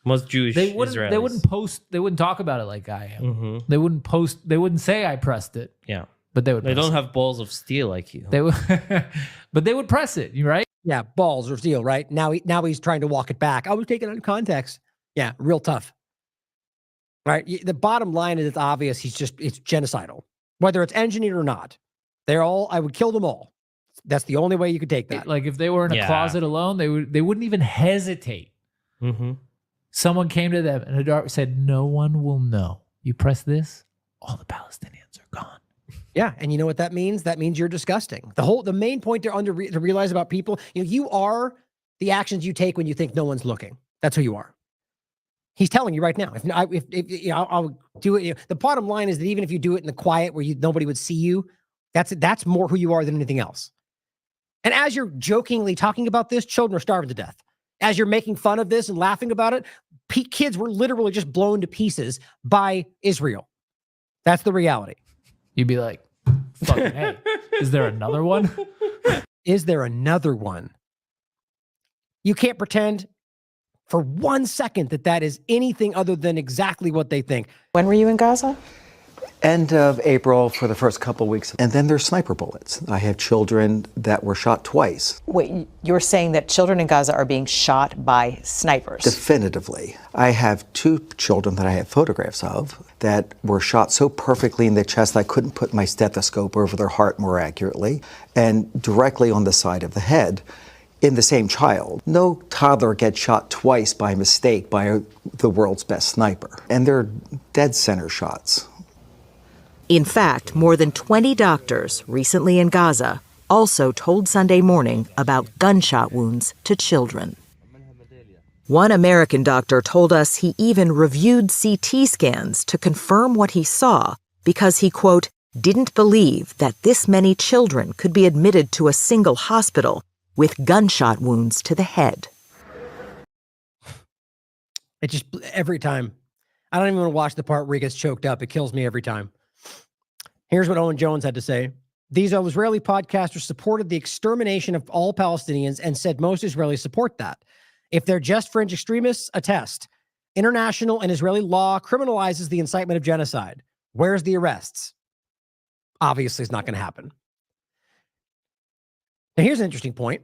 Most Jewish Israelis. They wouldn't post. They wouldn't talk about it like I am. Mm-hmm. They wouldn't post. They wouldn't say I pressed it. Yeah. But they would. They don't have balls of steel like you. They would, but they would press it. You right? Yeah, balls of steel. Right now, he's trying to walk it back. I would take it out of context. Yeah, real tough. Right. The bottom line is it's obvious. It's genocidal, whether it's engineered or not. I would kill them all. That's the only way you could take that. Like if they were in a closet alone, they wouldn't even hesitate. Mm-hmm. Someone came to them and said, "No one will know. You press this, all the Palestinians are gone." Yeah, and you know what that means? That means you're disgusting. The main point they're to realize about people, you are the actions you take when you think no one's looking. That's who you are. He's telling you right now. If I'll do it. The bottom line is that even if you do it in the quiet where nobody would see you, that's more who you are than anything else. And as you're jokingly talking about this, children are starving to death. As you're making fun of this and laughing about it, kids were literally just blown to pieces by Israel. That's the reality. You'd be like, fucking hey, is there another one? Is there another one? You can't pretend for 1 second that is anything other than exactly what they think. When were you in Gaza? end of April for the first couple weeks. And then there's sniper bullets. I have children that were shot twice. Wait, you're saying that children in Gaza are being shot by snipers? Definitively. I have 2 children that I have photographs of that were shot so perfectly in the chest I couldn't put my stethoscope over their heart more accurately, and directly on the side of the head in the same child. No toddler gets shot twice by mistake by the world's best sniper. And they're dead center shots. In fact, more than 20 doctors recently in Gaza also told Sunday Morning about gunshot wounds to children. One American doctor told us he even reviewed CT scans to confirm what he saw because he, quote, didn't believe that this many children could be admitted to a single hospital with gunshot wounds to the head. It just, every time. I don't even want to watch the part where he gets choked up. It kills me every time. Here's what Owen Jones had to say. These Israeli podcasters supported the extermination of all Palestinians and said most Israelis support that. If they're just fringe extremists, attest. International and Israeli law criminalizes the incitement of genocide. Where's the arrests? Obviously, it's not going to happen. Now, here's an interesting point.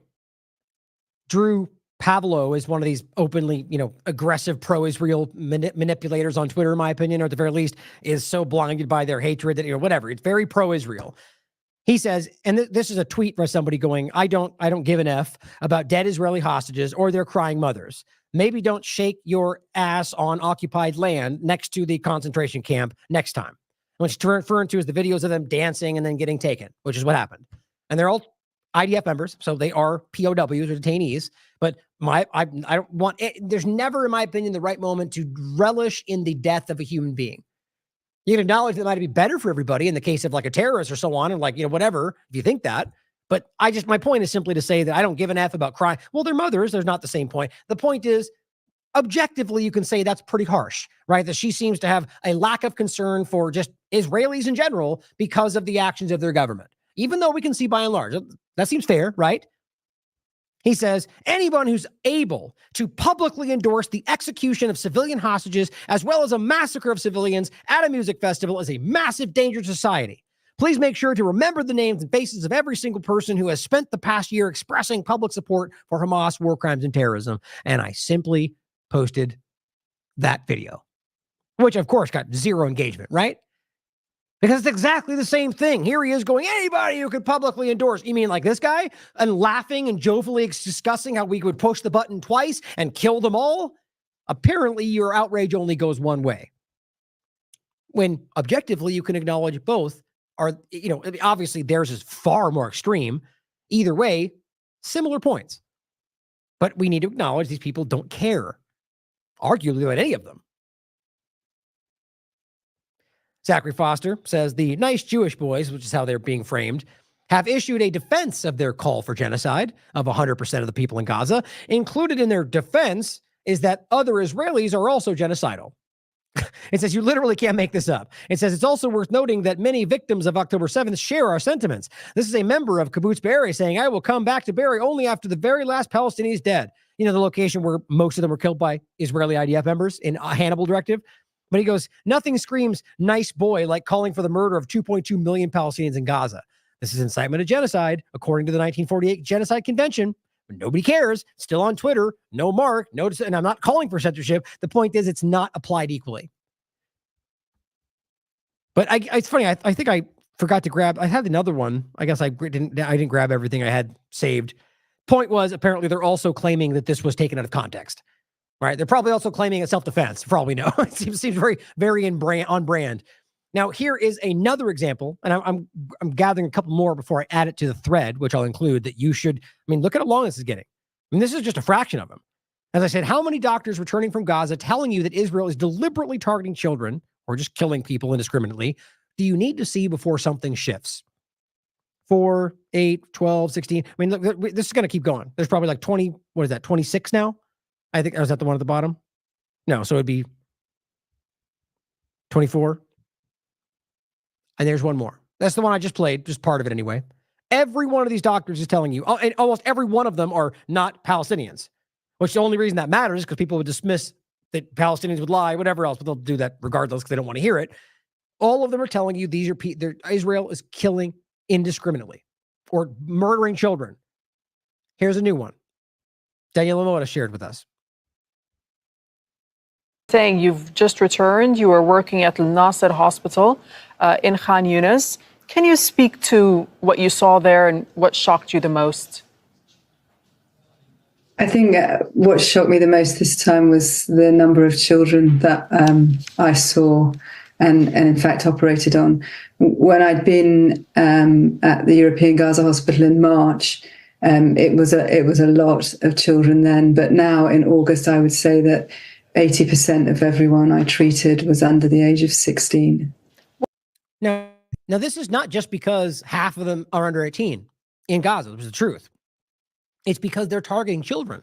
Drew Pavlo is one of these openly, aggressive pro-Israel manipulators on Twitter, in my opinion, or at the very least, is so blinded by their hatred that, whatever. It's very pro-Israel. He says, and this is a tweet from somebody going, I don't give an F about dead Israeli hostages or their crying mothers. Maybe don't shake your ass on occupied land next to the concentration camp next time. What he's referring to is the videos of them dancing and then getting taken, which is what happened. And they're all IDF members, so they are POWs or detainees. But I don't want it. There's never, in my opinion, the right moment to relish in the death of a human being. You can acknowledge that it might be better for everybody in the case of like a terrorist or so on, and whatever, if you think that. But my point is simply to say that I don't give an F about crying. Well, they're mothers. There's not the same point. The point is, objectively, you can say that's pretty harsh, right? That she seems to have a lack of concern for just Israelis in general because of the actions of their government. Even though we can see by and large, that seems fair, right? He says, anyone who's able to publicly endorse the execution of civilian hostages as well as a massacre of civilians at a music festival is a massive danger to society. Please make sure to remember the names and faces of every single person who has spent the past year expressing public support for Hamas, war crimes, and terrorism. And I simply posted that video, which of course got 0 engagement, right? Because it's exactly the same thing. Here he is going, anybody who could publicly endorse. You mean like this guy? And laughing and jovially discussing how we would push the button twice and kill them all? Apparently, your outrage only goes one way. When objectively, you can acknowledge both are, obviously theirs is far more extreme. Either way, similar points. But we need to acknowledge these people don't care, arguably, about any of them. Zachary Foster says the nice Jewish boys, which is how they're being framed, have issued a defense of their call for genocide of 100% of the people in Gaza. Included in their defense is that other Israelis are also genocidal. It says you literally can't make this up. It says it's also worth noting that many victims of October 7th share our sentiments. This is a member of Kibbutz Be'eri saying, I will come back to Be'eri only after the very last Palestinian is dead. The location where most of them were killed by Israeli IDF members in a Hannibal directive. But he goes, nothing screams nice boy like calling for the murder of 2.2 million Palestinians in Gaza. This is incitement of genocide, according to the 1948 Genocide Convention. But nobody cares. Still on Twitter. No mark. No, and I'm not calling for censorship. The point is it's not applied equally. But it's funny. I think I forgot to grab. I had another one. I guess I didn't grab everything I had saved. Point was, apparently they're also claiming that this was taken out of context. Right? They're probably also claiming it's self-defense, for all we know. It seems very, very on brand. Now, here is another example, and I'm gathering a couple more before I add it to the thread, which I'll include, that you should, look at how long this is getting. This is just a fraction of them. As I said, how many doctors returning from Gaza telling you that Israel is deliberately targeting children or just killing people indiscriminately do you need to see before something shifts? 4, 8, 12, 16. Look, this is going to keep going. There's probably like 20, 26 now? I think, or is that the one at the bottom? No, so it'd be 24. And there's one more. That's the one I just played, just part of it anyway. Every one of these doctors is telling you, and almost every one of them are not Palestinians, which the only reason that matters is because people would dismiss that Palestinians would lie, whatever else, but they'll do that regardless because they don't want to hear it. All of them are telling you these are Israel is killing indiscriminately or murdering children. Here's a new one. Daniel Lamotta shared with us. Saying you've just returned, you were working at Al Nasser Hospital in Khan Yunis. Can you speak to what you saw there and what shocked you the most? I think what shocked me the most this time was the number of children that I saw and in fact operated on. When I'd been at the European Gaza Hospital in March, it was a lot of children then, but now in August I would say that 80% of everyone I treated was under the age of 16. Now this is not just because half of them are under 18 in Gaza, which is the truth. It's because they're targeting children.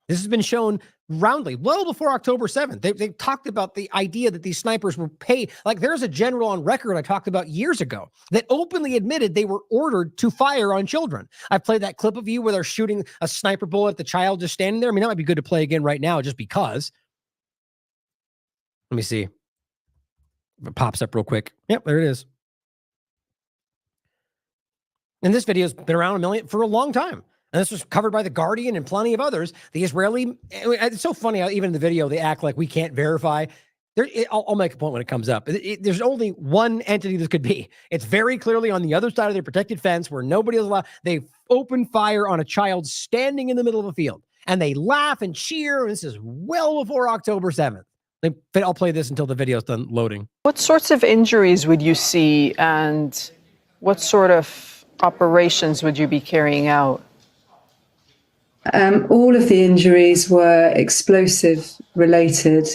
This has been shown roundly, well before October 7th. They talked about the idea that these snipers were paid. Like there's a general on record I talked about years ago that openly admitted they were ordered to fire on children. I played that clip of you where they're shooting a sniper bullet at the child just standing there. I mean, that might be good to play again right now just because. Let me see. If it pops up real quick. Yep, there it is. And this video has been around for a long time. And this was covered by The Guardian and plenty of others. The Israeli, it's so funny how even in the video, they act like we can't verify. I'll make a point when it comes up. There's only one entity this could be. It's very clearly on the other side of their protected fence where nobody is allowed. They open fire on a child standing in the middle of a field. And they laugh and cheer. This is well before October 7th. I'll play this until the video's done loading. What sorts of injuries would you see and what sort of operations would you be carrying out? All of the injuries were explosive related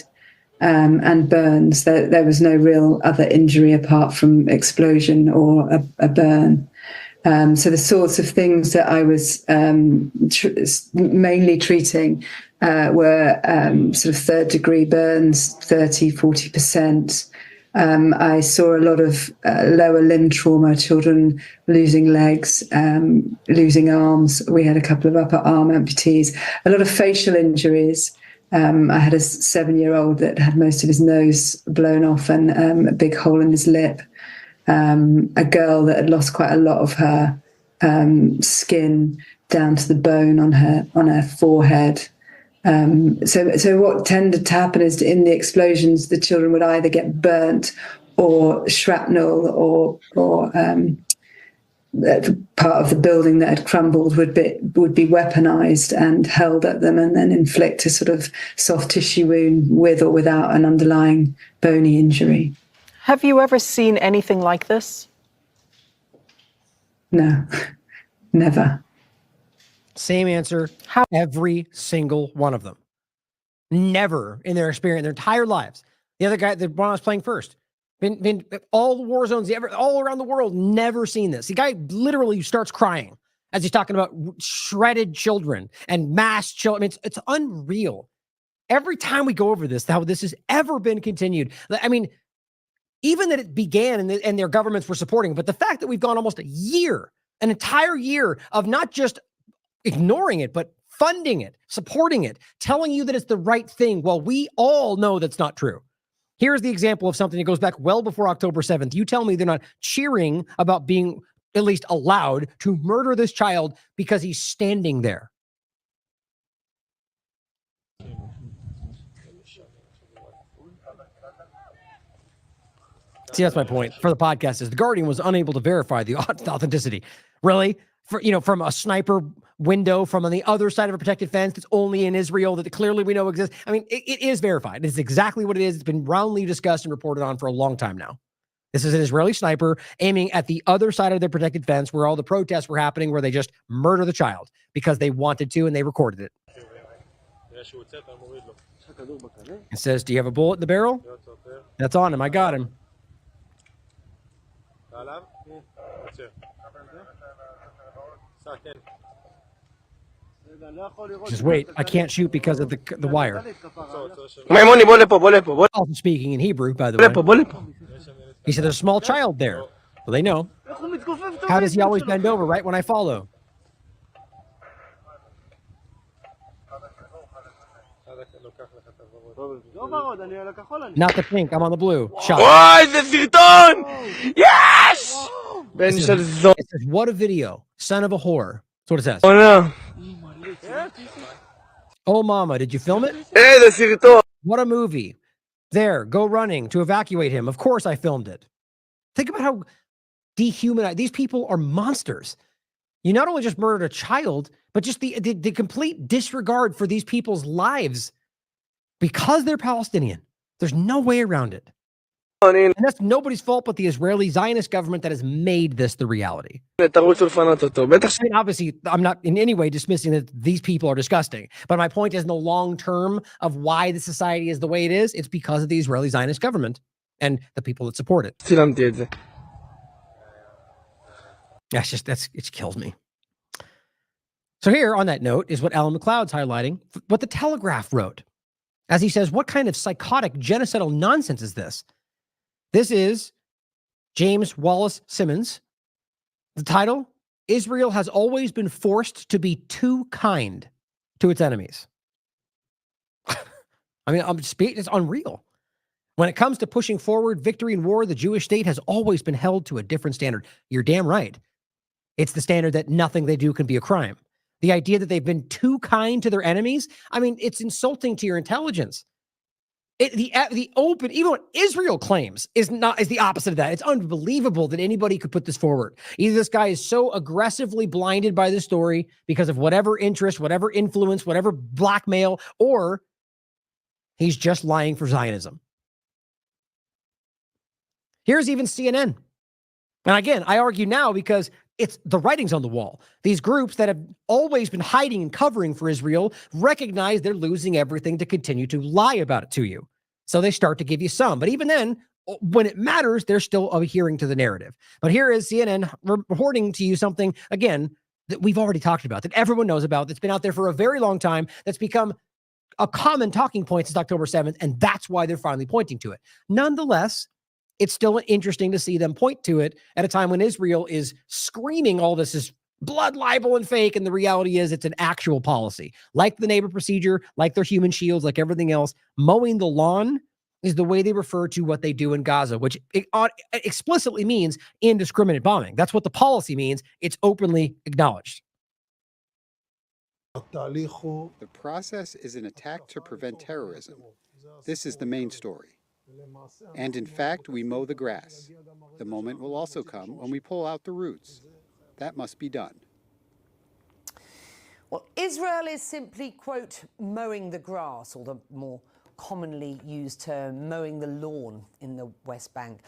and burns. There was no real other injury apart from explosion or a burn. So the sorts of things that I was mainly treating were sort of third degree burns, 30, 40%. I saw a lot of lower limb trauma, children losing legs, losing arms. We had a couple of upper arm amputees, a lot of facial injuries. I had a 7-year-old that had most of his nose blown off and a big hole in his lip. A girl that had lost quite a lot of her skin down to the bone on her forehead. So what tended to happen is in the explosions, the children would either get burnt or shrapnel or part of the building that had crumbled would be weaponized and held at them and then inflict a sort of soft tissue wound with or without an underlying bony injury. Have you ever seen anything like this? No, never. Same answer. Every single one of them. Never in their experience, their entire lives. The other guy, the one I was playing first, been all the war zones, all around the world, never seen this. The guy literally starts crying as he's talking about shredded children and mass children. I mean, it's unreal. Every time we go over this, how this has ever been continued. I mean, even that it began and their governments were supporting it, but the fact that we've gone almost a year, an entire year of not just ignoring it, but funding it, supporting it, telling you that it's the right thing. Well, we all know that's not true. Here's the example of something that goes back well before October 7th. You tell me they're not cheering about being at least allowed to murder this child because he's standing there. See, that's my point for the podcast is The Guardian was unable to verify the authenticity. Really? From a sniper window from on the other side of a protected fence that's only in Israel that clearly we know exists. I mean, it is verified. It's exactly what it is. It's been roundly discussed and reported on for a long time now. This is an Israeli sniper aiming at the other side of the protected fence where all the protests were happening, where they just murder the child because they wanted to and they recorded it. It says, do you have a bullet in the barrel? That's on him. I got him. Just wait. I can't shoot because of the wire. Also speaking in Hebrew, by the way. He said there's a small child there. Well, they know. How does he always bend over right when I follow? Not the pink, I'm on the blue. Shot. Yes! It says, what a video. Son of a whore. That's what it says. Oh, no. Oh, mama, did you film it? What a movie. There, go running to evacuate him. Of course I filmed it. Think about how dehumanized. These people are monsters. You not only just murdered a child, but just the complete disregard for these people's lives because they're Palestinian. There's no way around it. And that's nobody's fault but the Israeli Zionist government that has made this the reality. I mean, obviously, I'm not in any way dismissing that these people are disgusting, but my point is in the long term of why the society is the way it is, it's because of the Israeli Zionist government and the people that support it. It kills me. So here on that note is what Alan McLeod's highlighting, what the Telegraph wrote. As he says, what kind of psychotic genocidal nonsense is this? This is James Wallace Simmons. The title, Israel has always been forced to be too kind to its enemies. I mean, it's unreal. When it comes to pushing forward victory in war, the Jewish state has always been held to a different standard. You're damn right. It's the standard that nothing they do can be a crime. The idea that they've been too kind to their enemies, I mean, it's insulting to your intelligence. The open, even what Israel claims is the opposite of that. It's unbelievable that anybody could put this forward. Either this guy is so aggressively blinded by the story because of whatever interest, whatever influence, whatever blackmail, or he's just lying for Zionism. Here's even CNN. And again, I argue now because it's the writing's on the wall. These groups that have always been hiding and covering for Israel recognize they're losing everything to continue to lie about it to you. So they start to give you some. But even then, when it matters, they're still adhering to the narrative. But here is CNN reporting to you something, again, that we've already talked about, that everyone knows about, that's been out there for a very long time, that's become a common talking point since October 7th, and that's why they're finally pointing to it. Nonetheless, it's still interesting to see them point to it at a time when Israel is screaming all this is blood libel and fake, and the reality is it's an actual policy. Like the neighbor procedure, like their human shields, like everything else, mowing the lawn is the way they refer to what they do in Gaza, which explicitly means indiscriminate bombing. That's what the policy means. It's openly acknowledged. The process is an attack to prevent terrorism. This is the main story. And in fact, we mow the grass. The moment will also come when we pull out the roots. That must be done. Well, Israel is simply, quote, mowing the grass, or the more commonly used term, mowing the lawn in the West Bank.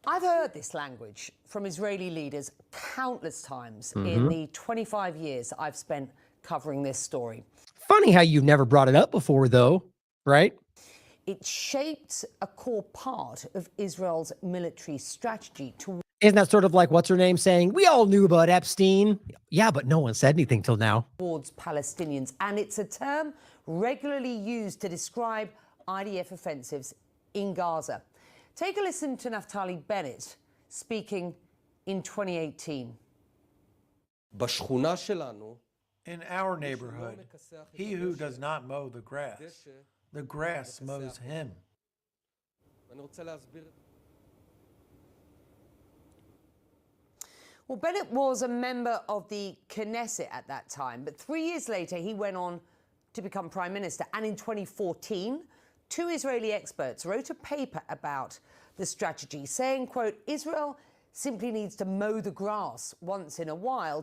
I've heard this language from Israeli leaders countless times in the 25 years I've spent covering this story. Funny how you've never brought it up before, though, right? It shaped a core part of Israel's military strategy to. Isn't that sort of like what's her name saying, we all knew about Epstein? Yeah, but no one said anything till now. Towards Palestinians. And it's a term regularly used to describe IDF offensives in Gaza. Take a listen to Naftali Bennett speaking in 2018. In our neighborhood, he who does not mow the grass mows him. Well, Bennett was a member of the Knesset at that time, but 3 years later, he went on to become prime minister. And in 2014, two Israeli experts wrote a paper about the strategy, saying, quote, Israel simply needs to mow the grass once in a while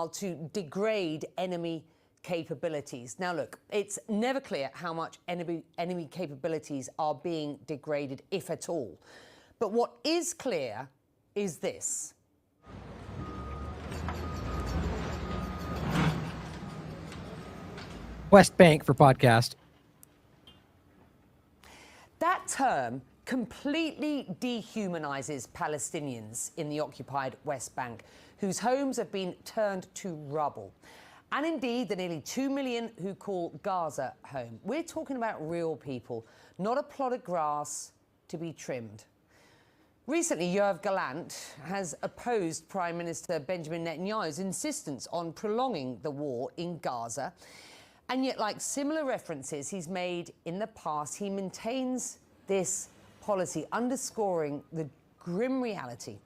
to degrade enemy capabilities. Now, look, it's never clear how much enemy capabilities are being degraded, if at all. But what is clear is this. West Bank for podcast. That term completely dehumanizes Palestinians in the occupied West Bank, whose homes have been turned to rubble. And indeed, the nearly 2 million who call Gaza home. We're talking about real people, not a plot of grass to be trimmed. Recently, Yoav Gallant has opposed Prime Minister Benjamin Netanyahu's insistence on prolonging the war in Gaza. And yet, like similar references he's made in the past, he maintains this policy, underscoring the grim reality.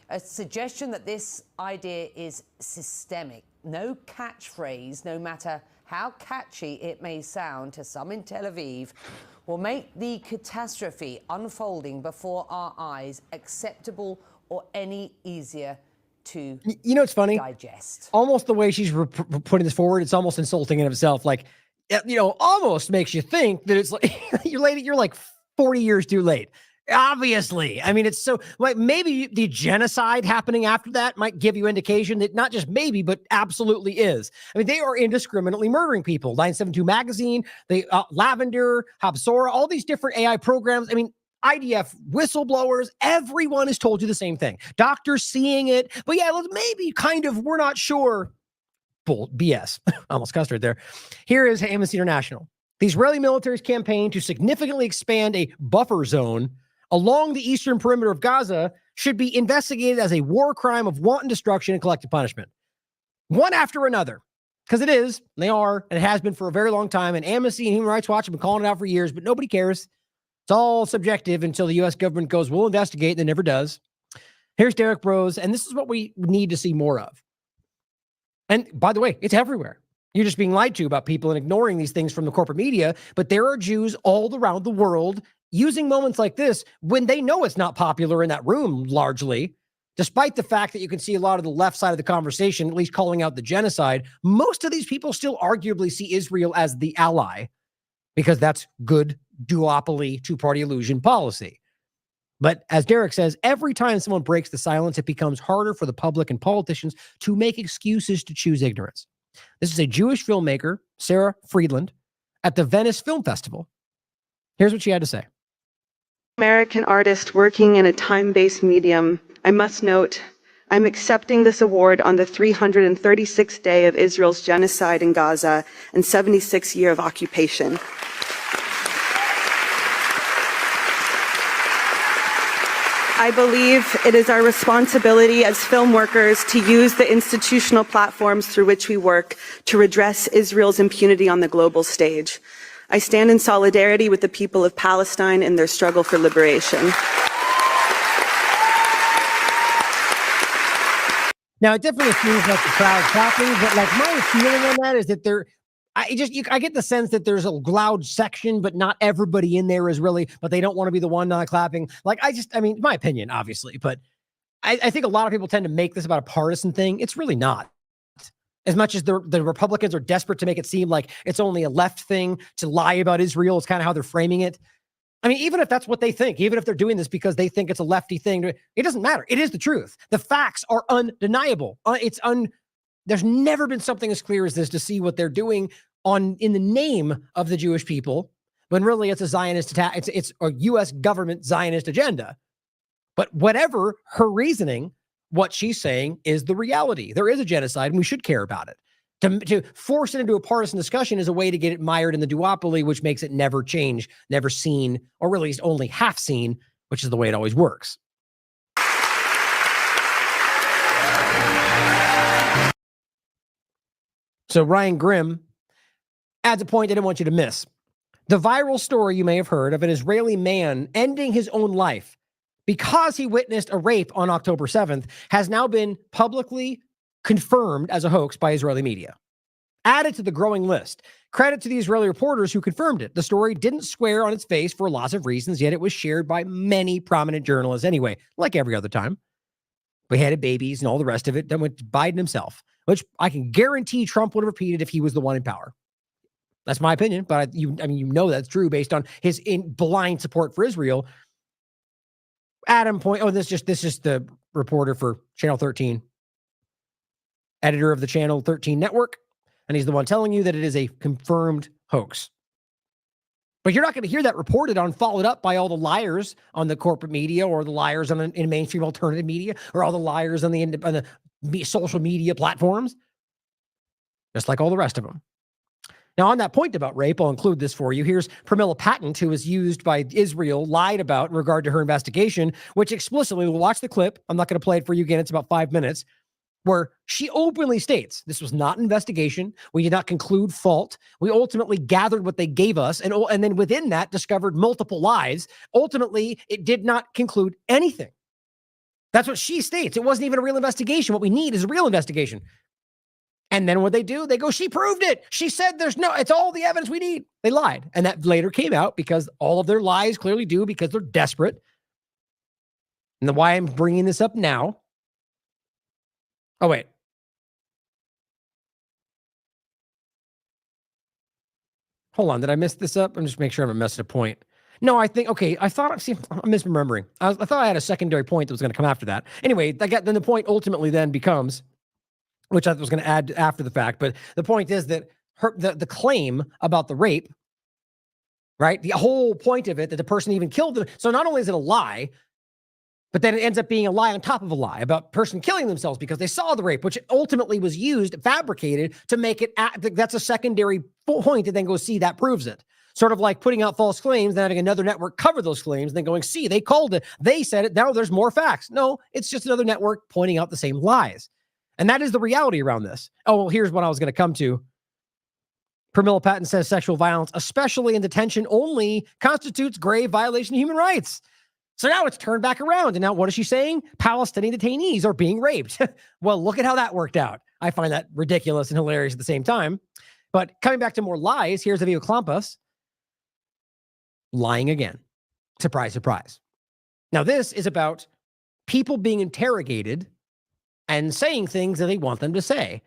A suggestion that this idea is systemic. No catchphrase, no matter how catchy it may sound to some in Tel Aviv, will make the catastrophe unfolding before our eyes acceptable or any easier to You know, it's funny. digest. Almost the way she's putting this forward, it's almost insulting in itself. Like, you know, almost makes you think that it's like you're like 40 years too late. Obviously. I mean, it's so like maybe the genocide happening after that might give you indication that not just maybe, but absolutely is. I mean, they are indiscriminately murdering people. 972 Magazine, the Lavender, Habsora, all these different AI programs. I mean, IDF whistleblowers, everyone has told you the same thing. Doctors seeing it, but yeah, maybe kind of, we're not sure. Bull BS. Almost cussed right there. Here is Amnesty International. The Israeli military's campaign to significantly expand a buffer zone along the eastern perimeter of Gaza should be investigated as a war crime of wanton destruction and collective punishment. One after another. Because it is, they are, and it has been for a very long time. And Amnesty and Human Rights Watch have been calling it out for years, but nobody cares. It's all subjective until the U.S. government goes, we'll investigate, and it never does. Here's Derek Rose, and this is what we need to see more of. And by the way, it's everywhere. You're just being lied to about people and ignoring these things from the corporate media, but there are Jews all around the world using moments like this when they know it's not popular in that room, largely, despite the fact that you can see a lot of the left side of the conversation, at least calling out the genocide. Most of these people still arguably see Israel as the ally because that's good duopoly, two-party illusion policy. But as Derek says, every time someone breaks the silence, it becomes harder for the public and politicians to make excuses to choose ignorance. This is a Jewish filmmaker, Sarah Friedland, at the Venice Film Festival. Here's what she had to say. American artist working in a time-based medium, I must note, I'm accepting this award on the 336th day of Israel's genocide in Gaza and 76th year of occupation. I believe it is our responsibility as film workers to use the institutional platforms through which we work to redress Israel's impunity on the global stage. I stand in solidarity with the people of Palestine in their struggle for liberation. Now, it definitely seems like the crowd's clapping, but like my feeling on that is that I get the sense that there's a loud section, but not everybody in there is really, but they don't want to be the one not clapping. Like, I mean, my opinion, obviously, but I think a lot of people tend to make this about a partisan thing. It's really not. As much as the Republicans are desperate to make it seem like it's only a left thing to lie about Israel, it's kind of how they're framing it. I mean, even if that's what they think, even if they're doing this because they think it's a lefty thing, it doesn't matter. It is the truth. The facts are undeniable. There's never been something as clear as this to see what they're doing in the name of the Jewish people, when really it's a Zionist attack. It's a U.S. government Zionist agenda. But whatever her reasoning, what she's saying is the reality. There is a genocide, and we should care about it. To force it into a partisan discussion is a way to get it mired in the duopoly, which makes it never change, never seen, or really only half seen, which is the way it always works. So Ryan Grimm adds a point I didn't want you to miss. The viral story you may have heard of an Israeli man ending his own life because he witnessed a rape on October 7th has now been publicly confirmed as a hoax by Israeli media. Added to the growing list. Credit to the Israeli reporters who confirmed it. The story didn't square on its face for lots of reasons, yet it was shared by many prominent journalists anyway, like every other time. Beheaded babies and all the rest of it. Then went to Biden himself, which I can guarantee Trump would have repeated if he was the one in power. That's my opinion, but you know that's true based on his blind support for Israel. Adam point. Oh, this is the reporter for Channel 13, editor of the Channel 13 network, and he's the one telling you that it is a confirmed hoax. But you're not going to hear that reported on, followed up by all the liars on the corporate media or the liars in mainstream alternative media or all the liars on the social media platforms, just like all the rest of them. Now, on that point about rape, I'll include this for you. Here's Pramila Patent, who was used by Israel, lied about in regard to her investigation, which explicitly, we'll watch the clip. I'm not going to play it for you again. It's about 5 minutes. where she openly states this was not an investigation. We did not conclude fault. We ultimately gathered what they gave us, and then within that discovered multiple lies. Ultimately, it did not conclude anything. That's what she states. It wasn't even a real investigation. What we need is a real investigation. And then what they do, they go, she proved it. She said it's all the evidence we need. They lied. And that later came out because all of their lies clearly do, because they're desperate. And why I'm bringing this up now. Oh, wait. Hold on. Did I mess this up? I'm just making sure I'm missing a point. No, I think, okay, I'm misremembering. I thought I had a secondary point that was going to come after that. Anyway, then the point ultimately then becomes, which I was going to add after the fact, but the point is that the claim about the rape, right? The whole point of it, that the person even killed them. So not only is it a lie, but then it ends up being a lie on top of a lie about person killing themselves because they saw the rape, which ultimately was fabricated to make it, that's a secondary point to then go see that proves it. Sort of like putting out false claims, then having another network cover those claims, and then going, see, they called it, they said it, now there's more facts. No, it's just another network pointing out the same lies. And that is the reality around this. Oh, well, here's what I was going to come to. Pramila Patton says sexual violence, especially in detention only, constitutes grave violation of human rights. So now it's turned back around. And now what is she saying? Palestinian detainees are being raped. Well, look at how that worked out. I find that ridiculous and hilarious at the same time. But coming back to more lies, here's Aviva Klampas lying again. Surprise, surprise. Now this is about people being interrogated and saying things that they want them to say.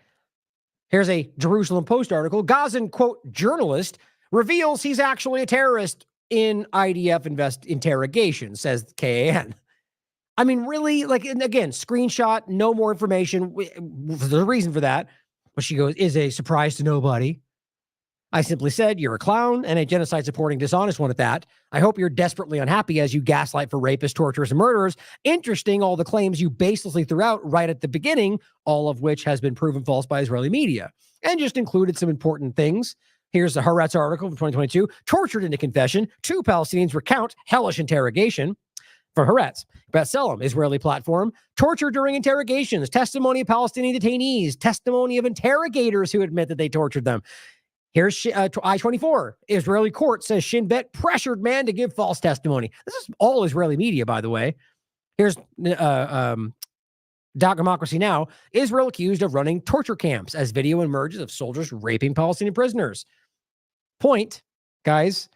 Here's a Jerusalem Post article. Gazan, quote, journalist reveals he's actually a terrorist in IDF interrogation, says KAN. I mean, really? Like, again, screenshot, no more information. There's a reason for that. But she goes, is a surprise to nobody. I simply said, you're a clown and a genocide-supporting dishonest one at that. I hope you're desperately unhappy as you gaslight for rapists, torturers, and murderers. Interesting, all the claims you baselessly threw out right at the beginning, all of which has been proven false by Israeli media. And just included some important things. Here's the Haaretz article from 2022. Tortured into confession. 2 Palestinians recount hellish interrogation. From Haaretz. B'Tselem, Israeli platform. Torture during interrogations. Testimony of Palestinian detainees. Testimony of interrogators who admit that they tortured them. Here's I-24. Israeli court says Shin Bet pressured man to give false testimony. This is all Israeli media, by the way. Here's Democracy Now! Israel accused of running torture camps as video emerges of soldiers raping Palestinian prisoners. Point, guys,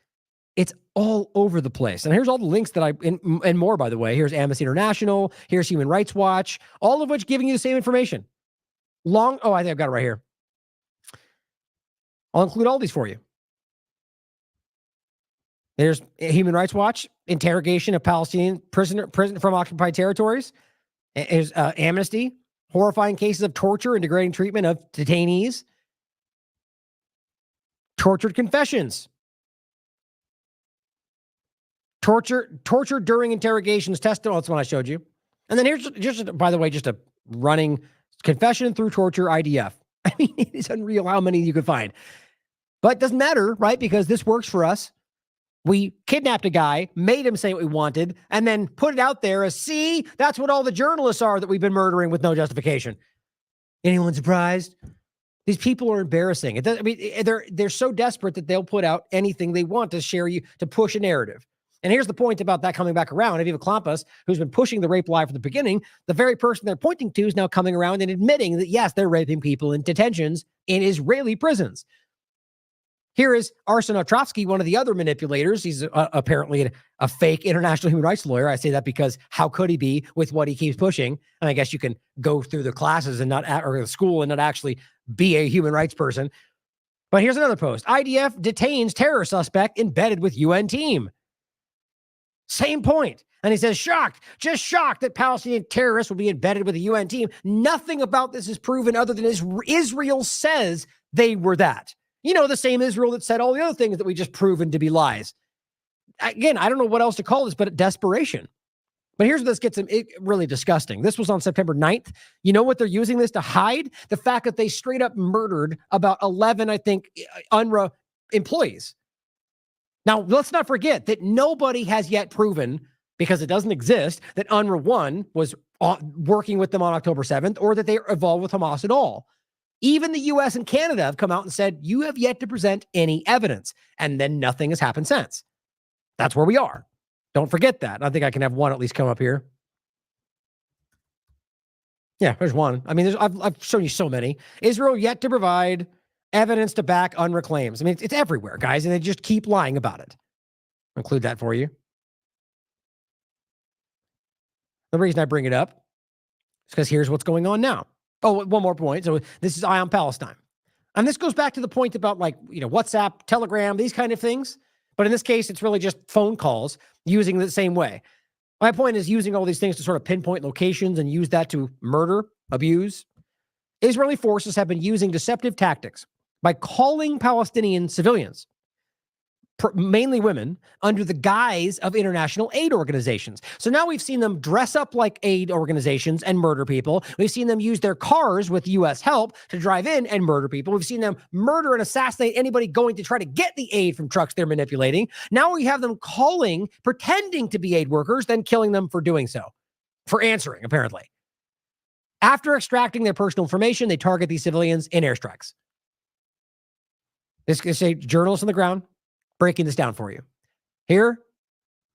it's all over the place. And here's all the links that and more, by the way. Here's Amnesty International. Here's Human Rights Watch. All of which giving you the same information. I think I've got it right here. I'll include all these for you. There's Human Rights Watch, interrogation of Palestinian prison from occupied territories. There's Amnesty, horrifying cases of torture and degrading treatment of detainees. Tortured confessions. Torture during interrogations, testimony. That's what I showed you. And then here's just, by the way, just a running confession through torture IDF. I mean, it is unreal how many you could find. But it doesn't matter, right? Because this works for us. We kidnapped a guy, made him say what we wanted, and then put it out there as, see, that's what all the journalists are that we've been murdering with no justification. Anyone surprised? These people are embarrassing. They're so desperate that they'll put out anything they want to share you, to push a narrative. And here's the point about that coming back around. Aviva Klampas, who's been pushing the rape lie from the beginning, the very person they're pointing to is now coming around and admitting that, yes, they're raping people in detentions in Israeli prisons. Here is Arsen Ostrovsky, one of the other manipulators. He's apparently a fake international human rights lawyer. I say that because how could he be with what he keeps pushing? And I guess you can go through the classes and or the school and not actually be a human rights person. But here's another post. IDF detains terror suspect embedded with UN team. Same point. And he says, shocked, just shocked that Palestinian terrorists will be embedded with a UN team. Nothing about this is proven other than Israel says they were that. You know, the same Israel that said all the other things that we just proven to be lies. Again, I don't know what else to call this, but desperation. But here's where this gets really disgusting. This was on September 9th. You know what they're using this to hide? The fact that they straight up murdered about 11, I think, UNRWA employees. Now, let's not forget that nobody has yet proven, because it doesn't exist, that UNRWA 1 was working with them on October 7th, or that they are involved with Hamas at all. Even the US and Canada have come out and said, you have yet to present any evidence. And then nothing has happened since. That's where we are. Don't forget that. I think I can have one at least come up here. Yeah, there's one. I mean, I've shown you so many. Israel yet to provide evidence to back UNRWA claims. I mean, it's everywhere, guys, and they just keep lying about it. I'll include that for you. The reason I bring it up is because here's what's going on now. Oh, one more point. So this is Eye on Palestine. And this goes back to the point about WhatsApp, Telegram, these kind of things. But in this case, it's really just phone calls using the same way. My point is using all these things to sort of pinpoint locations and use that to murder, abuse. Israeli forces have been using deceptive tactics by calling Palestinian civilians, mainly women, under the guise of international aid organizations. So now we've seen them dress up like aid organizations and murder people. We've seen them use their cars with U.S. help to drive in and murder people. We've seen them murder and assassinate anybody going to try to get the aid from trucks they're manipulating. Now we have them calling, pretending to be aid workers, then killing them for doing so, for answering, apparently. After extracting their personal information, they target these civilians in airstrikes. This is a journalist on the ground breaking this down for you. Here,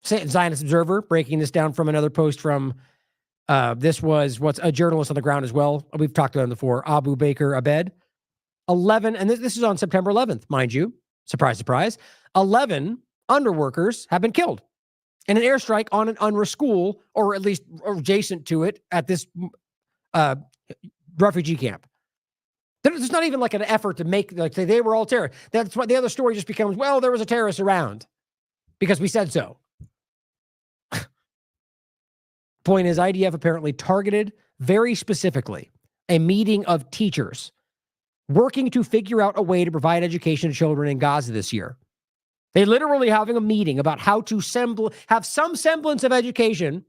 Zionist Observer breaking this down from another post from, this was what's a journalist on the ground as well. We've talked about him before, Abu Bakr Abed. 11, and this is on September 11th, mind you. Surprise, surprise. 11 UNRWA workers have been killed in an airstrike on an UNRWA school, or at least adjacent to it at this refugee camp. There's not even like an effort to make, like, say they were all terrorists. That's why the other story just becomes, well, there was a terrorist around because we said so. Point is, IDF apparently targeted very specifically a meeting of teachers working to figure out a way to provide education to children in Gaza this year. They literally having a meeting about how to have some semblance of education.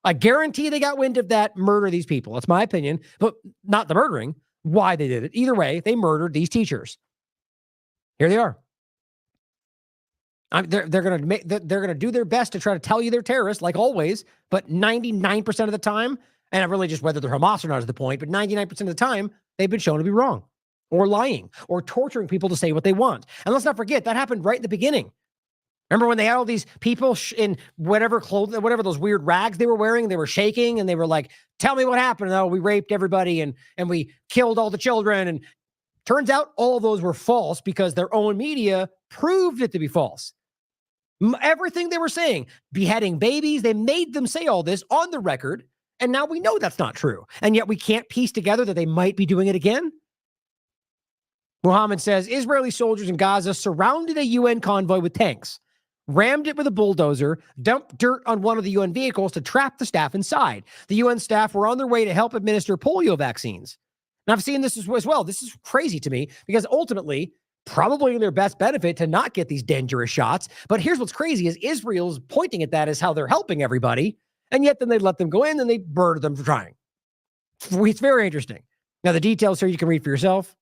I guarantee they got wind of that, murder these people. That's my opinion, but not the murdering. Why they did it. Either way, they murdered these teachers. Here they are. They're going to do their best to try to tell you they're terrorists, like always, but 99% of the time, and I really just whether they're Hamas or not is the point, but 99% of the time, they've been shown to be wrong or lying or torturing people to say what they want. And let's not forget, that happened right in the beginning. Remember when they had all these people in whatever clothes, whatever those weird rags they were wearing, they were shaking and they were like, tell me what happened. Oh, we raped everybody and we killed all the children. And turns out all of those were false because their own media proved it to be false. Everything they were saying, beheading babies, they made them say all this on the record. And now we know that's not true. And yet we can't piece together that they might be doing it again. Muhammad says, Israeli soldiers in Gaza surrounded a UN convoy with tanks, rammed it with a bulldozer, dumped dirt on one of the UN vehicles to trap the staff inside. The UN staff were on their way to help administer polio vaccines. And I've seen this as well. This is crazy to me because ultimately, probably in their best benefit to not get these dangerous shots. But here's what's crazy is Israel's pointing at that as how they're helping everybody. And yet then they let them go in and they murder them for trying. It's very interesting. Now the details here you can read for yourself.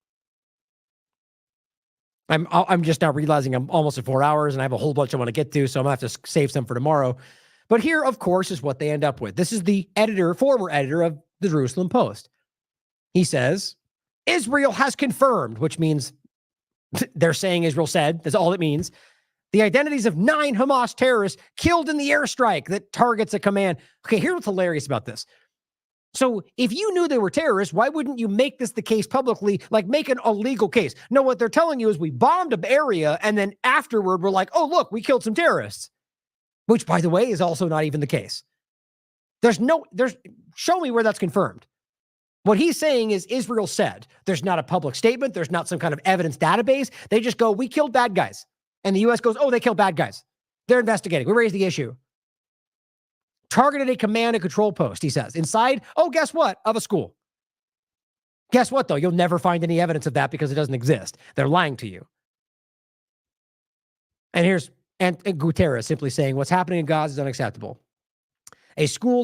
I'm just now realizing I'm almost at 4 hours and I have a whole bunch I want to get to, so I'm going to have to save some for tomorrow. But here, of course, is what they end up with. This is the former editor of the Jerusalem Post. He says, Israel has confirmed, which means they're saying Israel said, that's all it means, the identities of 9 Hamas terrorists killed in the airstrike that targets a command. Okay, here's what's hilarious about this. So if you knew they were terrorists, why wouldn't you make this the case publicly, like make an illegal case? No, what they're telling you is we bombed an area and then afterward we're like, oh, look, we killed some terrorists, which by the way is also not even the case. Show me where that's confirmed. What he's saying is Israel said, there's not a public statement. There's not some kind of evidence database. They just go, we killed bad guys. And the U.S. goes, oh, they killed bad guys. They're investigating. We raised the issue. Targeted a command and control post, he says, inside, oh, guess what? Of a school. Guess what, though? You'll never find any evidence of that because it doesn't exist. They're lying to you. And here's Guterres simply saying, what's happening in Gaza is unacceptable. A school